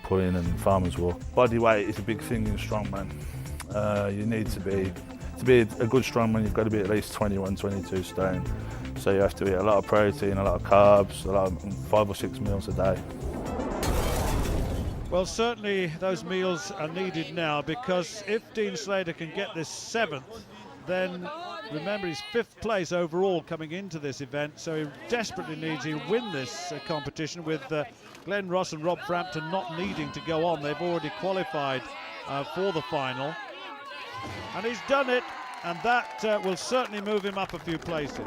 pulling and farmer's walk. Body weight is a big thing in strongman. You need to be a good strongman, you've got to be at least 21, 22 stone. So you have to eat a lot of protein, a lot of carbs, a lot of 5 or 6 meals a day. Well, certainly those meals are needed now, because if Dean Slater can get this 7th, then remember he's 5th place overall coming into this event, so he desperately needs to win this competition, with Glenn Ross and Rob Frampton not needing to go on. They've already qualified for the final. And he's done it, and that will certainly move him up a few places.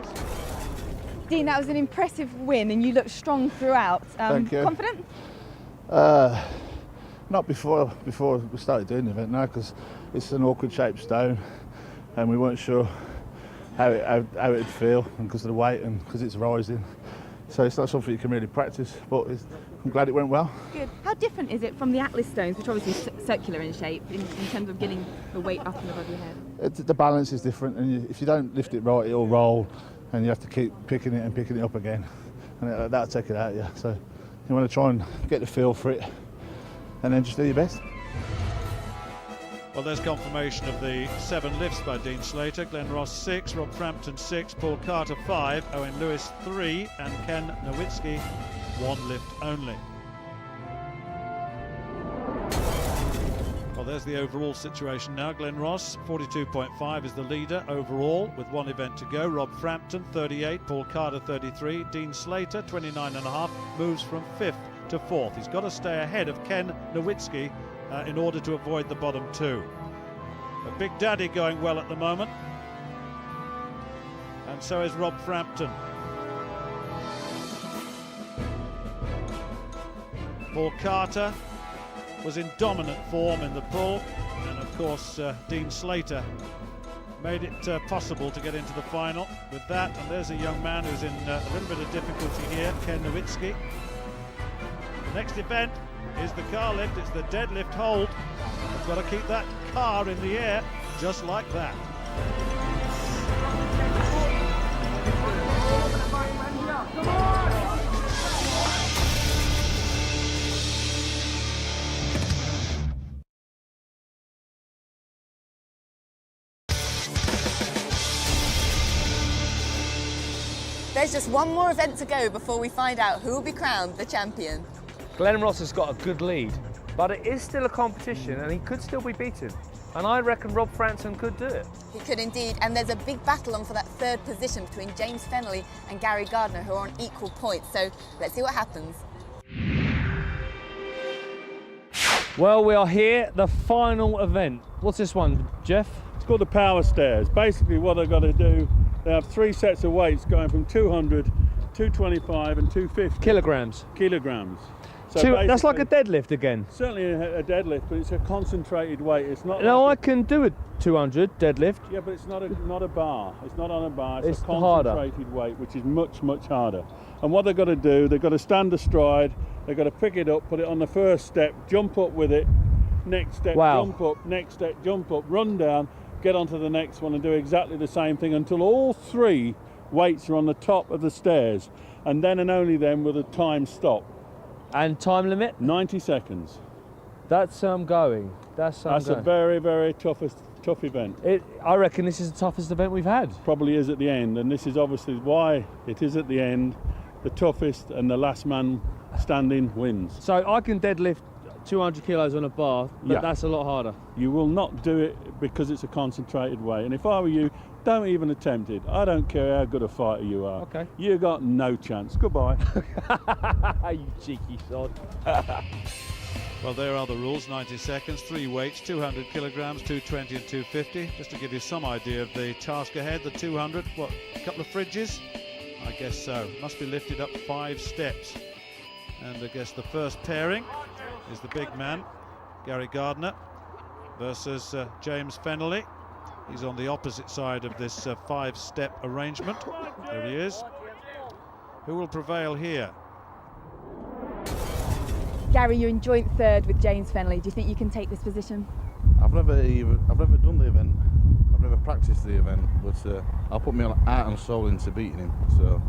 Dean, that was an impressive win and you looked strong throughout. Thank you. Confident? Not before we started doing the event now, because it's an awkward shaped stone and we weren't sure how it'd feel, and because of the weight and because it's rising. So it's not something you can really practice, but I'm glad it went well. Good. How different is it from the Atlas stones, which are obviously circular in shape, in terms of getting the weight up and above your head? The balance is different, and if you don't lift it right, it'll roll, and you have to keep picking it up again, and that'll take it out of you. So you want to try and get the feel for it, and then just do your best. Well, there's confirmation of the 7 lifts by Dean Slater. Glenn Ross 6, Rob Frampton 6, Paul Carter 5, Owen Lewis 3, and Ken Nowitzki 1 lift only. Well, there's the overall situation now. Glenn Ross, 42.5, is the leader overall with 1 event to go. Rob Frampton, 38, Paul Carter, 33. Dean Slater, 29.5, moves from 5th to 4th. He's got to stay ahead of Ken Nowitzki in order to avoid the bottom 2. But Big Daddy going well at the moment. And so is Rob Frampton. Paul Carter was in dominant form in the pull, and of course Dean Slater made it possible to get into the final with that. And there's a young man who's in a little bit of difficulty here, Ken Nowitzki. The next event is the car lift, it's the deadlift hold. You've got to keep that car in the air just like that. Come on! There's just one more event to go before we find out who will be crowned the champion. Glenn Ross has got a good lead, but it is still a competition and he could still be beaten. And I reckon Rob Frampton could do it. He could indeed, and there's a big battle on for that 3rd position between James Fennelly and Gary Gardner, who are on equal points. So let's see what happens. Well, we are here, the final event. What's this one, Jeff? It's called the power stairs. Basically what they've got to do, they have 3 sets of weights going from 200, 225 and 250. Kilograms. So that's like a deadlift again. Certainly a deadlift, but it's a concentrated weight. It's not. No, like I can do a 200 deadlift. Yeah, but it's not a bar. It's not on a bar. It's a harder concentrated weight, which is much, much harder. And what they've got to do, they've got to stand astride. They've got to pick it up, put it on the first step, jump up with it. Next step, jump up. Next step, jump up. Run down. Get onto the next one and do exactly the same thing until all 3 weights are on the top of the stairs, and then and only then will the time stop. And time limit? 90 seconds. That's going. That's a very, very tough event. I reckon this is the toughest event we've had. Probably is at the end, and this is obviously why it is at the end. The toughest, and the last man standing wins. So I can deadlift 200 kilos on a bar, but that's a lot harder. You will not do it because it's a concentrated weight, and if I were you, don't even attempt it. I don't care how good a fighter you are. Okay. You got no chance. Goodbye. You cheeky sod. Well, there are the rules. 90 seconds, 3 weights, 200 kilograms, 220 and 250. Just to give you some idea of the task ahead, the 200, what, a couple of fridges? I guess so. Must be lifted up 5 steps. And I guess the first pairing is the big man, Gary Gardner, versus James Fennelly. He's on the opposite side of this 5-step arrangement. There he is. Who will prevail here? Gary, you're in joint 3rd with James Fennelly. Do you think you can take this position? I've never done the event. I've never practiced the event, but I'll put my heart and soul into beating him. So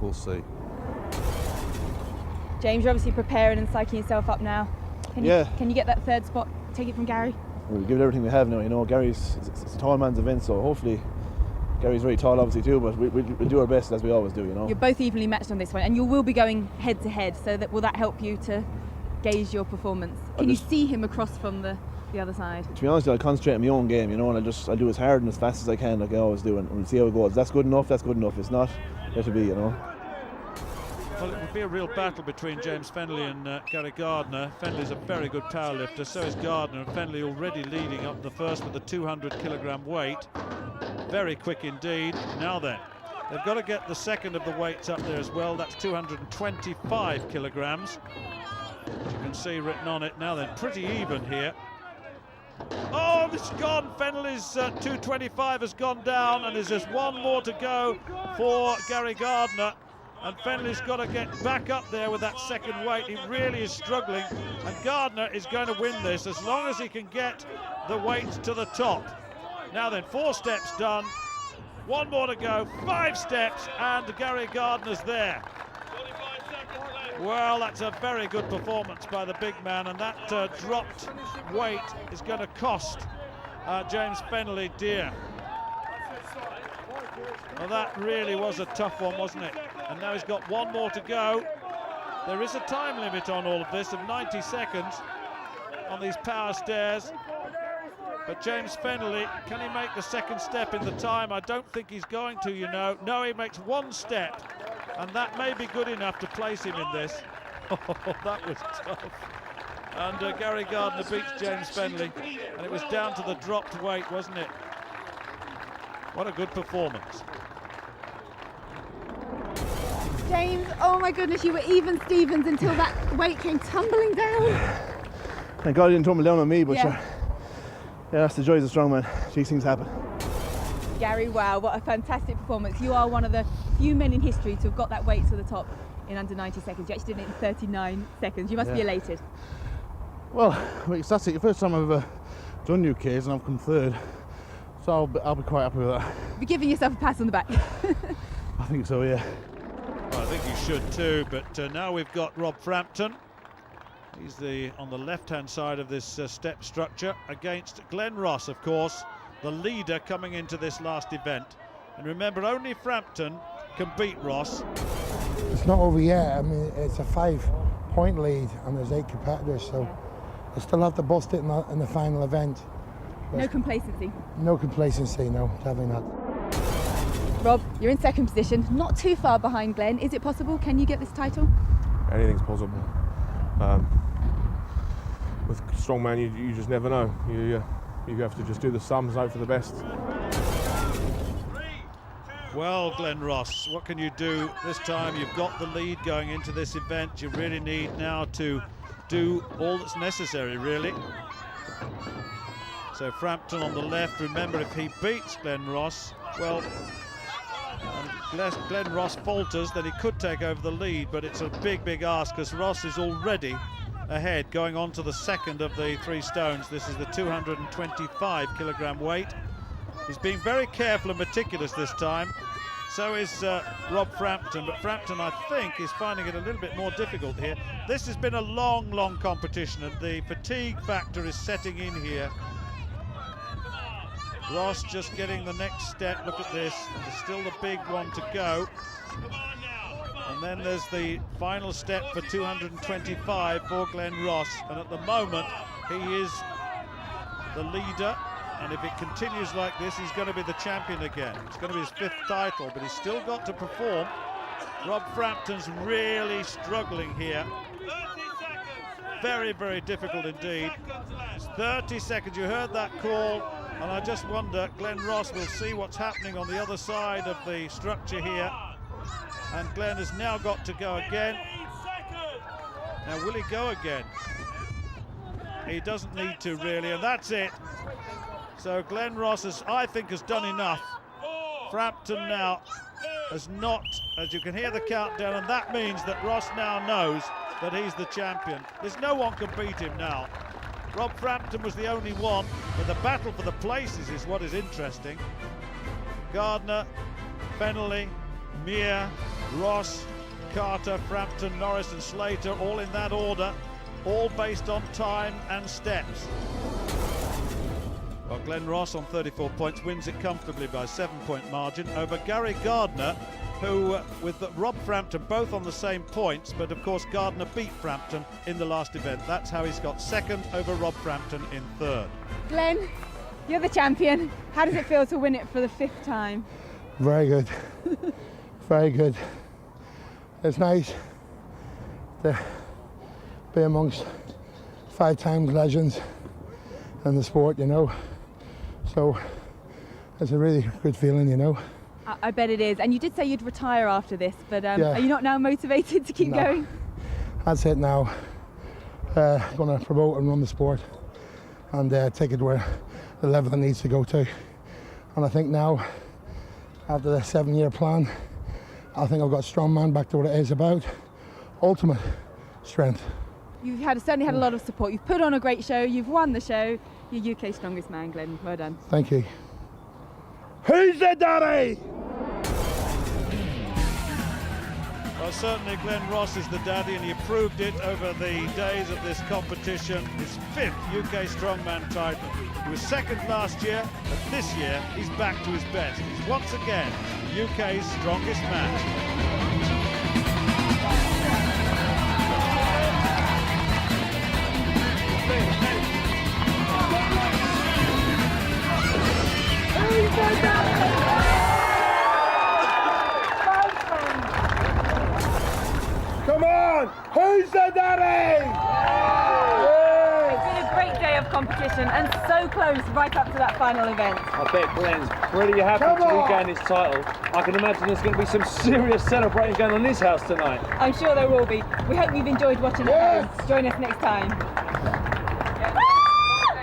we'll see. James, you're obviously preparing and psyching yourself up now. Can you get that 3rd spot, take it from Gary? We'll give it everything we have now. You know, it's a tall man's event, so hopefully Gary's very tall obviously too, but we'll do our best as we always do, you know. You're both evenly matched on this one, and you will be going head to head, so will that help you to gauge your performance? Can you see him across from the other side? To be honest, I'll concentrate on my own game, you know, and I'll do as hard and as fast as I can, like I always do, and we'll see how it goes. If that's good enough, that's good enough. If it's not, let it be, you know. Well, it would be a real battle between James Fennelly and Gary Gardner. Fennelly's a very good powerlifter, so is Gardner, and Fennelly already leading up the first with the 200 kilogram weight. Very quick indeed. Now then, they've got to get the second of the weights up there as well. That's 225 kilograms. As you can see written on it. Now then, pretty even here. Oh, it's gone. Fennelly's 225 has gone down, and there's just one more to go for Gary Gardner. And Fennelly's got to get back up there with that second weight. He really is struggling, and Gardner is going to win this as long as he can get the weights to the top. Now then, 4 steps done, 1 more to go, 5 steps, and Gary Gardner's there. Well, that's a very good performance by the big man, and that dropped weight is going to cost James Fennelly, dear. Well, that really was a tough one, wasn't it? And now he's got one more to go. There is a time limit on all of this of 90 seconds on these power stairs. But James Fennelly, can he make the second step in the time? I don't think he's going to, you know. No, he makes one step, and that may be good enough to place him in this. Oh, that was tough. And Gary Gardner beats James Fennelly, and it was down to the dropped weight, wasn't it? What a good performance. James, oh my goodness, you were even Stevens until that weight came tumbling down. Thank God he didn't tumble down on me, but Yeah. sure. Yeah, that's the joys of strongman. These things happen. Gary, wow, what a fantastic performance. You are one of the few men in history to have got that weight to the top in under 90 seconds. You actually did it in 39 seconds. You must be elated. Well, that's it. The first time I've ever done UKs and I've come third. So I'll be quite happy with that. You're giving yourself a pat on the back. I think so, yeah. Well, I think you should too, but now we've got Rob Frampton. He's on the left-hand side of this step structure against Glenn Ross, of course, the leader coming into this last event. And remember, only Frampton can beat Ross. It's not over yet. I mean, it's a 5-point lead and there's 8 competitors, so I still have to bust it in the final event. No complacency. No complacency, no, definitely not. Rob, you're in second position, not too far behind Glenn. Is it possible? Can you get this title? Anything's possible. With strongman, you just never know. You have to just do the sums, hope for the best. Well, Glenn Ross, what can you do this time? You've got the lead going into this event. You really need now to do all that's necessary, really. So Frampton on the left. Remember, if he beats Glenn Ross, well, unless Glenn Ross falters, then he could take over the lead, but it's a big, big ask because Ross is already ahead, going on to the second of the 3 stones. This is the 225 kilogram weight. He's being very careful and meticulous this time. So is Rob Frampton, but Frampton, I think, is finding it a little bit more difficult here. This has been a long, long competition, and the fatigue factor is setting in here. Ross just getting the next step. Look at this. There's still the big one to go. And then there's the final step for 225 for Glenn Ross. And at the moment, he is the leader. And if it continues like this, he's going to be the champion again. It's going to be his 5th title, but he's still got to perform. Rob Frampton's really struggling here. Very, very difficult indeed. It's 30 seconds. You heard that call. And I just wonder, Glenn Ross will see what's happening on the other side of the structure here. And Glenn has now got to go again. Now, will he go again? He doesn't need to, really, and that's it. So Glenn Ross, I think, has done enough. Frampton now has not, as you can hear the countdown, and that means that Ross now knows that he's the champion. There's no one can beat him now. Rob Frampton was the only one, but the battle for the places is what is interesting. Gardner, Fennelly, Meir, Ross, Carter, Frampton, Norris and Slater, all in that order, all based on time and steps. Well, Glenn Ross on 34 points wins it comfortably by a 7-point margin over Gary Gardner, who, with Rob Frampton both on the same points, but of course Gardner beat Frampton in the last event. That's how he's got second over Rob Frampton in third. Glenn, you're the champion. How does it feel to win it for the 5th time? Very good. Very good. It's nice to be amongst 5 times legends in the sport, you know. So it's a really good feeling, you know. I bet it is. And you did say you'd retire after this, but are you not now motivated to keep going? That's it now. Going to promote and run the sport and take it where the level it needs to go to. And I think now, after the 7-year plan, I think I've got strongman back to what it is about, ultimate strength. You've certainly had a lot of support. You've put on a great show. You've won the show. You're UK's strongest man, Glenn. Well done. Thank you. Who's the daddy? Well, certainly Glenn Ross is the daddy, and he proved it over the days of this competition. His 5th UK Strongman title. He was 2nd last year, but this year he's back to his best. He's once again the UK's strongest man. Come on! Who's the daddy? It's been a great day of competition and so close right up to that final event. I bet Glenn's pretty happy to regain his title. I can imagine there's going to be some serious celebrating going on in his house tonight. I'm sure there will be. We hope you've enjoyed watching at home. Join us next time.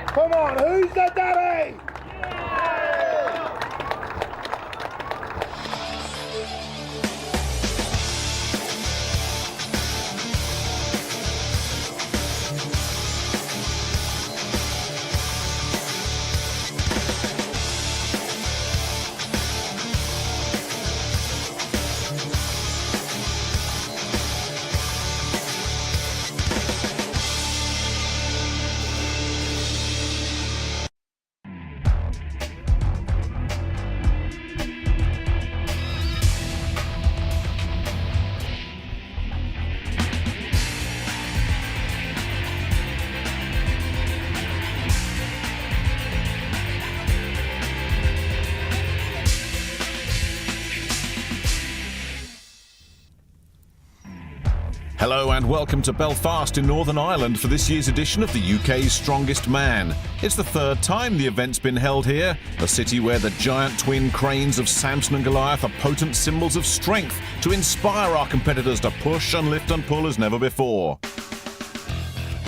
Come on, who's the daddy? Hello and welcome to Belfast in Northern Ireland for this year's edition of the UK's Strongest Man. It's the 3rd time the event's been held here, a city where the giant twin cranes of Samson and Goliath are potent symbols of strength to inspire our competitors to push and lift and pull as never before.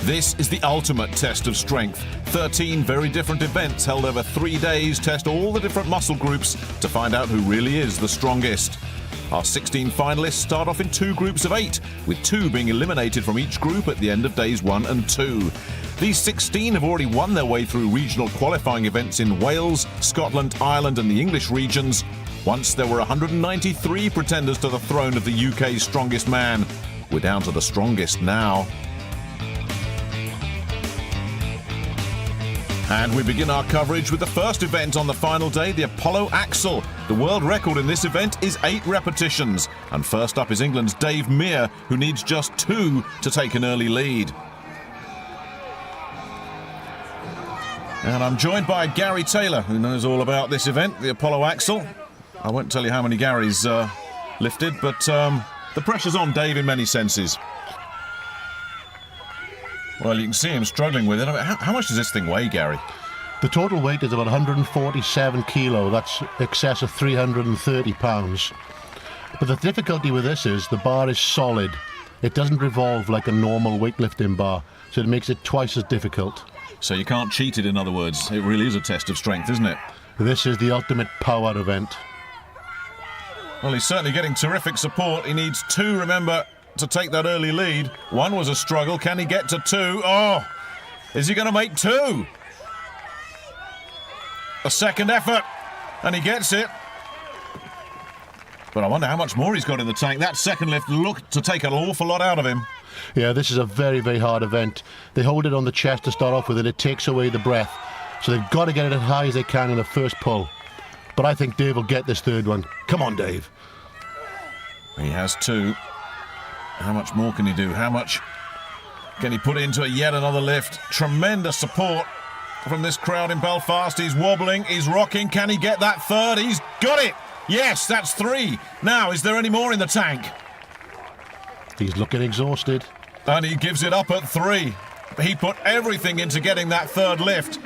This is the ultimate test of strength. 13 very different events held over 3 days test all the different muscle groups to find out who really is the strongest. Our 16 finalists start off in 2 groups of 8, with 2 being eliminated from each group at the end of days 1 and 2. These 16 have already won their way through regional qualifying events in Wales, Scotland, Ireland and the English regions. Once there were 193 pretenders to the throne of the UK's Strongest Man. We're down to the strongest now. And we begin our coverage with the first event on the final day, the Apollo Axel. The world record in this event is 8 repetitions. And first up is England's Dave Meir, who needs just 2 to take an early lead. And I'm joined by Gary Taylor, who knows all about this event, the Apollo Axel. I won't tell you how many Garys lifted, but the pressure's on Dave in many senses. Well, you can see him struggling with it. I mean, how much does this thing weigh, Gary? The total weight is about 147 kilo. That's excess of 330 pounds. But the difficulty with this is the bar is solid. It doesn't revolve like a normal weightlifting bar, so it makes it twice as difficult. So you can't cheat it, in other words. It really is a test of strength, isn't it? This is the ultimate power event. Well, he's certainly getting terrific support. He needs 2, remember, to take that early lead. 1 was a struggle. Can he get to 2? Oh! Is he going to make 2? A second effort, and he gets it. But I wonder how much more he's got in the tank. That second lift looked to take an awful lot out of him. Yeah, this is a very, very hard event. They hold it on the chest to start off with, and it takes away the breath. So they've got to get it as high as they can in the first pull. But I think Dave will get this 3rd one. Come on, Dave. He has 2. How much more can he do? How much can he put into yet another lift? Tremendous support from this crowd in Belfast. He's wobbling, he's rocking. Can he get that 3rd? He's got it! Yes, that's 3. Now, is there any more in the tank? He's looking exhausted. And he gives it up at 3. He put everything into getting that 3rd lift.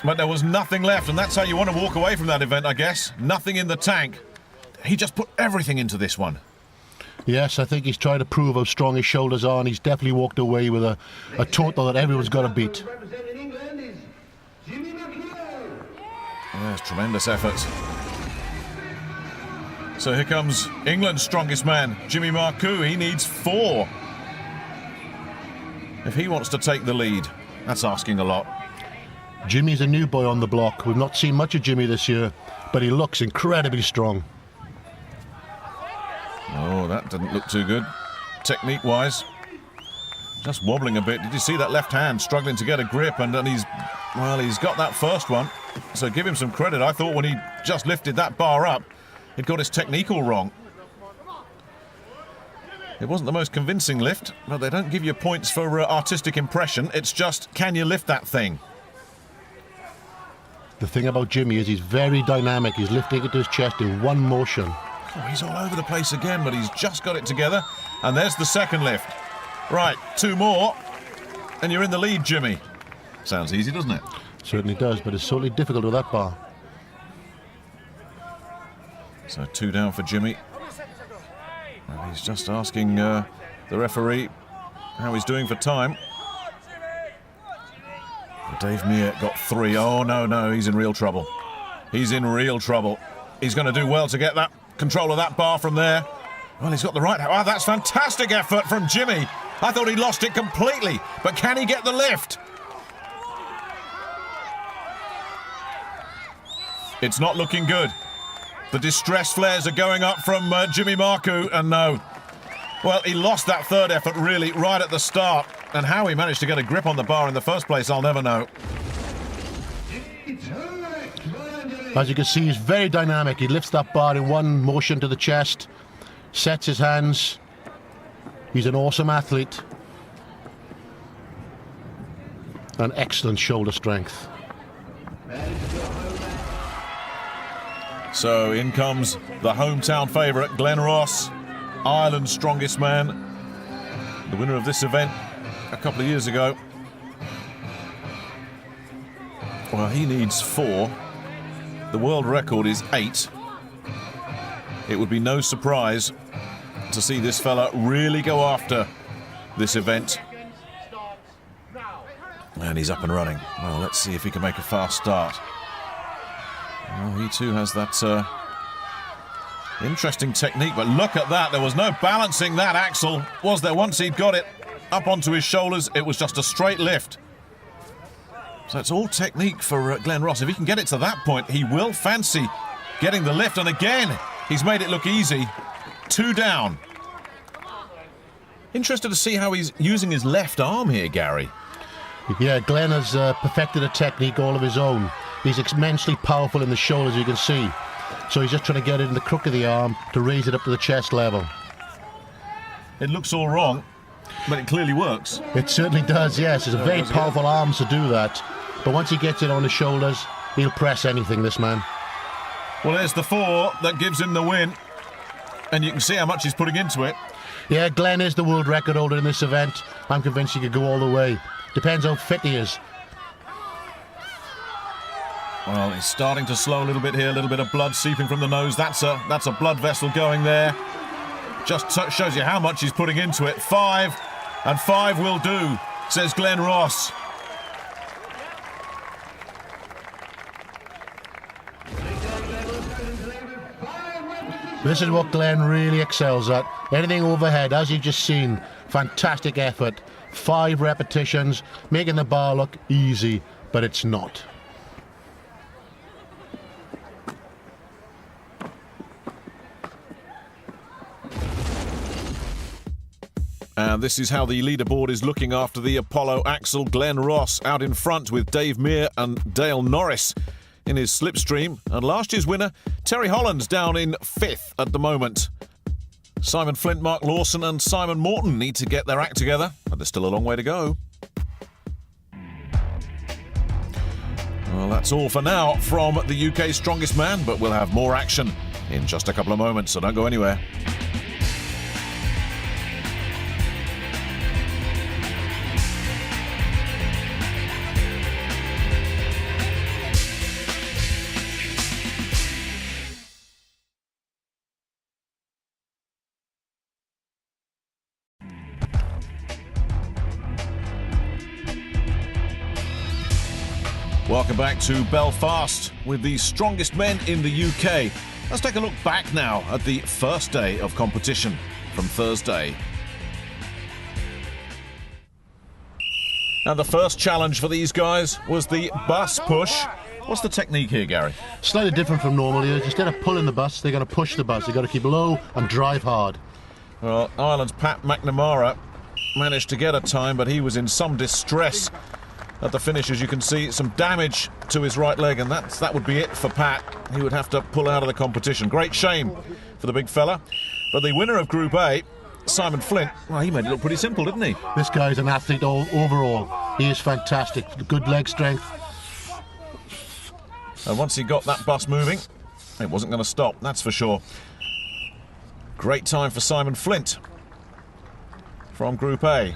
But there was nothing left, and that's how you want to walk away from that event, I guess. Nothing in the tank. He just put everything into this one. Yes, I think he's trying to prove how strong his shoulders are, and he's definitely walked away with a total that everyone's got to beat. Yes, tremendous effort. So here comes England's strongest man, Jimmy Marcoux. He needs 4. If he wants to take the lead, that's asking a lot. Jimmy's a new boy on the block. We've not seen much of Jimmy this year, but he looks incredibly strong. Oh, that didn't look too good, technique-wise. Just wobbling a bit. Did you see that left hand struggling to get a grip? And then he's got that first one. So give him some credit. I thought when he just lifted that bar up, he'd got his technique all wrong. It wasn't the most convincing lift, but they don't give you points for artistic impression. It's just, can you lift that thing? The thing about Jimmy is he's very dynamic. He's lifting it to his chest in one motion. Oh, he's all over the place again, but he's just got it together. And there's the second lift. Right, 2 more, and you're in the lead, Jimmy. Sounds easy, doesn't it? Certainly does, but it's certainly difficult with that bar. So 2 down for Jimmy. And he's just asking the referee how he's doing for time. Dave Meir got 3. Oh, no, he's in real trouble. He's in real trouble. He's going to do well to get that control of that bar from there. Well, he's got the right... Oh, that's fantastic effort from Jimmy. I thought he'd lost it completely, but can he get the lift? It's not looking good. The distress flares are going up from Jimmy Marcoux, and no. Well, he lost that third effort really right at the start, and how he managed to get a grip on the bar in the first place, I'll never know. As you can see, he's very dynamic. He lifts that bar in one motion to the chest, sets his hands. He's an awesome athlete. And excellent shoulder strength. So in comes the hometown favourite, Glenn Ross, Ireland's strongest man, the winner of this event a couple of years ago. Well, he needs 4. The world record is 8. It would be no surprise to see this fella really go after this event. And he's up and running. Well, let's see if he can make a fast start. Well, he too has that interesting technique, but look at that. There was no balancing that axle, was there? Once he'd got it up onto his shoulders, it was just a straight lift. So it's all technique for Glenn Ross. If he can get it to that point, he will fancy getting the lift. And again, he's made it look easy. 2 down. Interested to see how he's using his left arm here, Gary. Yeah, Glenn has perfected a technique all of his own. He's immensely powerful in the shoulders, you can see. So he's just trying to get it in the crook of the arm to raise it up to the chest level. It looks all wrong, but it clearly works. It certainly does, yes. It's a very powerful arm to do that. But once he gets it on his shoulders, he'll press anything, this man. Well, there's the 4 that gives him the win. And you can see how much he's putting into it. Yeah, Glenn is the world record holder in this event. I'm convinced he could go all the way. Depends how fit he is. Well, he's starting to slow a little bit here, a little bit of blood seeping from the nose. That's a blood vessel going there. Just shows you how much he's putting into it. 5, and 5 will do, says Glenn Ross. This is what Glenn really excels at. Anything overhead, as you've just seen, fantastic effort. 5 repetitions, making the bar look easy, but it's not. And this is how the leaderboard is looking after the Apollo axle. Glenn Ross out in front with Dave Meir and Dale Norris in his slipstream. And last year's winner, Terry Holland's down in 5th at the moment. Simon Flint, Mark Lawson and Simon Morton need to get their act together, but there's still a long way to go. Well, that's all for now from the UK's Strongest Man, but we'll have more action in just a couple of moments, so don't go anywhere. Welcome back to Belfast with the strongest men in the UK. Let's take a look back now at the first day of competition from Thursday. And the first challenge for these guys was the bus push. What's the technique here, Gary? Slightly different from normal. Instead of pulling the bus, they're going to push the bus. They've got to keep low and drive hard. Well, Ireland's Pat McNamara managed to get a time, but he was in some distress at the finish. As you can see, some damage to his right leg, and that would be it for Pat. He would have to pull out of the competition. Great shame for the big fella. But the winner of Group A, Simon Flint, well, he made it look pretty simple, didn't he? This guy's an athlete overall. He is fantastic. Good leg strength. And once he got that bus moving, it wasn't going to stop, that's for sure. Great time for Simon Flint from Group A.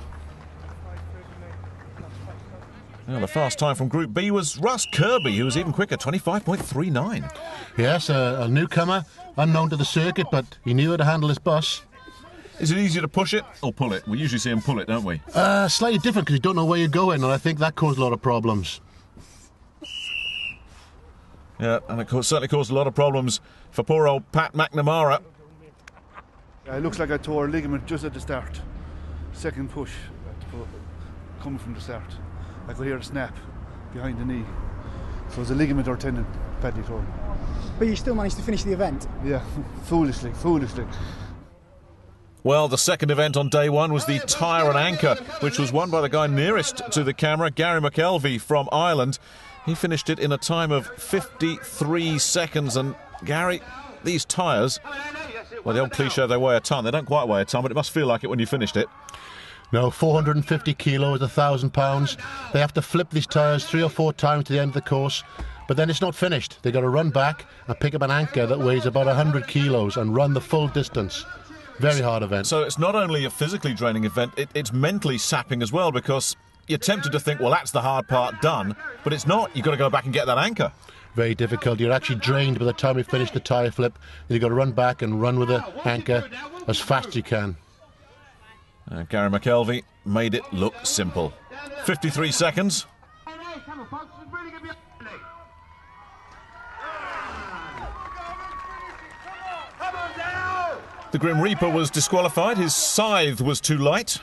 Now, the fast time from Group B was Russ Kirby, who was even quicker, 25.39. Yes, a newcomer, unknown to the circuit, but he knew how to handle his bus. Is it easier to push it or pull it? We usually see him pull it, don't we? Slightly different because you don't know where you're going, and I think that caused a lot of problems. Yeah, and it certainly caused a lot of problems for poor old Pat McNamara. It looks like I tore a ligament just at the start. Second push, coming from the start. I could hear a snap behind the knee. So it was a ligament or tendon badly torn. But you still managed to finish the event? Yeah, foolishly. Well, the second event on day one was the tyre and anchor, which was won by the guy nearest to the camera, Gary McKelvey from Ireland. He finished it in a time of 53 seconds. And Gary, these tyres, well, the old cliche, they weigh a tonne. They don't quite weigh a tonne, but it must feel like it when you finished it. No, 450 kilos, 1,000 pounds. They have to flip these tyres 3 or 4 times to the end of the course, but then it's not finished. They've got to run back and pick up an anchor that weighs about 100 kilos and run the full distance. Very hard event. So it's not only a physically draining event, it's mentally sapping as well, because you're tempted to think, well, that's the hard part done, but it's not. You've got to go back and get that anchor. Very difficult. You're actually drained by the time you finish the tyre flip. You've got to run back and run with the anchor as fast as you can. Gary McKelvey made it look simple. 53 seconds. The Grim Reaper was disqualified. His scythe was too light.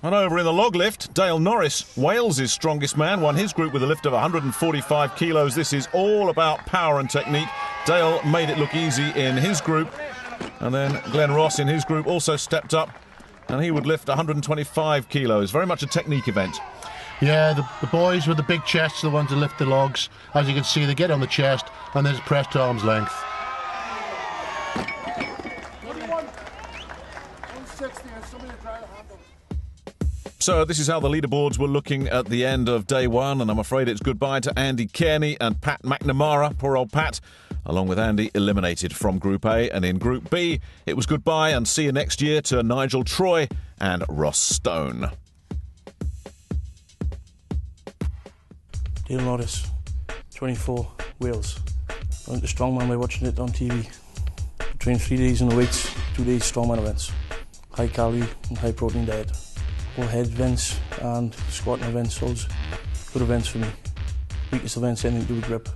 And over in the log lift, Dale Norris, Wales's strongest man, won his group with a lift of 145 kilos. This is all about power and technique. Dale made it look easy in his group. And then Glenn Ross in his group also stepped up, and he would lift 125 kilos. Very much a technique event. Yeah, the boys with the big chests are the ones that lift the logs. As you can see, they get on the chest and then it's pressed to arm's length. So this is how the leaderboards were looking at the end of day one, and I'm afraid it's goodbye to Andy Kearney and Pat McNamara. Poor old Pat, along with Andy, eliminated from Group A. And in Group B, it was goodbye and see you next year to Nigel Troy and Ross Stone. Dale Norris, 24, Wales. I went to strongman by watching it on TV. I trained 3 days in the weights, 2 days strongman events. High calorie and high protein diet. All head events and squatting events, all good events for me. Weakest events, anything to do with grip.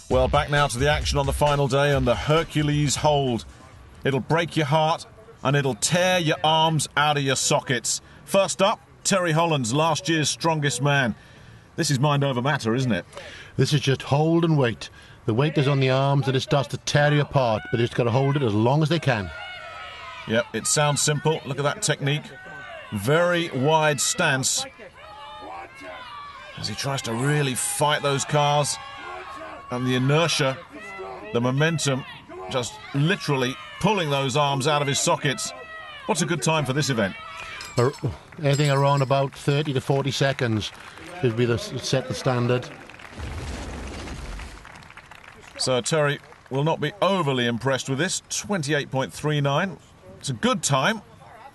Well, back now to the action on the final day and the Hercules hold. It'll break your heart and it'll tear your arms out of your sockets. First up, Terry Hollands, last year's strongest man. This is mind over matter, isn't it? This is just hold and weight. The weight is on the arms and it starts to tear you apart, but you just got to hold it as long as they can. Yep, it sounds simple. Look at that technique. Very wide stance as he tries to really fight those cars. And the inertia, the momentum, just literally pulling those arms out of his sockets. What's a good time for this event? Anything around about 30 to 40 seconds would be set the standard. So Terry will not be overly impressed with this. 28.39. It's a good time,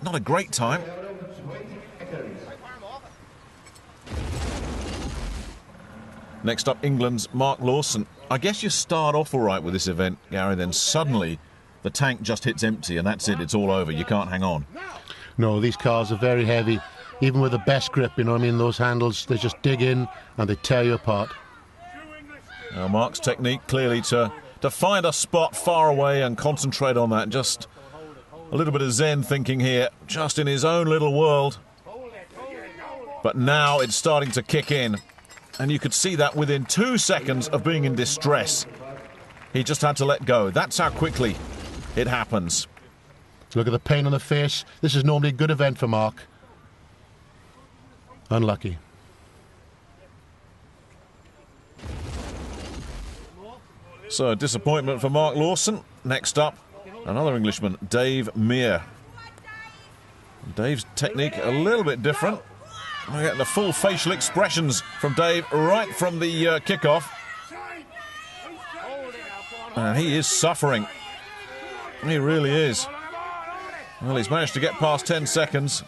not a great time. Next up, England's Mark Lawson. I guess you start off all right with this event, Gary, then suddenly the tank just hits empty and that's it, it's all over, you can't hang on. No, these cars are very heavy. Even with the best grip, you know what I mean, those handles, they just dig in and they tear you apart. Now, Mark's technique clearly to find a spot far away and concentrate on that, just A little bit of Zen thinking here, just in his own little world. But now it's starting to kick in. And you could see that within 2 seconds of being in distress. He just had to let go. That's how quickly it happens. Look at the pain on the face. This is normally a good event for Mark. Unlucky. So, disappointment for Mark Lawson. Next up, another Englishman, Dave Meir. Dave's technique a little bit different. We're getting the full facial expressions from Dave right from the kickoff. And he is suffering. He really is. Well, he's managed to get past 10 seconds.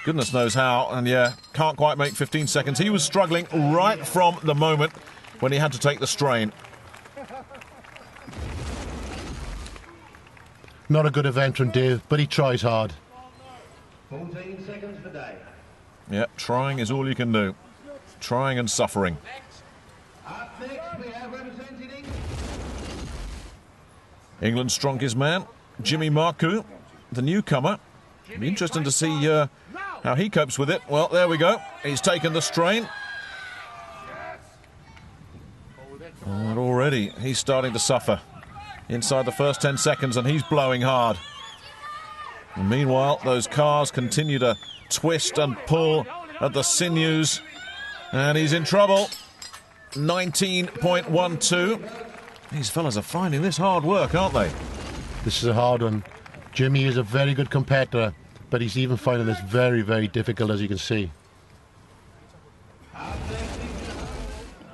Goodness knows how, and yeah, can't quite make 15 seconds. He was struggling right from the moment when he had to take the strain. Not a good event from Dave, but he tries hard. 14 seconds for Dave. Yeah, trying is all you can do. Trying and suffering. Up next, we have representing England. England's strongest man, Jimmy Marcoux, the newcomer. It'll be interesting to see how he copes with it. Well, there we go. He's taken the strain. And already he's starting to suffer inside the first 10 seconds, and he's blowing hard. And meanwhile, those cars continue to twist and pull at the sinews, and he's in trouble. 19.12. These fellas are finding this hard work, aren't they? This is a hard one. Jimmy is a very good competitor, but he's even finding this very, very difficult, as you can see.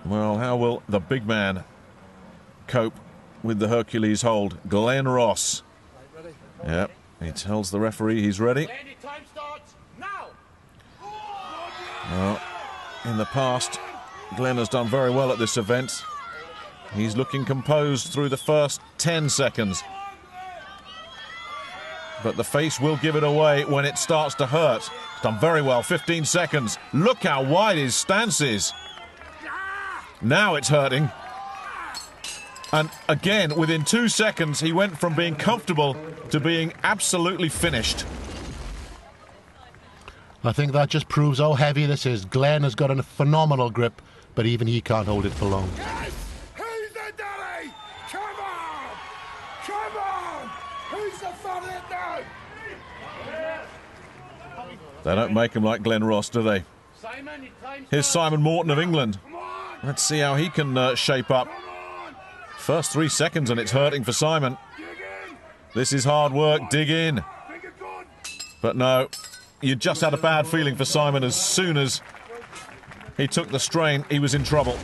Well, how will the big man cope with the Hercules hold? Glenn Ross. Yep, he tells the referee he's ready. Well, in the past, Glenn has done very well at this event. He's looking composed through the first 10 seconds. But the face will give it away when it starts to hurt. He's done very well, 15 seconds. Look how wide his stance is. Now it's hurting. And again, within 2 seconds, he went from being comfortable to being absolutely finished. I think that just proves how heavy this is. Glenn has got a phenomenal grip, but even he can't hold it for long. Yes! Who's the daddy? Come on! Come on! Who's the father now? They don't make him like Glenn Ross, do they? Here's Simon Morton of England. Let's see how he can shape up. First 3 seconds and it's hurting for Simon. This is hard work, dig in. But no, you just had a bad feeling for Simon as soon as he took the strain, he was in trouble.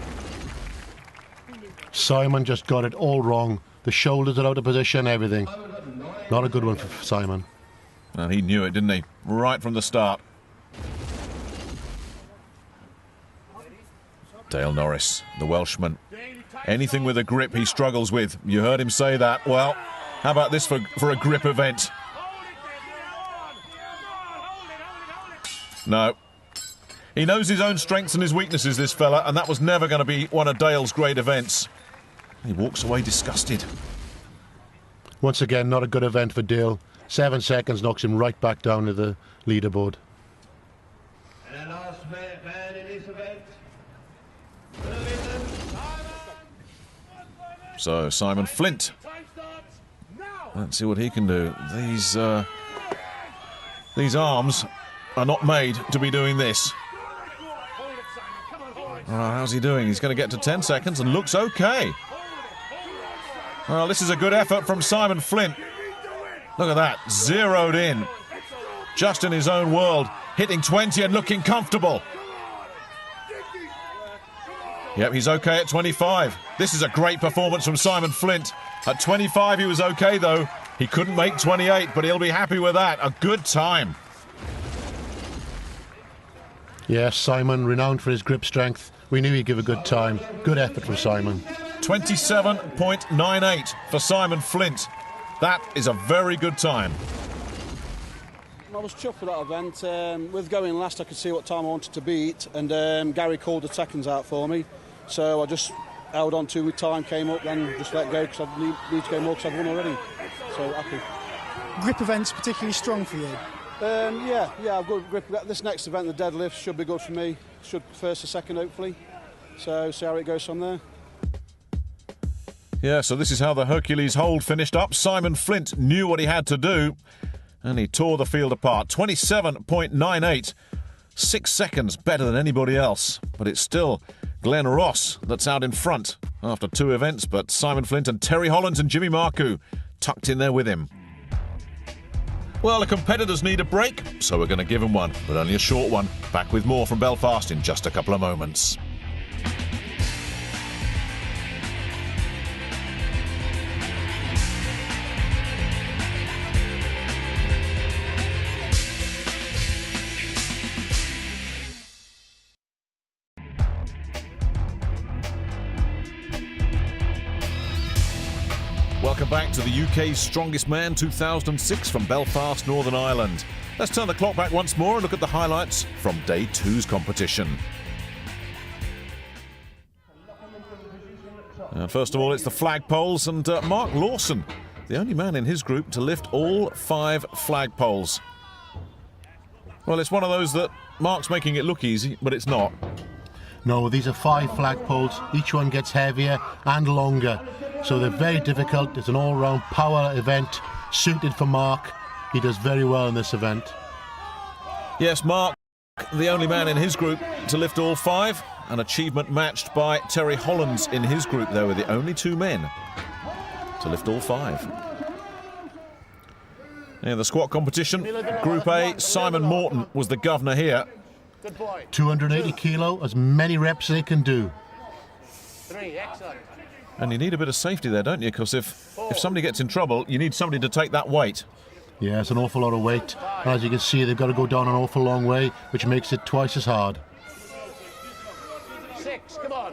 Simon just got it all wrong. The shoulders are out of position, everything. Not a good one for Simon. And he knew it, didn't he? Right from the start. Dale Norris, the Welshman. Anything with a grip he struggles with. You heard him say that. Well, how about this for a grip event? No. He knows his own strengths and his weaknesses, this fella, and that was never going to be one of Dale's great events. He walks away disgusted. Once again, not a good event for Dale. 7 seconds knocks him right back down to the leaderboard. And the last man in this event. So, Simon Flint. Let's see what he can do. These arms are not made to be doing this. How's he doing? He's going to get to 10 seconds and looks okay. Well, this is a good effort from Simon Flint. Look at that, zeroed in. Just in his own world, hitting 20 and looking comfortable. Yep, he's okay at 25. This is a great performance from Simon Flint. At 25, he was okay, though. He couldn't make 28, but he'll be happy with that. A good time. Yes, Simon, renowned for his grip strength. We knew he'd give a good time. Good effort from Simon. 27.98 for Simon Flint. That is a very good time. I was chuffed with that event. With going last, I could see what time I wanted to beat, and Gary called the seconds out for me. So I just held on to with time came up, then just let go because I need to go more because I've won already. So happy. grip events particularly strong for you? Yeah, I've got grip. This next event, the deadlifts, should be good for me. Should first or second, hopefully. So see how it goes from there. Yeah, so this is how the Hercules hold finished up. Simon Flint knew what he had to do, and he tore the field apart. 27.98, 6 seconds better than anybody else. But it's still Glenn Ross that's out in front after 2 events, but Simon Flint and Terry Hollands and Jimmy Marcoux tucked in there with him. Well, the competitors need a break, so we're going to give them one, but only a short one. Back with more from Belfast in just a couple of moments. Welcome back to the UK's Strongest Man 2006 from Belfast, Northern Ireland. Let's turn the clock back once more and look at the highlights from Day 2's competition. And first of all, it's the flagpoles and Mark Lawson, the only man in his group to lift all 5 flagpoles. Well, it's one of those that Mark's making it look easy, but it's not. No, these are 5 flagpoles. Each one gets heavier and longer. So they're very difficult. It's an all-round power event suited for Mark. He does very well in this event. Yes, Mark, the only man in his group to lift all 5. An achievement matched by Terry Hollands in his group. They were the only 2 men to lift all 5. In the squat competition, Group A, Simon Morton was the governor here. 280 kilo, as many reps as they can do. 3, excellent. And you need a bit of safety there, don't you? Because if somebody gets in trouble, you need somebody to take that weight. Yeah, it's an awful lot of weight. And as you can see, they've got to go down an awful long way, which makes it twice as hard. 6, come on.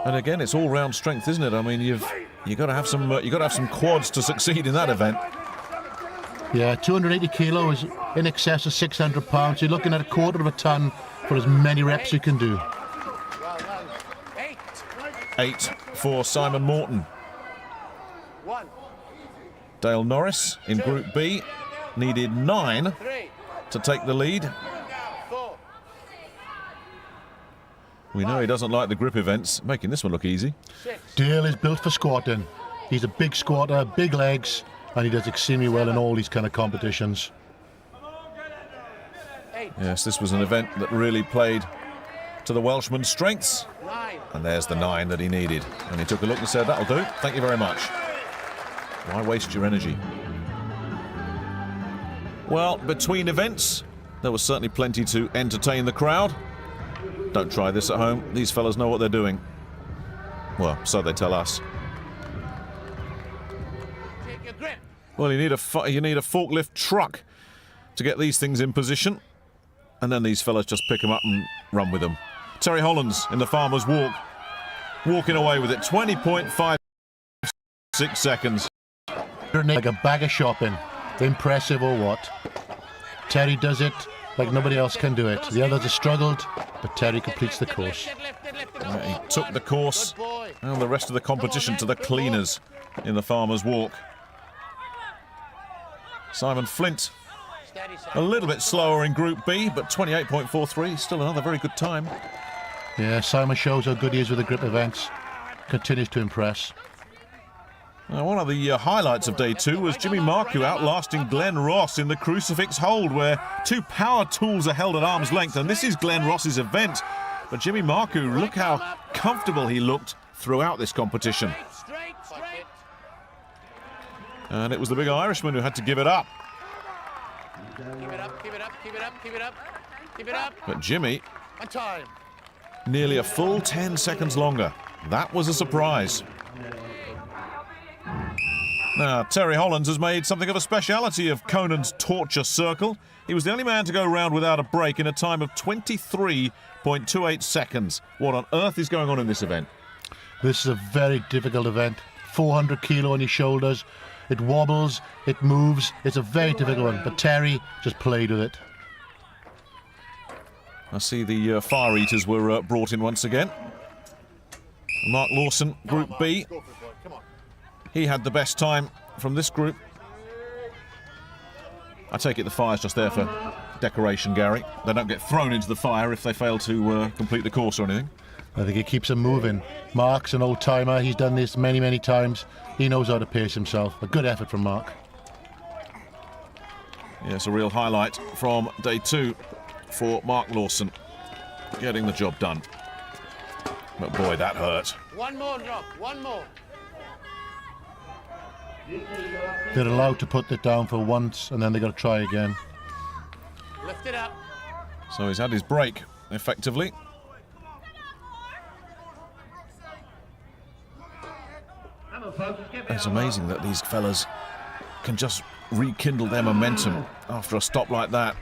And again, it's all-round strength, isn't it? I mean, you got to have some quads to succeed in that event. Yeah, 280 kilo is in excess of 600 pounds. You're looking at a quarter of a ton for as many reps you can do. 8 for Simon Morton. 1. Dale Norris in Group B needed 9 to take the lead. 4. We know he doesn't like the grip events, making this one look easy. 6. Dale is built for squatting. He's a big squatter, big legs, and he does extremely well in all these kind of competitions. 8. Yes, this was an event that really played to the Welshman's strengths. 9. And there's the 9 that he needed. And he took a look and said, that'll do. Thank you very much. Why waste your energy? Well, between events, there was certainly plenty to entertain the crowd. Don't try this at home. These fellas know what they're doing. Well, so they tell us. Take your grip. Well, you need a forklift truck to get these things in position. And then these fellas just pick them up and run with them. Terry Hollands in the Farmer's Walk, walking away with it, 20.56 seconds. Like a bag of shopping. Impressive or what? Terry does it like nobody else can do it. The others have struggled, but Terry completes the course. He took the course and the rest of the competition to the cleaners in the Farmer's Walk. Simon Flint, a little bit slower in Group B, but 28.43, still another very good time. Yeah, Simon shows how good he is with the grip events. Continues to impress. Now, one of the highlights of Day 2 was Jimmy Marcoux outlasting Glenn Ross in the crucifix hold, where 2 power tools are held at arm's length, and this is Glenn Ross's event. But Jimmy Marcoux, look how comfortable he looked throughout this competition. And it was the big Irishman who had to give it up. Keep it up, keep it up, keep it up, keep it up, keep it up. But Jimmy, On time. nearly a full 10 seconds longer. That was a surprise. Now, Terry Hollands has made something of a speciality of Conan's torture circle. He was the only man to go round without a break in a time of 23.28 seconds. What on earth is going on in this event? This is a very difficult event. 400 kilo on his shoulders. It wobbles, it moves. It's a very difficult one, but Terry just played with it. I see the Fire Eaters were brought in once again. Mark Lawson, Group B. He had the best time from this group. I take it the fire's just there for decoration, Gary. They don't get thrown into the fire if they fail to complete the course or anything. I think it keeps them moving. Mark's an old-timer. He's done this many, many times. He knows how to pace himself. A good effort from Mark. Yes, a real highlight from day 2 for Mark Lawson. Getting the job done. But boy, that hurt. One more drop, one more. They're allowed to put it down for once, and then they've got to try again. Lift it up. So he's had his break, effectively. It's amazing that these fellas can just rekindle their momentum after a stop like that.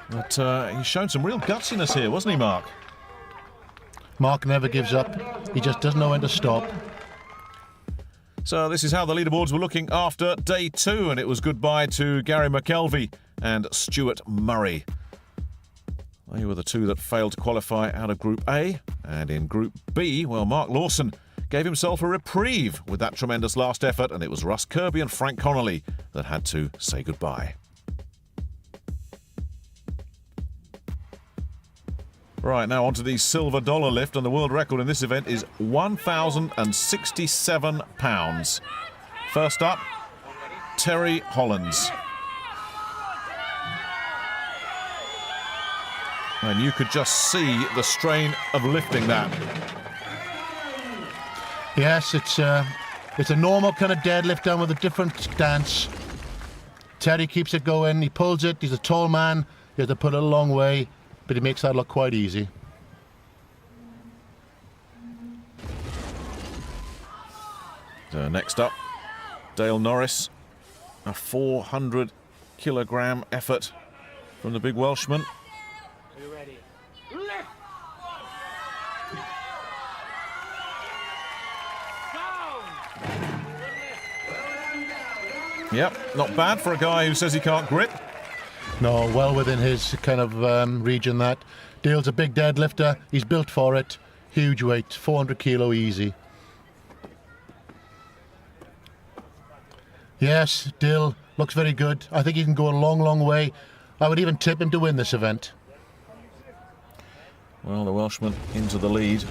But he's shown some real gutsiness here, wasn't he, Mark? Mark never gives up. He just doesn't know when to stop. So this is how the leaderboards were looking after day 2, and it was goodbye to Gary McKelvey and Stuart Murray. They were the two that failed to qualify out of Group A. And in Group B, well, Mark Lawson gave himself a reprieve with that tremendous last effort, and it was Russ Kirby and Frank Connolly that had to say goodbye. Right, now onto the silver dollar lift, and the world record in this event is £1,067. First up, Terry Hollands. And you could just see the strain of lifting that. Yes, it's a normal kind of deadlift done with a different stance. Terry keeps it going, he pulls it, he's a tall man, he has to put it a long way, but he makes that look quite easy. So next up, Dale Norris, a 400 kilogram effort from the big Welshman. Are you ready? Lift! Yep, not bad for a guy who says he can't grip. No, well within his kind of region that. Dale's a big deadlifter, he's built for it. Huge weight, 400 kilo easy. Yes, Dale looks very good. I think he can go a long, long way. I would even tip him to win this event. Well, the Welshman into the lead.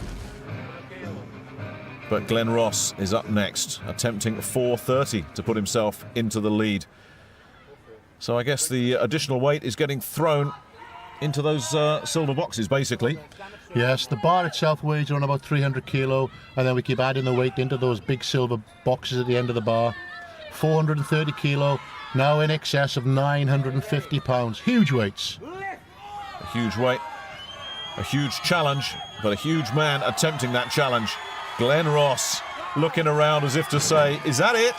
But Glenn Ross is up next, attempting 4:30 to put himself into the lead. So I guess the additional weight is getting thrown into those silver boxes, basically. Yes, the bar itself weighs around about 300 kilo, and then we keep adding the weight into those big silver boxes at the end of the bar. 430 kilo, now in excess of 950 pounds. Huge weights. A huge weight, a huge challenge, but a huge man attempting that challenge. Glenn Ross looking around as if to say, is that it?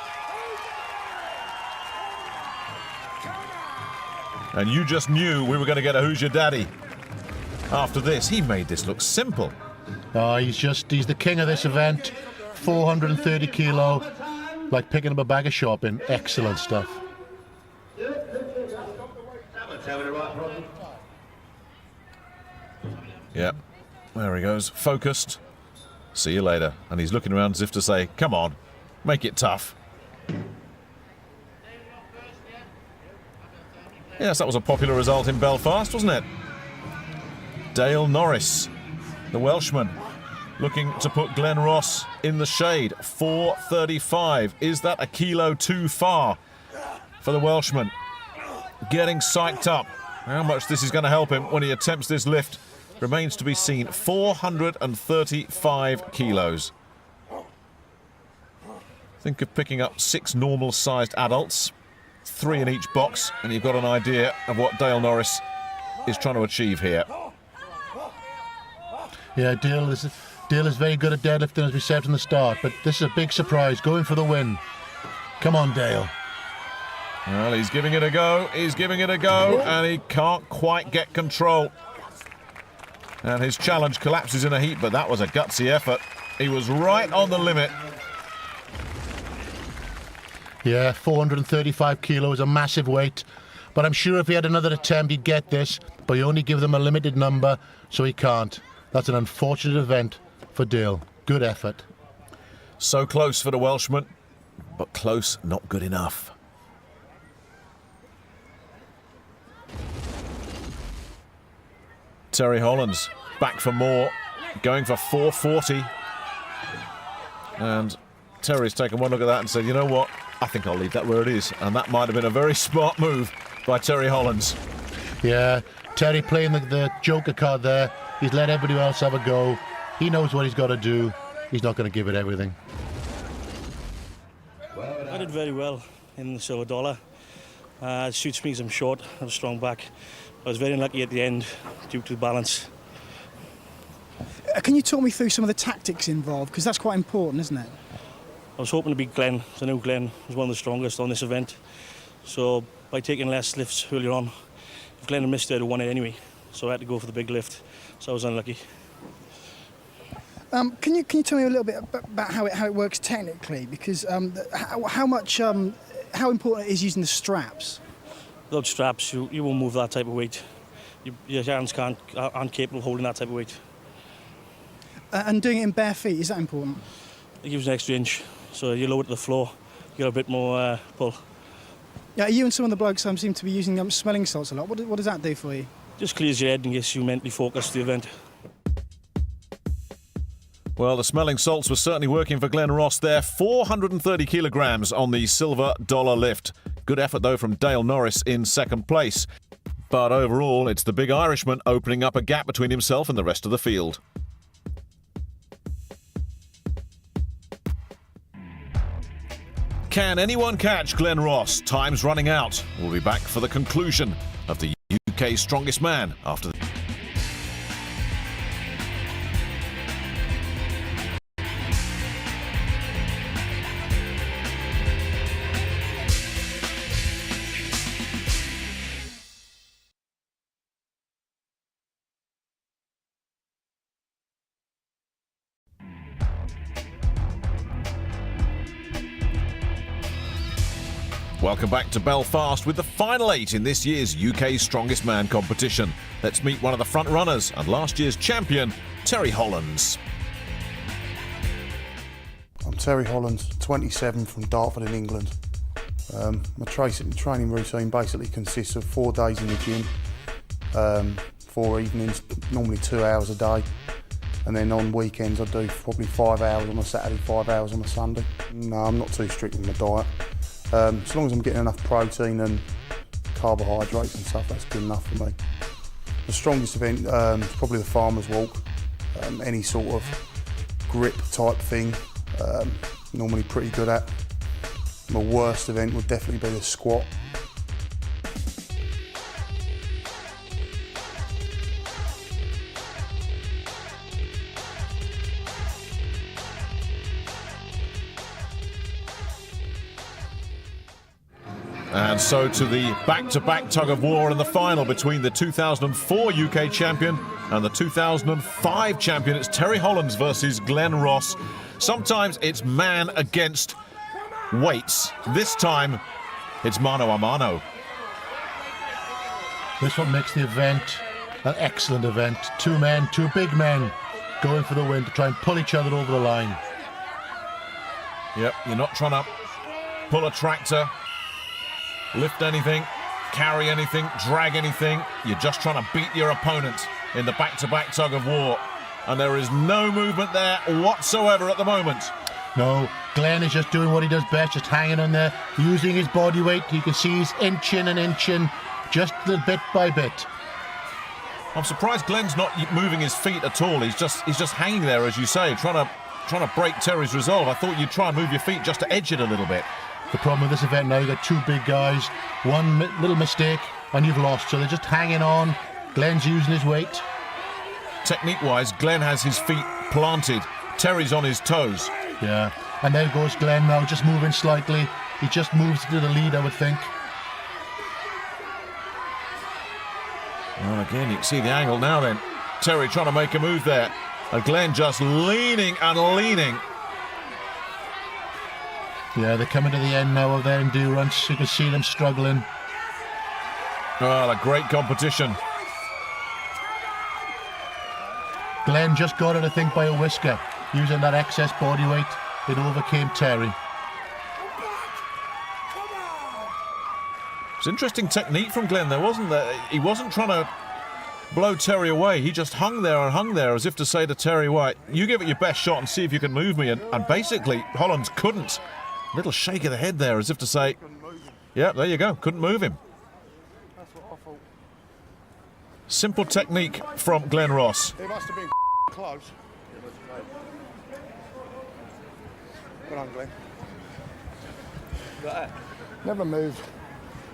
And you just knew we were going to get a Who's Your Daddy. After this, he made this look simple. Oh, he's the king of this event. 430 kilo, like picking up a bag of shopping. Excellent stuff. Yep, there he goes, focused. See you later. And he's looking around as if to say, come on, make it tough. Yes, that was a popular result in Belfast, wasn't it? Dale Norris, the Welshman, looking to put Glenn Ross in the shade. 4:35. Is that a kilo too far for the Welshman? Getting psyched up. How much this is going to help him when he attempts this lift remains to be seen. 435 kilos. Think of picking up 6 normal-sized adults, 3 in each box, and you've got an idea of what Dale Norris is trying to achieve here. Yeah, Dale is very good at deadlifting, as we said from the start, but this is a big surprise, going for the win. Come on, Dale. Well, he's giving it a go, and he can't quite get control. And his challenge collapses in a heap, but that was a gutsy effort. He was right on the limit. Yeah, 435 kilos, a massive weight. But I'm sure if he had another attempt, he'd get this. But you only give them a limited number, so he can't. That's an unfortunate event for Dale. Good effort. So close for the Welshman, but close, not good enough. Terry Hollands back for more, going for 440. And Terry's taken one look at that and said, you know what, I think I'll leave that where it is. And that might have been a very smart move by Terry Hollands. Yeah, Terry playing the joker card there. He's let everybody else have a go. He knows what he's got to do. He's not going to give it everything. I did very well in the silver dollar. It suits me because I'm short, I have a strong back. I was very unlucky at the end due to the balance. Can you talk me through some of the tactics involved? Because that's quite important, isn't it? I was hoping to beat Glenn. I knew Glenn was one of the strongest on this event. So by taking less lifts earlier on, if Glenn had missed it, I'd have won it anyway. So I had to go for the big lift. So I was unlucky. Can you tell me a little bit about how it works technically? Because how important it is using the straps? Without straps, you won't move that type of weight. Your hands aren't capable of holding that type of weight. And doing it in bare feet, is that important? It gives an extra inch, so you lower it to the floor, you get a bit more pull. Yeah, you and some of the blokes seem to be using smelling salts a lot. What does that do for you? Just clears your head and gets you mentally focused to the event. Well, the smelling salts were certainly working for Glenn Ross there. 430 kilograms on the silver dollar lift. Good effort, though, from Dale Norris in second place. But overall, it's the big Irishman opening up a gap between himself and the rest of the field. Can anyone catch Glenn Ross? Time's running out. We'll be back for the conclusion of the UK's Strongest Man after the... Welcome back to Belfast with the final 8 in this year's UK's Strongest Man competition. Let's meet one of the front runners and last year's champion, Terry Hollands. I'm Terry Hollands, 27, from Dartford in England. My training routine basically consists of 4 days in the gym, 4 evenings, normally 2 hours a day. And then on weekends I do probably 5 hours on a Saturday, 5 hours on a Sunday. No, I'm not too strict with my diet. As long as I'm getting enough protein and carbohydrates and stuff, that's good enough for me. The strongest event is probably the farmer's walk. Any sort of grip type thing, normally pretty good at. My worst event would definitely be the squat. And so to the back-to-back tug-of-war in the final between the 2004 UK champion and the 2005 champion. It's Terry Hollands versus Glenn Ross. Sometimes it's man against weights. This time, it's mano a mano. This one makes the event an excellent event. 2 men, 2 big men going for the win to try and pull each other over the line. Yep, you're not trying to pull a tractor, lift anything, carry anything, drag anything. You're just trying to beat your opponent in the back-to-back tug-of-war. And there is no movement there whatsoever at the moment. No, Glenn is just doing what he does best, just hanging on there, using his body weight. You can see he's inching and inching, just a little bit by bit. I'm surprised Glenn's not moving his feet at all. He's just hanging there, as you say, trying to break Terry's resolve. I thought you'd try and move your feet just to edge it a little bit. The problem with this event now, you've got 2 big guys, one little mistake and you've lost, so they're just hanging on. Glenn's using his weight. Technique-wise, Glenn has his feet planted. Terry's on his toes. Yeah, and there goes Glenn now, just moving slightly. He just moves to the lead, I would think. Well, again, you can see the angle now then. Terry trying to make a move there. And Glenn just leaning and leaning. Yeah, they're coming to the end now of their endurance. You can see them struggling. Well, a great competition. Glenn just got it, I think, by a whisker. Using that excess body weight, it overcame Terry. It's interesting technique from Glenn there, wasn't there? He wasn't trying to blow Terry away. He just hung there as if to say to Terry White, you give it your best shot and see if you can move me. And basically, Hollands couldn't. Little shake of the head there as if to say, yeah, there you go, couldn't move him. Simple technique from Glenn Ross. It must have been close. Good on, Glenn. Never moved.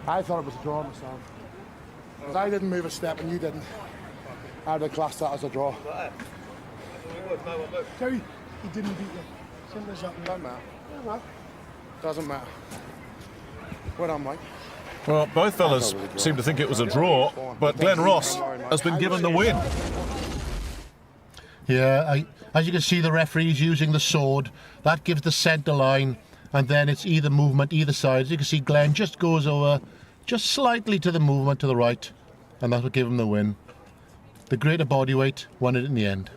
I thought it was a draw myself. Because I didn't move a step and you didn't. I'd have classed that as a draw. Terry, he didn't beat you. Simple as that. Don't matter. Doesn't matter. Well done, mate. Well, both fellas seem to think it was a draw, but Glenn Ross has been given the win. Yeah, as you can see, the referee's using the sword. That gives the centre line, and then it's either movement, either side. As you can see, Glenn just goes over just slightly to the movement to the right, and that will give him the win. The greater body weight won it in the end.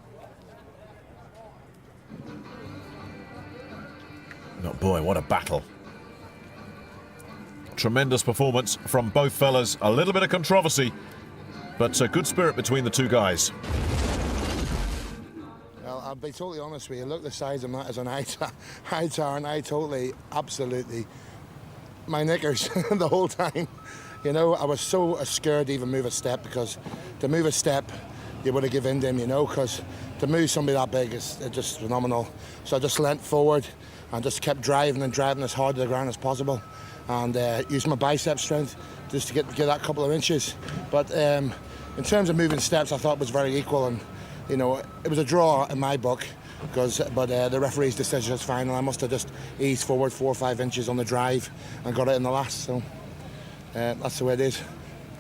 Oh boy, what a battle. Tremendous performance from both fellas. A little bit of controversy, but a good spirit between the two guys. Well, I'll be totally honest with you. Look the size of that as an high tar, and I totally, absolutely, my knickers the whole time. You know, I was so scared to even move a step, because to move a step, you would have given in to him, you know, because to move somebody that big is just phenomenal. So I just leant forward and just kept driving as hard to the ground as possible, and used my bicep strength just to get that couple of inches. But in terms of moving steps, I thought it was very equal, and you know, it was a draw in my book, but the referee's decision was final. I must have just eased forward 4 or 5 inches on the drive and got it in the last, so that's the way it is.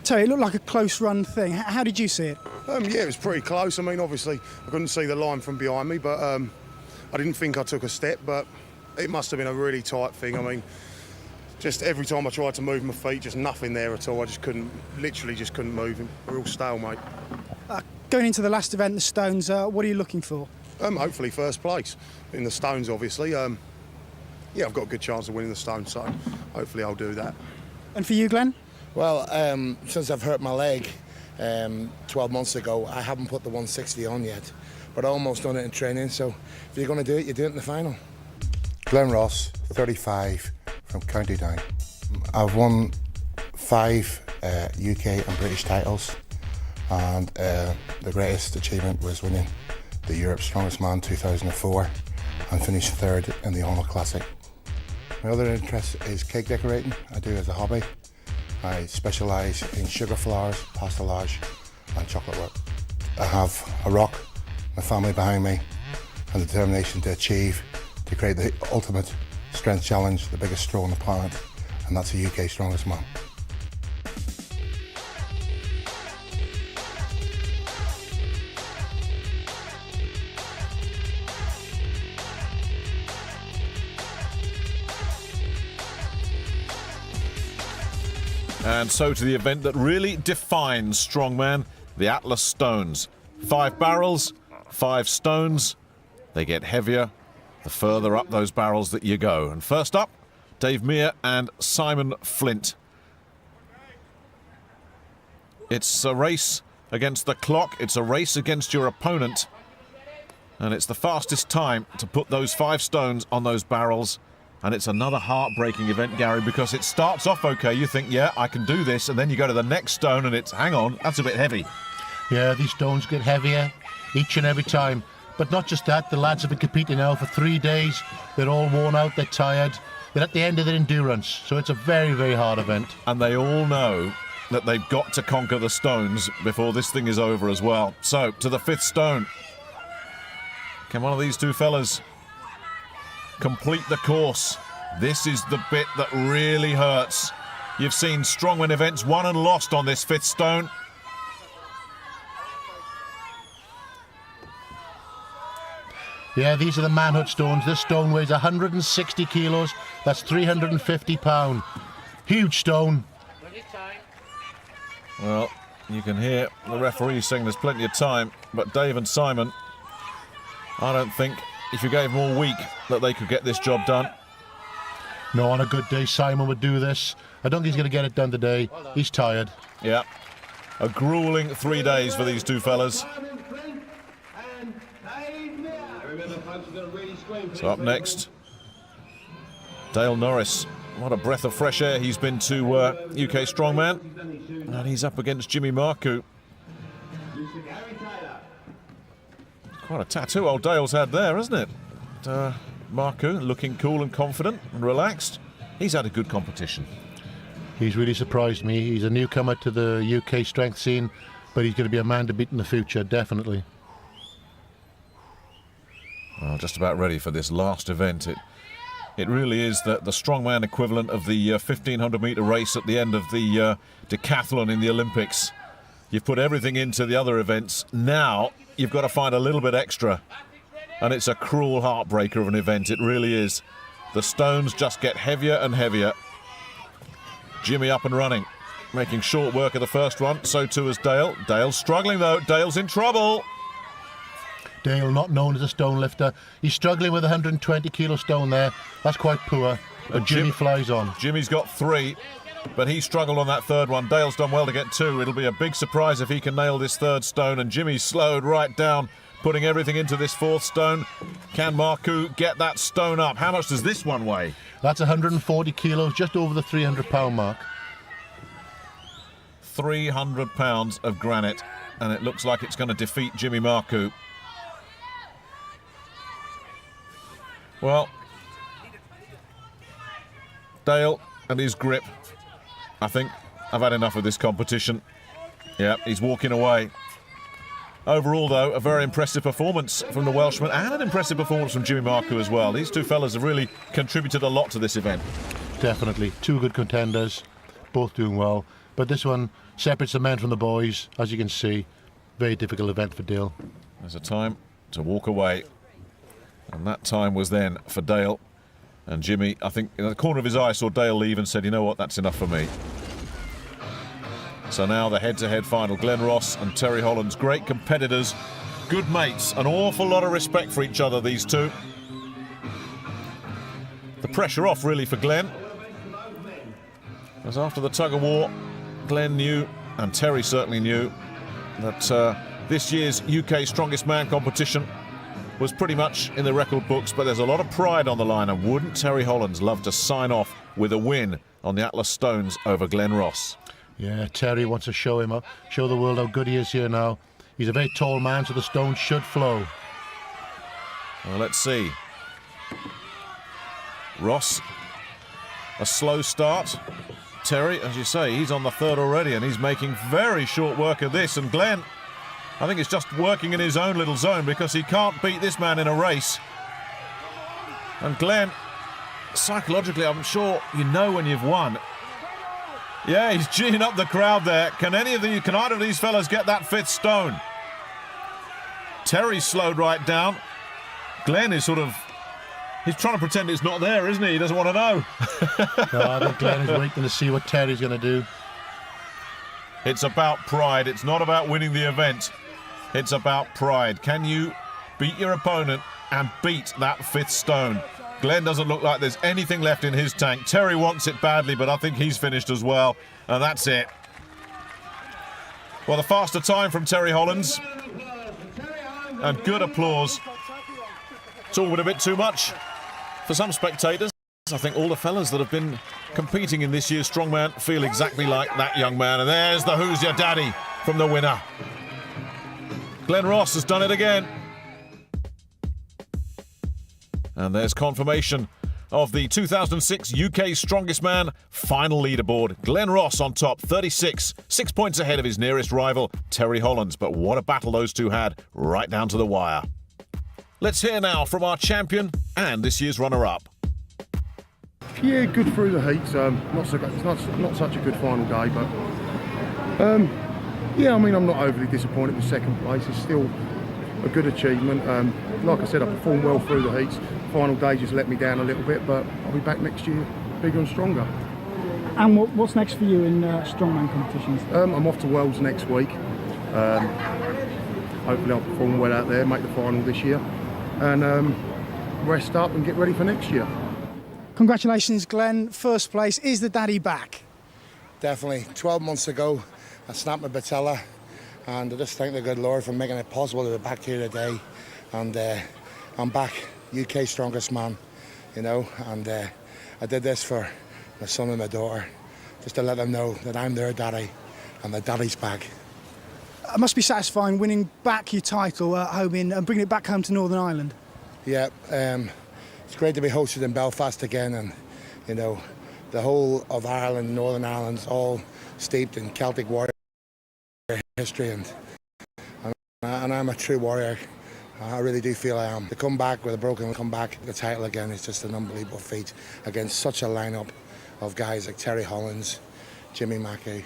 Terry, it looked like a close run thing. How did you see it? Yeah, it was pretty close. I mean, obviously, I couldn't see the line from behind me, but I didn't think I took a step, but it must have been a really tight thing. I mean, just every time I tried to move my feet, just nothing there at all. I just couldn't move him. We're all stalemate. Going into the last event, the Stones, what are you looking for? Hopefully first place in the Stones, obviously. Yeah, I've got a good chance of winning the Stones, so hopefully I'll do that. And for you, Glenn? Well, since I've hurt my leg 12 months ago, I haven't put the 160 on yet, but I almost done it in training, so if you're going to do it, you do it in the final. Glenn Ross, 35, from County Down. I've won 5 UK and British titles, and the greatest achievement was winning the Europe's Strongest Man 2004 and finished 3rd in the Arnold Classic. My other interest is cake decorating. I do it as a hobby. I specialise in sugar flowers, pastelage and chocolate work. I have a rock, my family behind me, and the determination to create the ultimate strength challenge, the biggest straw on the planet, and that's the UK Strongest Man. And so to the event that really defines strongman, the Atlas Stones. 5 barrels, 5 stones. They get heavier the further up those barrels that you go. And first up, Dave Meir and Simon Flint. It's a race against the clock. It's a race against your opponent. And it's the fastest time to put those 5 stones on those barrels. And it's another heartbreaking event, Gary, because it starts off okay. You think, yeah, I can do this. And then you go to the next stone and it's, hang on, that's a bit heavy. Yeah, these stones get heavier each and every time. But not just that, the lads have been competing now for 3 days. They're all worn out, they're tired. They're at the end of their endurance. So it's a very, very hard event. And they all know that they've got to conquer the stones before this thing is over as well. So, to the 5th stone. Can one of these two fellas complete the course? This is the bit that really hurts. You've seen strongman events won and lost on this 5th stone. Yeah, these are the manhood stones. This stone weighs 160 kilos. That's 350 pounds. Huge stone. Well, you can hear the referee saying there's plenty of time, but Dave and Simon, I don't think if you gave them all week that they could get this job done. No, on a good day, Simon would do this. I don't think he's going to get it done today. He's tired. Yeah. A gruelling 3 days for these two fellas. So up next, Dale Norris. What a breath of fresh air he's been to UK Strongman. And he's up against Jimmy Marcoux. Quite a tattoo old Dale's had there, isn't it? But, Marcoux looking cool and confident and relaxed. He's had a good competition. He's really surprised me. He's a newcomer to the UK strength scene, but he's going to be a man to beat in the future, definitely. Well, just about ready for this last event. It really is the strongman equivalent of the 1500-metre race at the end of the decathlon in the Olympics. You've put everything into the other events. Now you've got to find a little bit extra. And it's a cruel heartbreaker of an event, it really is. The stones just get heavier and heavier. Jimmy up and running, making short work of the first one. So too is Dale. Dale's struggling though. Dale's in trouble. Dale, not known as a stone lifter. He's struggling with a 120-kilo stone there. That's quite poor. But Jimmy flies on. Jimmy's got 3, but he struggled on that third one. Dale's done well to get 2. It'll be a big surprise if he can nail this third stone. And Jimmy's slowed right down, putting everything into this fourth stone. Can Marcoux get that stone up? How much does this one weigh? That's 140 kilos, just over the 300-pound mark. 300 pounds of granite, and it looks like it's going to defeat Jimmy Marcoux. Well, Dale and his grip. I think I've had enough of this competition. Yeah, he's walking away. Overall, though, a very impressive performance from the Welshman and an impressive performance from Jimmy Marcoux as well. These two fellas have really contributed a lot to this event. Definitely. 2 good contenders, both doing well. But this one separates the men from the boys, as you can see. Very difficult event for Dale. There's a time to walk away. And that time was then for Dale. And Jimmy, I think, in the corner of his eye, saw Dale leave and said, you know what, that's enough for me. So now the head-to-head final. Glenn Ross and Terry Hollands, great competitors, good mates, an awful lot of respect for each other, these two. The pressure off, really, for Glenn. As after the tug-of-war, Glenn knew, and Terry certainly knew, that this year's UK Strongest Man competition was pretty much in the record books, but there's a lot of pride on the line, and wouldn't Terry Hollands love to sign off with a win on the Atlas Stones over Glenn Ross? Yeah, Terry wants to show the world how good he is here now. He's a very tall man, so the stones should flow. Well, let's see. Ross, a slow start. Terry, as you say, he's on the third already, and he's making very short work of this. And Glenn, I think, is just working in his own little zone, because he can't beat this man in a race. And Glenn, psychologically, I'm sure you know when you've won. Yeah, he's geeing up the crowd there. Can either of these fellas get that 5th stone? Terry's slowed right down. Glenn is he's trying to pretend it's not there, isn't he? He doesn't want to know. No, I think Glenn is waiting to see what Terry's going to do. It's about pride. It's not about winning the event. It's about pride. Can you beat your opponent and beat that 5th stone? Glenn doesn't look like there's anything left in his tank. Terry wants it badly, but I think he's finished as well. And that's it. Well, the faster time from Terry Hollands. And good applause. It's all been a bit too much for some spectators. I think all the fellas that have been competing in this year's Strongman feel exactly like that young man. And there's the Who's Your Daddy from the winner. Glenn Ross has done it again. And there's confirmation of the 2006 UK Strongest Man final leaderboard. Glenn Ross on top, 36, 6 points ahead of his nearest rival, Terry Hollands. But what a battle those two had, right down to the wire. Let's hear now from our champion and this year's runner-up. Yeah, good through the heats. Not such a good final day, but yeah, I mean, I'm not overly disappointed with 2nd place. It's still a good achievement. Like I said, I performed well through the heats. Final day just let me down a little bit, but I'll be back next year bigger and stronger. And what's next for you in strongman competitions? I'm off to Worlds next week. Hopefully I'll perform well out there, make the final this year, and rest up and get ready for next year. Congratulations, Glenn. 1st place. Is the daddy back? Definitely. 12 months ago, I snapped my patella, and I just thank the good Lord for making it possible to be back here today. And I'm back, UK strongest man, you know, and I did this for my son and my daughter, just to let them know that I'm their daddy and their daddy's back. It must be satisfying winning back your title at home and bringing it back home to Northern Ireland. Yeah, it's great to be hosted in Belfast again, and you know, the whole of Ireland, Northern Ireland's all steeped in Celtic warrior history, and I'm a true warrior. I really do feel I am. To come back with a broken comeback, the title again is just an unbelievable feat against such a lineup of guys like Terry Hollins, Jimmy Mackey,